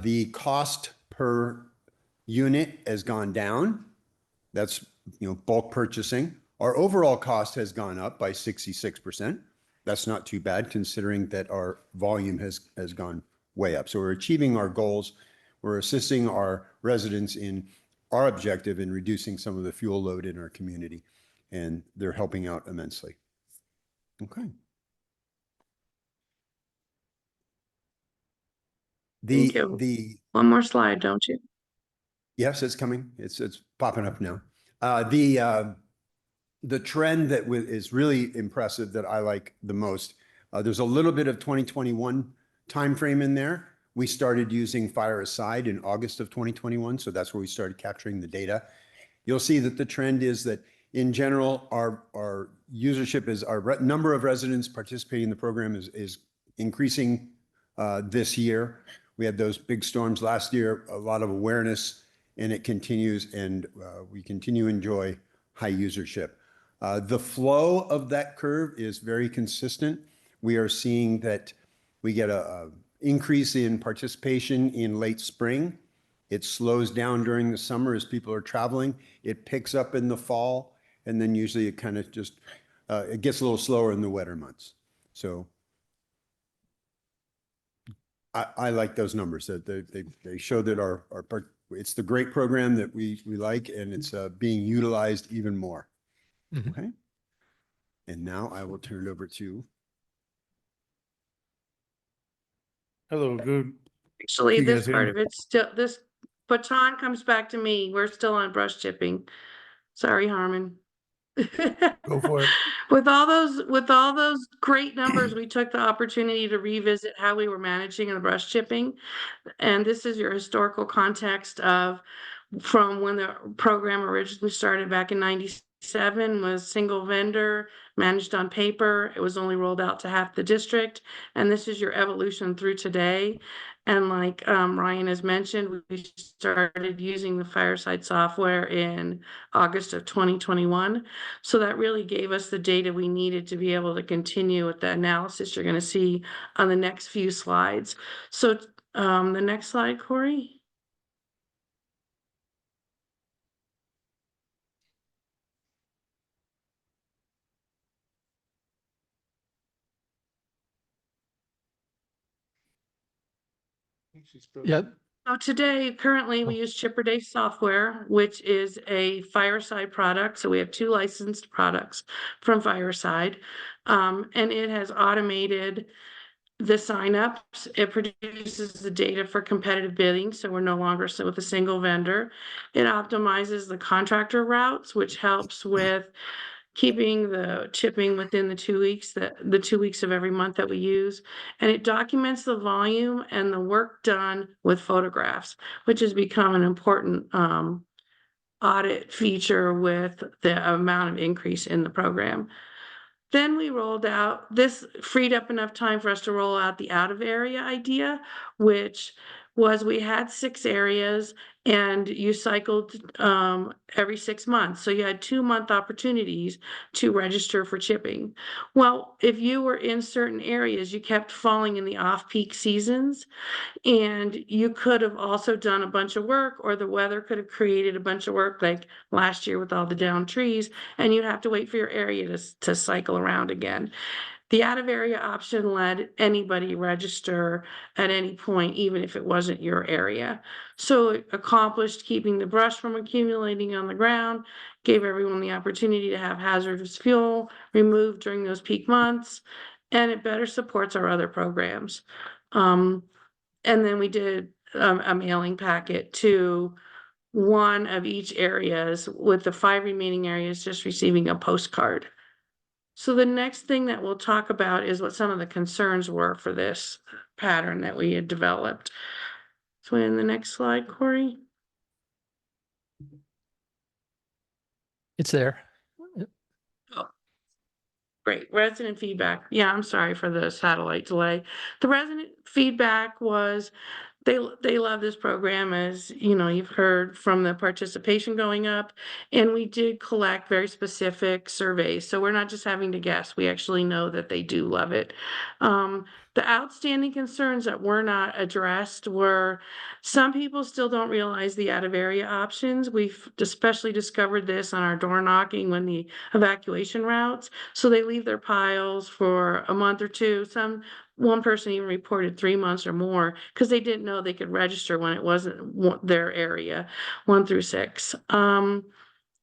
The cost per unit has gone down. That's, bulk purchasing. Our overall cost has gone up by 66%. That's not too bad considering that our volume has gone way up. So we're achieving our goals. We're assisting our residents in our objective in reducing some of the fuel load in our community, and they're helping out immensely. Okay. Thank you. One more slide, don't you? Yes, it's coming. It's popping up now. The trend that is really impressive that I like the most, there's a little bit of 2021 timeframe in there. We started using Fire Aside in August of 2021, so that's where we started capturing the data. You'll see that the trend is that in general, our usership is our number of residents participating in the program is increasing this year. We had those big storms last year, a lot of awareness, and it continues, and we continue to enjoy high usership. The flow of that curve is very consistent. We are seeing that we get an increase in participation in late spring. It slows down during the summer as people are traveling. It picks up in the fall, and then usually it kind of just, it gets a little slower in the wetter months. So I like those numbers. They show that it's the great program that we like, and it's being utilized even more. Mm-hmm. Okay. And now I will turn it over to. Hello, good. Actually, this part of it's still, this baton comes back to me. We're still on brush chipping. Sorry, Harmon. Go for it. With all those great numbers, we took the opportunity to revisit how we were managing the brush chipping. And this is your historical context of from when the program originally started back in 97, was single vendor, managed on paper. It was only rolled out to half the district. And this is your evolution through today. And like Ryan has mentioned, we started using the Fireside software in August of 2021. So that really gave us the data we needed to be able to continue with the analysis you're going to see on the next few slides. So the next slide, Corey. Yeah. So today, currently, we use Chipper software, which is a Fireside product. So we have 2 licensed products from Fireside, and it has automated the signups. It produces the data for competitive bidding, so we're no longer with a single vendor. It optimizes the contractor routes, which helps with keeping the chipping within the 2 weeks, the 2 weeks of every month that we use. And it documents the volume and the work done with photographs, which has become an important audit feature with the amount of increase in the program. Then we rolled out, this freed up enough time for us to roll out the out of area idea, which was we had 6 areas and you cycled every 6 months. So you had 2-month opportunities to register for chipping. Well, if you were in certain areas, you kept falling in the off-peak seasons, and you could have also done a bunch of work, or the weather could have created a bunch of work like last year with all the downed trees, and you'd have to wait for your area to cycle around again. The out of area option let anybody register at any point, even if it wasn't your area. So it accomplished keeping the brush from accumulating on the ground, gave everyone the opportunity to have hazardous fuel removed during those peak months, and it better supports our other programs. And then we did a mailing packet to 1 of each areas, with the 5 remaining areas just receiving a postcard. So the next thing that we'll talk about is what some of the concerns were for this pattern that we had developed. So in the next slide, Corey. It's there. Oh, great. Resident feedback. Yeah, I'm sorry for the satellite delay. The resident feedback was they love this program, as you know, you've heard from the participation going up, and we did collect very specific surveys. So we're not just having to guess, we actually know that they do love it. The outstanding concerns that were not addressed were, some people still don't realize the out of area options. We've especially discovered this on our door knocking when the evacuation routes. So they leave their piles for a month or 2. One person even reported 3 months or more because they didn't know they could register when it wasn't their area, 1 through 6.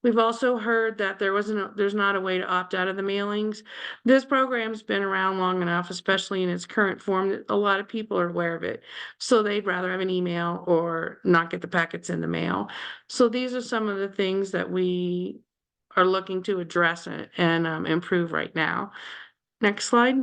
We've also heard that there's not a way to opt out of the mailings. This program's been around long enough, especially in its current form, that a lot of people are aware of it. So they'd rather have an email or not get the packets in the mail. So these are some of the things that we are looking to address and improve right now. Next slide.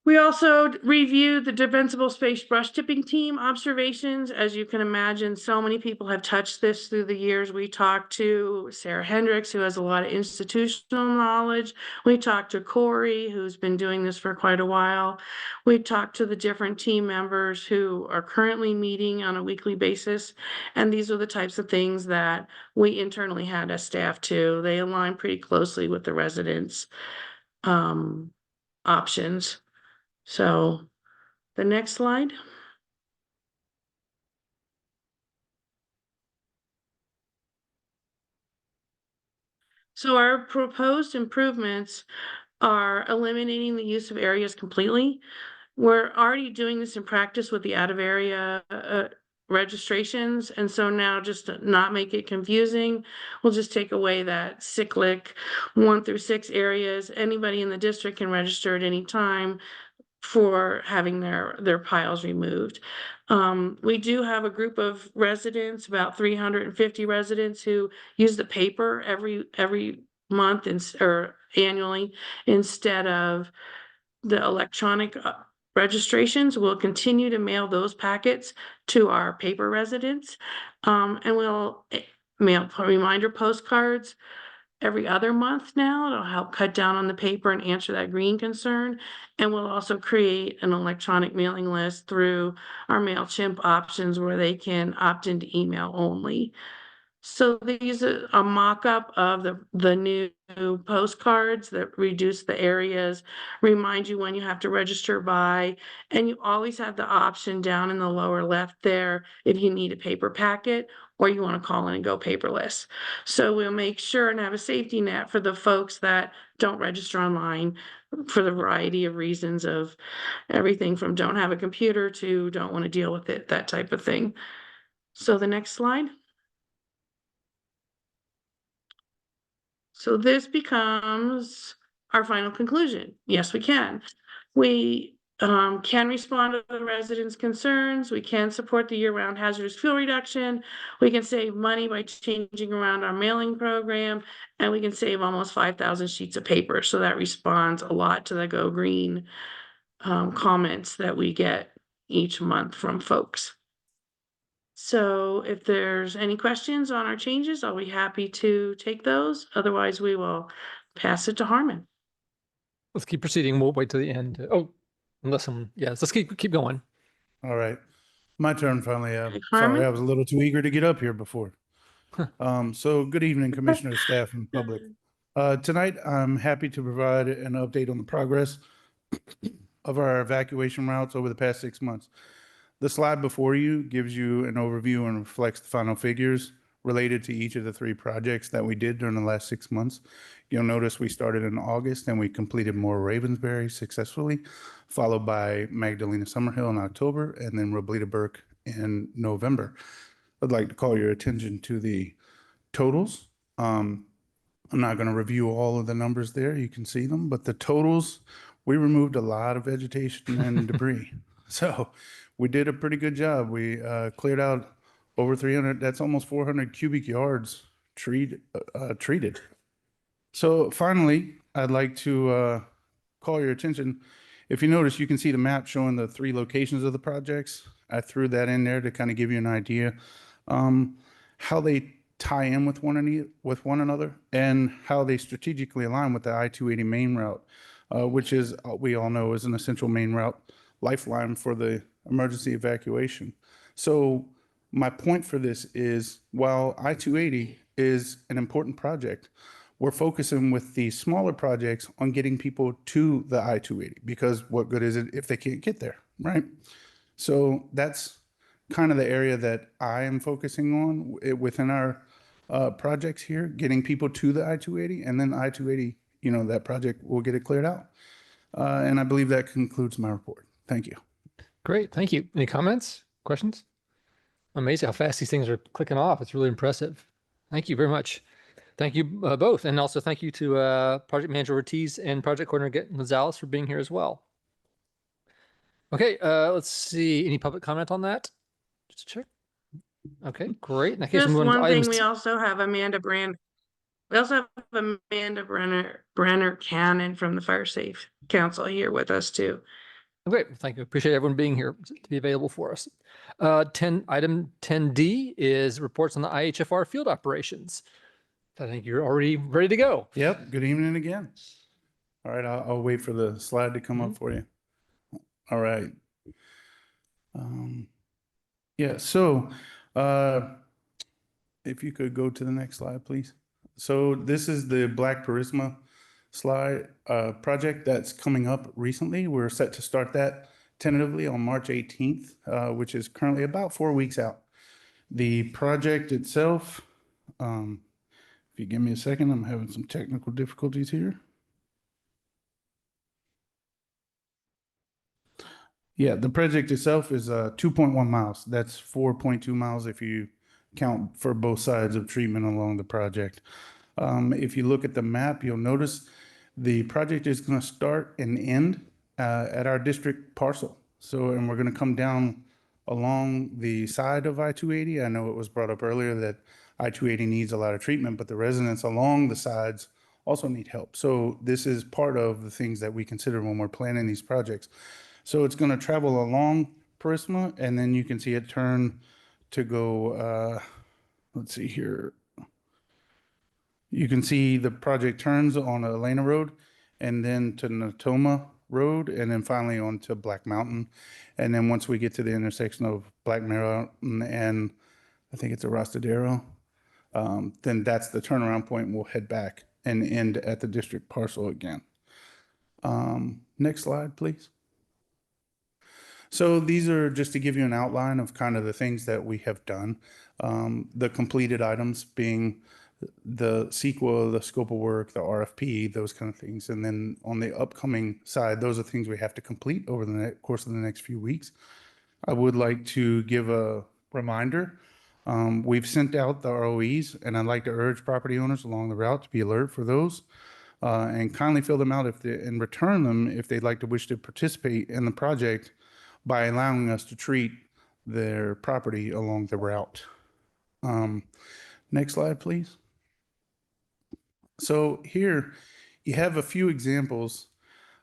We also reviewed the defensible space brush tipping team observations. As you can imagine, so many people have touched this through the years. We talked to Sarah Hendricks, who has a lot of institutional knowledge. We talked to Corey, who's been doing this for quite a while. We talked to the different team members who are currently meeting on a weekly basis. And these are the types of things that we internally had as staff too. They align pretty closely with the residents' options. So the next slide. So our proposed improvements are eliminating the use of areas completely. We're already doing this in practice with the out of area registrations. And so now, just to not make it confusing, we'll just take away that cyclic 1 through 6 areas. Anybody in the district can register at any time for having their piles removed. We do have a group of residents, about 350 residents, who use the paper every month or annually instead of the electronic registrations. We'll continue to mail those packets to our paper residents, and we'll mail reminder postcards every other month now. It'll help cut down on the paper and answer that green concern. And we'll also create an electronic mailing list through our MailChimp options where they can opt into email only. So these are a mock-up of the new postcards that reduce the areas, remind you when you have to register by, and you always have the option down in the lower left there if you need a paper packet or you want to call in and go paperless. So we'll make sure and have a safety net for the folks that don't register online for the variety of reasons of everything from don't have a computer to don't want to deal with it, that type of thing. So the next slide. So this becomes our final conclusion. Yes, we can. We can respond to the residents' concerns. We can support the year-round hazardous fuel reduction. We can save money by changing around our mailing program, and we can save almost 5,000 sheets of paper. So that responds a lot to the Go Green comments that we get each month from folks. So if there's any questions on our changes, I'll be happy to take those. Otherwise, we will pass it to Harmon. Let's keep proceeding. We'll wait till the end. Oh, unless yes, let's keep going. All right. My turn finally. Harmon? Sorry, I was a little too eager to get up here before. So good evening, Commissioner, staff, and public. Tonight, I'm happy to provide an update on the progress of our evacuation routes over the past 6 months. The slide before you gives you an overview and reflects the final figures related to each of the 3 projects that we did during the last 6 months. You'll notice we started in August and we completed Moore Ravensbury successfully, followed by Magdalena Summerhill in October and then Roblita Burke in November. I'd like to call your attention to the totals. I'm not going to review all of the numbers there. You can see them, but the totals, we removed a lot of vegetation and debris. So we did a pretty good job. We cleared out over 300, that's almost 400 cubic yards treated. So finally, I'd like to call your attention. If you notice, you can see the map showing the 3 locations of the projects. I threw that in there to kind of give you an idea how they tie in with one another and how they strategically align with the I-280 main route, which is, we all know, is an essential main route lifeline for the emergency evacuation. So my point for this is, while I-280 is an important project, we're focusing with the smaller projects on getting people to the I-280, because what good is it if they can't get there, right? So that's kind of the area that I am focusing on within our projects here, getting people to the I-280, and then I-280, that project will get it cleared out. And I believe that concludes my report. Thank you. Great. Thank you. Any comments, questions? Amazing how fast these things are clicking off. It's really impressive. Thank you very much. Thank you both. And also thank you to Project Manager Ortiz and Project Coordinator Gonzalez for being here as well. Okay, let's see. Any public comment on that? Just check. Okay, great. In that case, Just we'll move on one to thing, items. we also have Amanda Brenner Cannon from the Fire Safe Council here with us too. Great. Thank you. Appreciate everyone being here to be available for us. Item 10D is reports on the IHFR field operations. I think you're already ready to go. Yep. Good evening again. All right. I'll wait for the slide to come up for you. All right. Yeah. So if you could go to the next slide, please. So this is the Black Prisma slide project that's coming up recently. We're set to start that tentatively on March 18th, which is currently about 4 weeks out. The project itself, if you give me a second, I'm having some technical difficulties here. Yeah, the project itself is 2.1 miles. That's 4.2 miles if you count for both sides of treatment along the project. If you look at the map, you'll notice the project is going to start and end at our district parcel. So, and we're going to come down along the side of I-280. I know it was brought up earlier that I-280 needs a lot of treatment, but the residents along the sides also need help. So this is part of the things that we consider when we're planning these projects. So it's going to travel along Prisma, and then you can see it turn to go, let's see here, You can see the project turns on Elena Road and then to Natoma Road and then finally on to Black Mountain. And then once we get to the intersection of Black Mountain and I think it's Arrastadero, then that's the turnaround point. We'll head back and end at the district parcel again. Next slide, please. So these are just to give you an outline of kind of the things that we have done. The completed items being the sequel, the scope of work, the RFP, those kind of things. And then on the upcoming side, those are things we have to complete over the course of the next few weeks. I would like to give a reminder. We've sent out the ROEs, and I'd like to urge property owners along the route to be alert for those and kindly fill them out and return them if they'd like to wish to participate in the project by allowing us to treat their property along the route. Next slide, please. So here you have a few examples.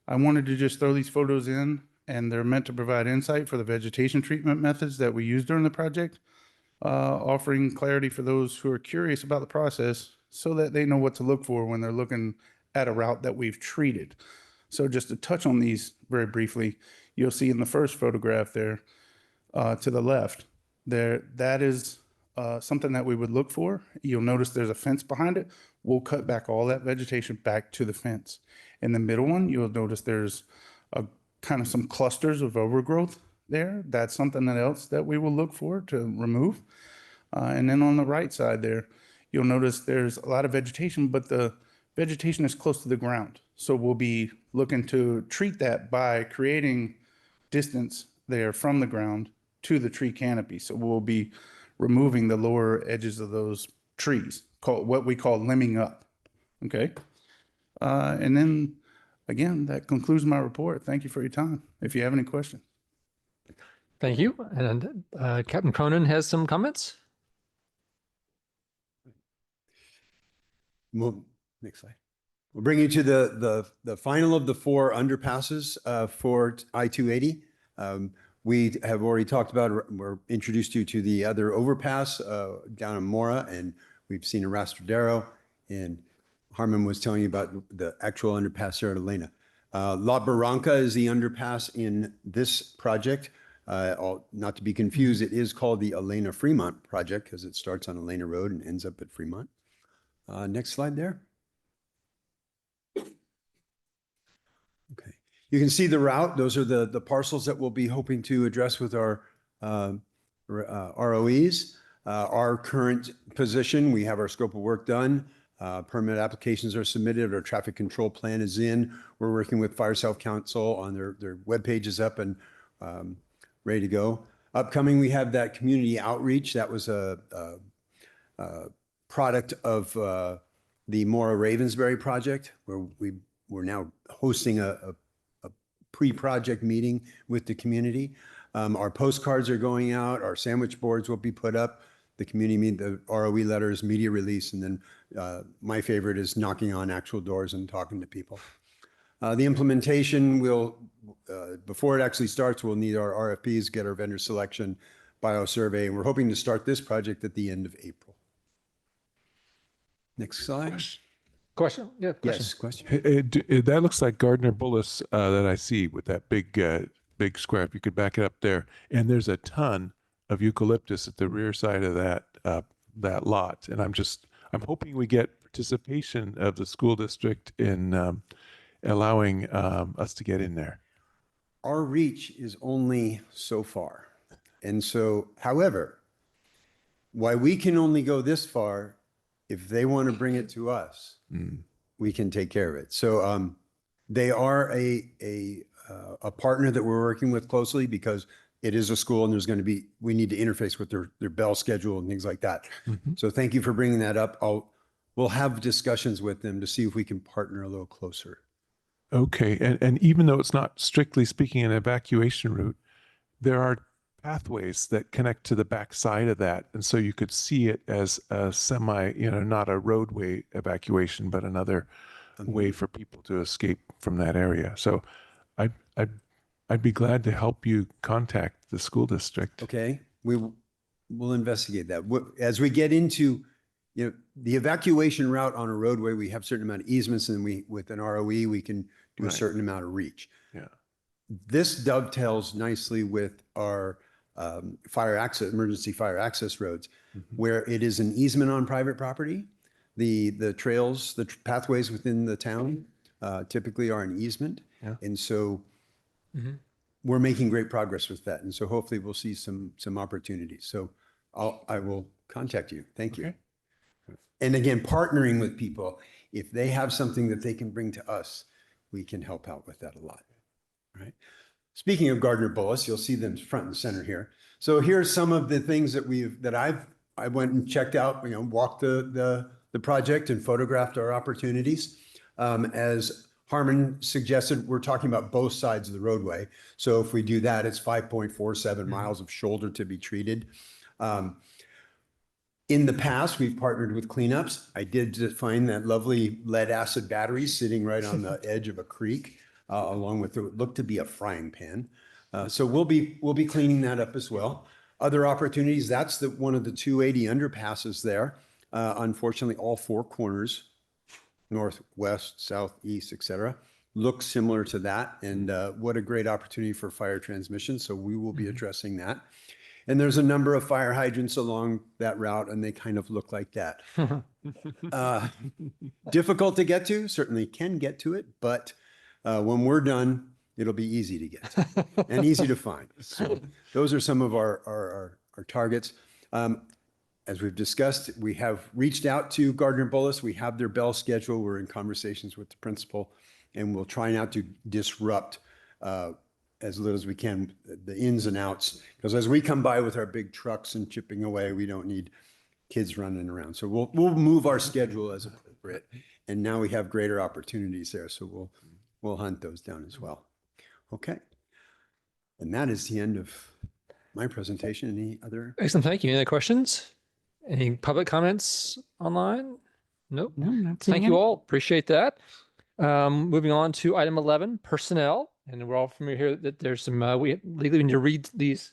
I wanted to just throw these photos in, and they're meant to provide insight for the vegetation treatment methods that we use during the project, offering clarity for those who are curious about the process so that they know what to look for when they're looking at a route that we've treated. So just to touch on these very briefly, you'll see in the first photograph there to the left, that is something that we would look for. You'll notice there's a fence behind it. We'll cut back all that vegetation back to the fence. In the middle one, you'll notice there's a kind of some clusters of overgrowth there. That's something else that we will look for to remove. And then on the right side there, you'll notice there's a lot of vegetation, but the vegetation is close to the ground. So we'll be looking to treat that by creating distance there from the ground to the tree canopy. So we'll be removing the lower edges of those trees, what we call limbing up. Okay. And then again, that concludes my report. Thank you for your time. If you have any questions. Thank you. And Captain Cronin has some comments. Next slide. We'll bring you to the final of the 4 underpasses for I-280. We have already talked about, we're introduced you to the other overpass down in Mora, and we've seen Arrastadero, and Harmon was telling you about the actual underpass here at Elena. La Barranca is the underpass in this project. Not to be confused, it is called the Elena Fremont project because it starts on Elena Road and ends up at Fremont. Next slide there. Okay, you can see the route. Those are the parcels that we'll be hoping to address with our ROEs. Our current position, we have our scope of work done. Permit applications are submitted. Our traffic control plan is in. We're working with Fire South Council on their webpage is up and ready to go. Upcoming, we have that community outreach. That was a product of the Mora Ravensbury project, where we're now hosting a pre-project meeting with the community. Our postcards are going out. Our sandwich boards will be put up. The community, the ROE letters, media release, and then my favorite is knocking on actual doors and talking to people. The implementation will, before it actually starts, we'll need our RFPs, get our vendor selection, biosurvey, and we're hoping to start this project at the end of April. Next slide. Question? Yeah, question. Yes, question. That looks like Gardner Bullis that I see with that big square. If you could back it up there, and there's a ton of eucalyptus at the rear side of that lot, and I'm hoping we get participation of the school district in allowing us to get in there. Our reach is only so far, and so, however, why we can only go this far, if they want to bring it to us, we can take care of it. So they are a partner that we're working with closely because it is a school and we need to interface with their bell schedule and things like that. So thank you for bringing that up. We'll have discussions with them to see if we can partner a little closer. Okay, and even though it's not strictly speaking an evacuation route, there are pathways that connect to the back side of that, and so you could see it as a semi, not a roadway evacuation, but another way for people to escape from that area. So I'd be glad to help you contact the school district. Okay, we'll investigate that. As we get into you know, the evacuation route on a roadway, we have a certain amount of easements, and with an ROE, we can do a Right. certain amount of reach. Yeah. This dovetails nicely with our emergency fire access roads, where it is an easement on private property. The trails, the pathways within the town typically are an easement. Yeah. And so we're making great progress with that. And so hopefully we'll see some opportunities. So I will contact you. Thank you. Okay. And again, partnering with people, if they have something that they can bring to us, we can help out with that a lot. Right. Speaking of Gardner Bullis, you'll see them front and center here. So here's some of the things that I went and checked out, walked the project and photographed our opportunities. As Harmon suggested, we're talking about both sides of the roadway. So if we do that, it's 5.47 miles of shoulder to be treated. In the past, we've partnered with cleanups. I did find that lovely lead acid battery sitting right on the edge of a creek, along with what looked to be a frying pan. So we'll be cleaning that up as well. Other opportunities, that's one of the 280 underpasses there. Unfortunately, all four corners, north, west, south, east, et cetera, look similar to that. And what a great opportunity for fire transmission. So we will be addressing that. And there's a number of fire hydrants along that route, and they kind of look like that. Difficult to get to, certainly can get to it, but when we're done, it'll be easy to get to and easy to find. So those are some of our targets. As we've discussed, we have reached out to Gardner Bullis. We have their bell schedule. We're in conversations with the principal, and we'll try not to disrupt as little as we can the ins and outs. Because as we come by with our big trucks and chipping away, we don't need kids running around. So we'll move our schedule as appropriate. And now we have greater opportunities there. So we'll hunt those down as well. Okay. And that is the end of my presentation. Any other? Excellent. Thank you. Any other questions? Any public comments online? Nope. No, not Thank seeing you any. all. Appreciate that. Moving on to item 11, personnel. And we're all familiar here that there's some, we legally need to read these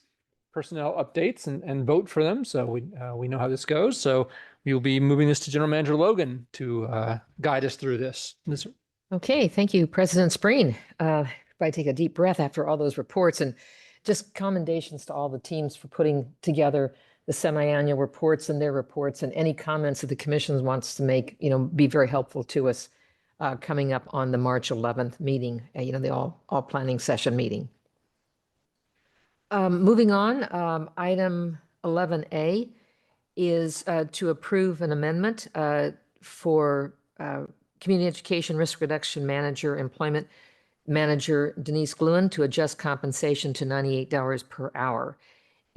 personnel updates and vote for them. So we know how this goes. So we will be moving this to General Manager Logan to guide us through this. Okay, thank you, President Spreen. If I take a deep breath after all those reports, and just commendations to all the teams for putting together the semi-annual reports and their reports, and any comments that the commission wants to make, be very helpful to us coming up on the March 11th meeting, the all planning session meeting. Moving on, item 11A is to approve an amendment for Community Education Risk Reduction Manager, Employment Manager Denise Gluen to adjust compensation to $98 per hour.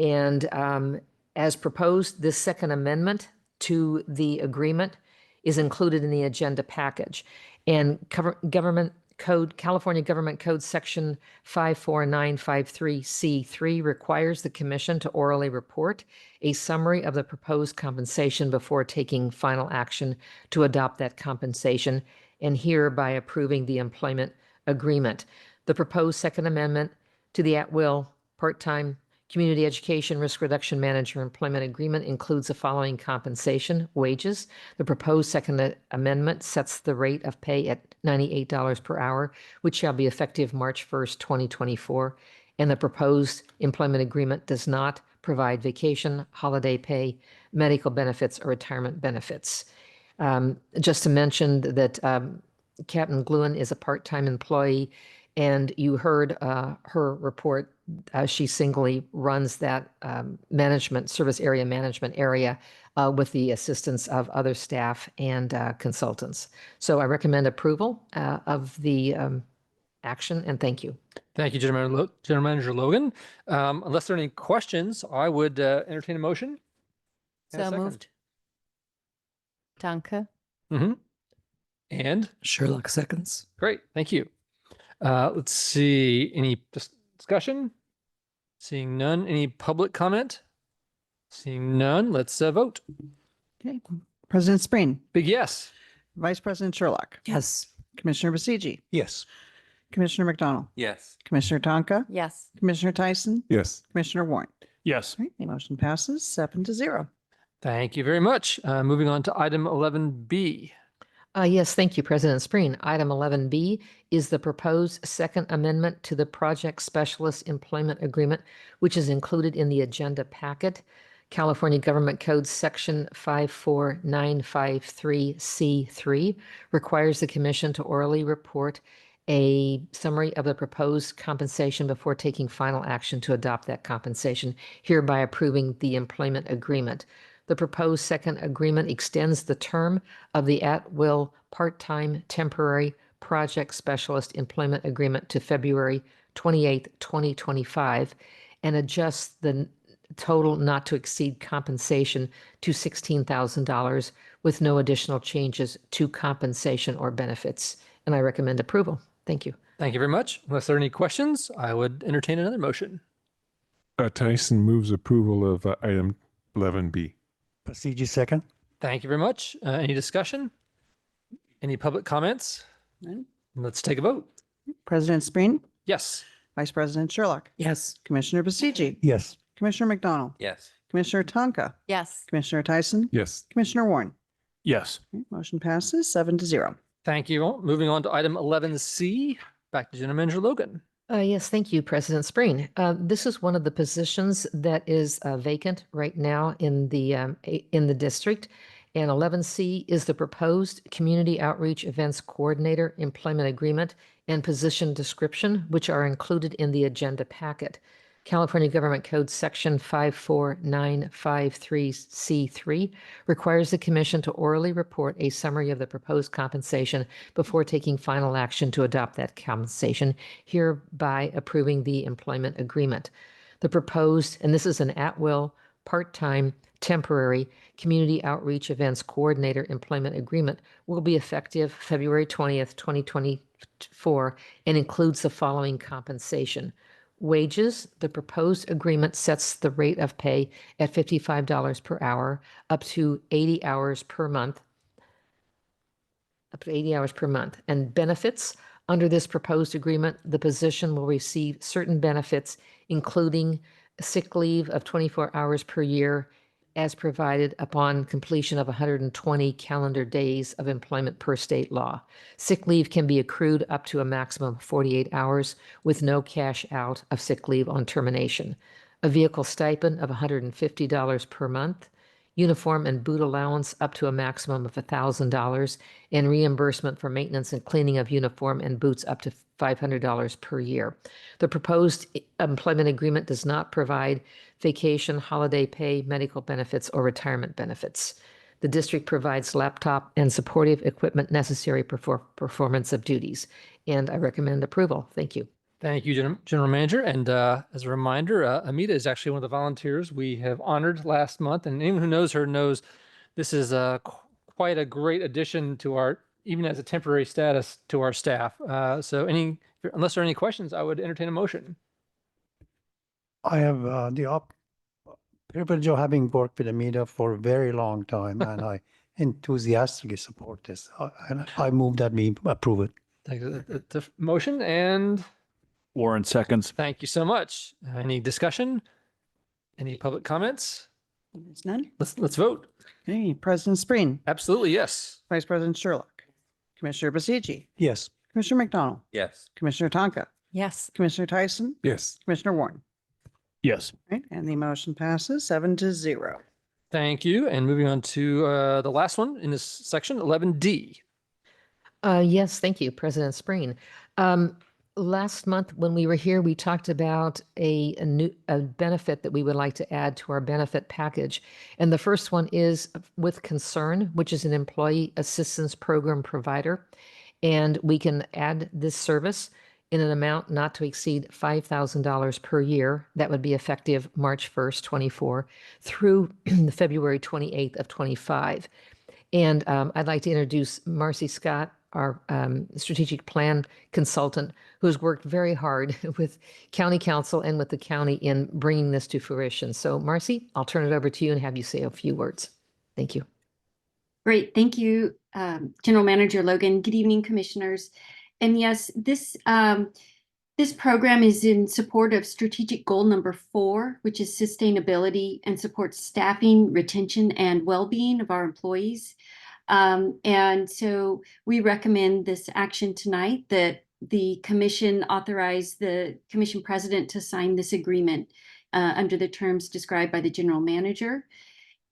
And as proposed, this second amendment to the agreement is included in the agenda package. And California Government Code Section 54953C3 requires the commission to orally report a summary of the proposed compensation before taking final action to adopt that compensation, and hereby approving the employment agreement. The proposed second amendment to the at-will part-time Community Education Risk Reduction Manager Employment Agreement includes the following compensation: wages. The proposed second amendment sets the rate of pay at $98 per hour, which shall be effective March 1st, 2024. And the proposed employment agreement does not provide vacation, holiday pay, medical benefits, or retirement benefits. Just to mention that Captain Gluen is a part-time employee, and you heard her report. She singly runs that service area management area with the assistance of other staff and consultants. So I recommend approval of the action, and thank you. Thank you, General Manager Logan. Unless there are any questions, I would entertain a motion. So moved. Danke. And Sherlock seconds. Great, thank you. Let's see, any discussion? Seeing none. Any public comment? Seeing none, let's vote. Okay. President Spreen. Big yes. Vice President Sherlock. Yes. Commissioner Basiji. Yes. Commissioner McDonald. Yes. Commissioner Tonka. Yes. Commissioner Tyson. Yes. Commissioner Warren. Yes. All right, the motion passes 7-0. Thank you very much. Moving on to item 11B. Yes, thank you, President Spreen. Item 11B is the proposed second amendment to the Project Specialist Employment Agreement, which is included in the agenda packet. California Government Code Section 54953C3 requires the Commission to orally report a summary of the proposed compensation before taking final action to adopt that compensation, hereby approving the employment agreement. The proposed second agreement extends the term of the at-will part-time temporary project specialist employment agreement to February 28, 2025, and adjusts the total not to exceed compensation to $16,000 with no additional changes to compensation or benefits. And I recommend approval. Thank you. Thank you very much. Unless there are any questions, I would entertain another motion. Tyson moves approval of item 11B. Pasigi second. Thank you very much. Any discussion? Any public comments? None. Let's take a vote. President Spreen, Yes. Vice President Sherlock, Yes. Commissioner Basigi, Yes. Commissioner McDonald, Yes. Commissioner Tonka, Yes. Commissioner Tyson, Yes. Commissioner Warren. Yes. Motion passes 7-0. Thank you all. Moving on to item 11C. Back to General Manager Logan. Yes, thank you, President Spreen. This is one of the positions that is vacant right now in the district. And 11C is the proposed Community Outreach Events Coordinator Employment Agreement and position description, which are included in the agenda packet. California Government Code Section 54953C3 requires the Commission to orally report a summary of the proposed compensation before taking final action to adopt that compensation, hereby approving the employment agreement. The proposed, and this is an at-will, part-time, temporary Community Outreach Events Coordinator Employment Agreement, will be effective February 20th, 2024, and includes the following compensation. Wages, the proposed agreement sets the rate of pay at $55 per hour, up to 80 hours per month. And benefits, under this proposed agreement, the position will receive certain benefits, including sick leave of 24 hours per year, as provided upon completion of 120 calendar days of employment per state law. Sick leave can be accrued up to a maximum of 48 hours with no cash out of sick leave on termination. A vehicle stipend of $150 per month, uniform and boot allowance up to a maximum of $1,000, and reimbursement for maintenance and cleaning of uniform and boots up to $500 per year. The proposed employment agreement does not provide vacation, holiday pay, medical benefits, or retirement benefits. The district provides laptop and supportive equipment necessary for performance of duties, and I recommend approval. Thank you. Thank you, General Manager. And as a reminder, Amita is actually one of the volunteers we have honored last month. And anyone who knows her knows this is quite a great addition to our, even as a temporary status, to our staff. So unless there are any questions, I would entertain a motion. I have the privilege of having worked with Amita for a very long time, and I enthusiastically support this. And I move that we approve it. Thank you. The motion, and Warren seconds. thank you so much. Any discussion? Any public comments? There's none. Let's vote. Okay, President Spreen, Absolutely, yes. Vice President Sherlock, Commissioner Basigi, Yes. Commissioner McDonald, Yes. Commissioner Tonka, Yes. Commissioner Tyson, Yes. Commissioner Warren. Yes. Right, and the motion passes 7-0. Thank you. And moving on to the last one in this section, 11D. Yes, thank you, President Spreen. Last month when we were here, we talked about a benefit that we would like to add to our benefit package. And the first one is with Concern, which is an employee assistance program provider. And we can add this service in an amount not to exceed $5,000 per year. That would be effective March 1st, 24 through February 28th of 25. And I'd like to introduce Marcy Scott, our strategic plan consultant, who has worked very hard with County Council and with the county in bringing this to fruition. So Marcy, I'll turn it over to you and have you say a few words. Thank you. Great. Thank you, General Manager Logan. Good evening, commissioners. And yes, this This program is in support of strategic goal number 4, which is sustainability, and supports staffing, retention, and well-being of our employees. And so we recommend this action tonight, that the commission authorize the commission president to sign this agreement under the terms described by the general manager.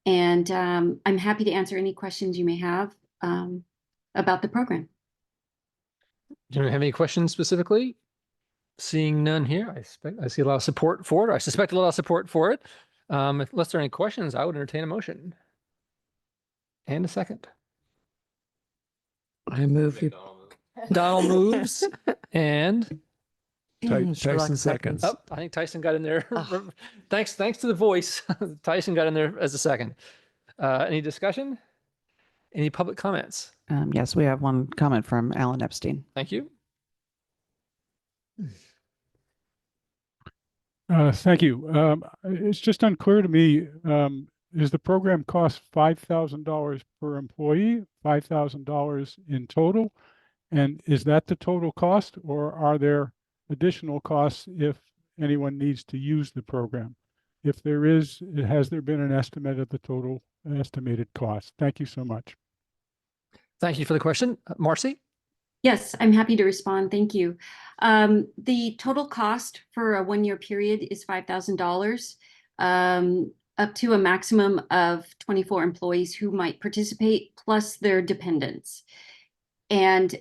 And I'm happy to answer any questions you may have about the program. Do you have any questions specifically? Seeing none here, I see a lot of support for it. I suspect a lot of support for it. Unless there are any questions, I would entertain a motion. And a second. I move you. Donald moves and Tyson seconds. oh, I think Tyson got in there. Thanks to the voice. Tyson got in there as a second. Any discussion? Any public comments? Yes, we have one comment from Alan Epstein. Thank you. Thank you. It's just unclear to me, is the program cost $5,000 per employee, $5,000 in total? And is that the total cost, or are there additional costs if anyone needs to use the program? If there is, has there been an estimate of the total estimated cost? Thank you so much. Thank you for the question. Marcy? Yes, I'm happy to respond. Thank you. The total cost for a 1-year period is $5,000, up to a maximum of 24 employees who might participate, plus their dependents. And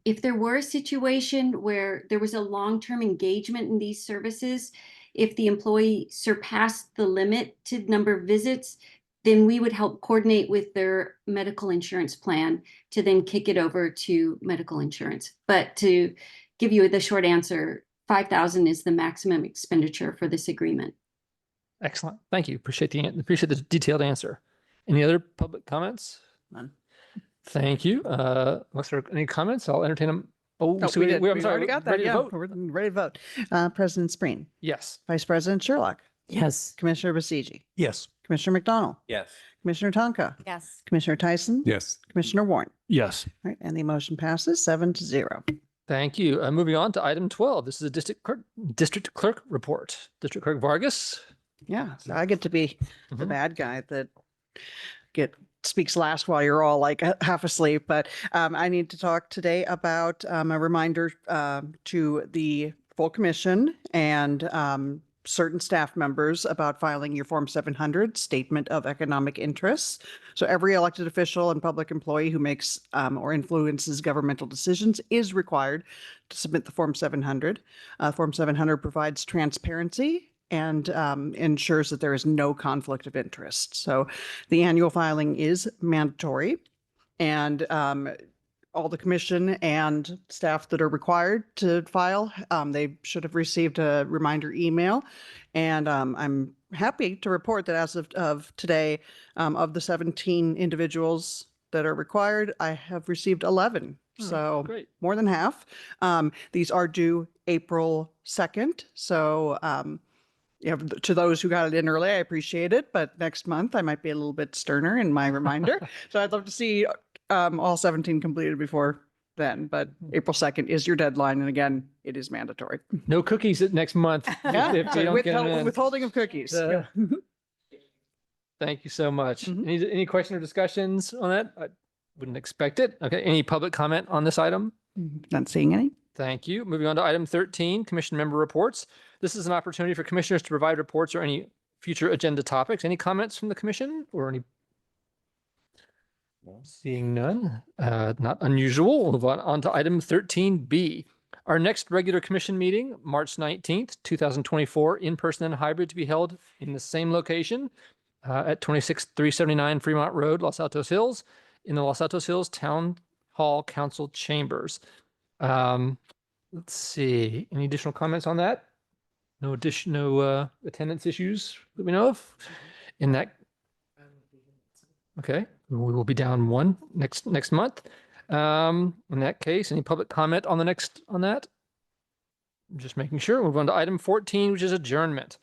if there were a situation where there was a long-term engagement in these services, if the employee surpassed the limit to number of visits, then we would help coordinate with their medical insurance plan to then kick it over to medical insurance. But to give you the short answer, $5,000 is the maximum expenditure for this agreement. Excellent. Thank you. Appreciate the detailed answer. Any other public comments? None. Thank you. Unless there are any comments, I'll entertain them. Oh, Oh, so we did. I'm We've sorry, already got that. ready to Yeah, vote? we're ready to vote. President Spreen, Yes. Vice President Sherlock, Yes. Commissioner Basigi, Yes. Commissioner McDonald, Yes. Commissioner Tonka, Yes. Commissioner Tyson, Yes. Commissioner Warren. Yes. All right, and the motion passes 7-0. Thank you. Moving on to item 12. This is a district clerk report. District Clerk Vargas. Yeah, so I get to be the Mhm. bad guy that speaks last while you're all like half asleep. But I need to talk today about a reminder to the full commission and certain staff members about filing your Form 700 Statement of Economic Interests. So every elected official and public employee who makes or influences governmental decisions is required to submit the Form 700. Form 700 provides transparency and ensures that there is no conflict of interest. So the annual filing is mandatory, and all the commission and staff that are required to file, they should have received a reminder email. And I'm happy to report that as of today, of the 17 individuals that are required, I have received 11. So great. more than half. These are due April 2nd. So to those who got it in early, I appreciate it. But next month, I might be a little bit sterner in my reminder. So I'd love to see all 17 completed before then. But April 2nd is your deadline. And again, it is mandatory. No cookies next month. if you don't get them in. Withholding of cookies. Thank you so much. Any question or discussions on that? I wouldn't expect it. Okay. Any public comment on this item? Not seeing any. Thank you. Moving on to item 13, commission member reports. This is an opportunity for commissioners to provide reports or any future agenda topics. Any comments from the commission or any? Seeing none, not unusual. We'll move on to item 13B. Our next regular commission meeting, March 19th, 2024, in person and hybrid, to be held in the same location at 26379 Fremont Road, Los Altos Hills, in the Los Altos Hills Town Hall Council Chambers. Let's see. Any additional comments on that? No attendance issues that we know of. In that, okay, we will be down one next month. In that case, any public comment on that? Just making sure. We'll move on to item 14, which is adjournment.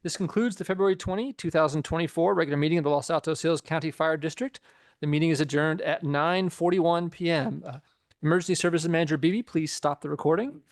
This concludes the February 20, 2024 regular meeting of the Los Altos Hills County Fire District. The meeting is adjourned at 9:41 p.m. Emergency Services Manager Beebe, please stop the recording.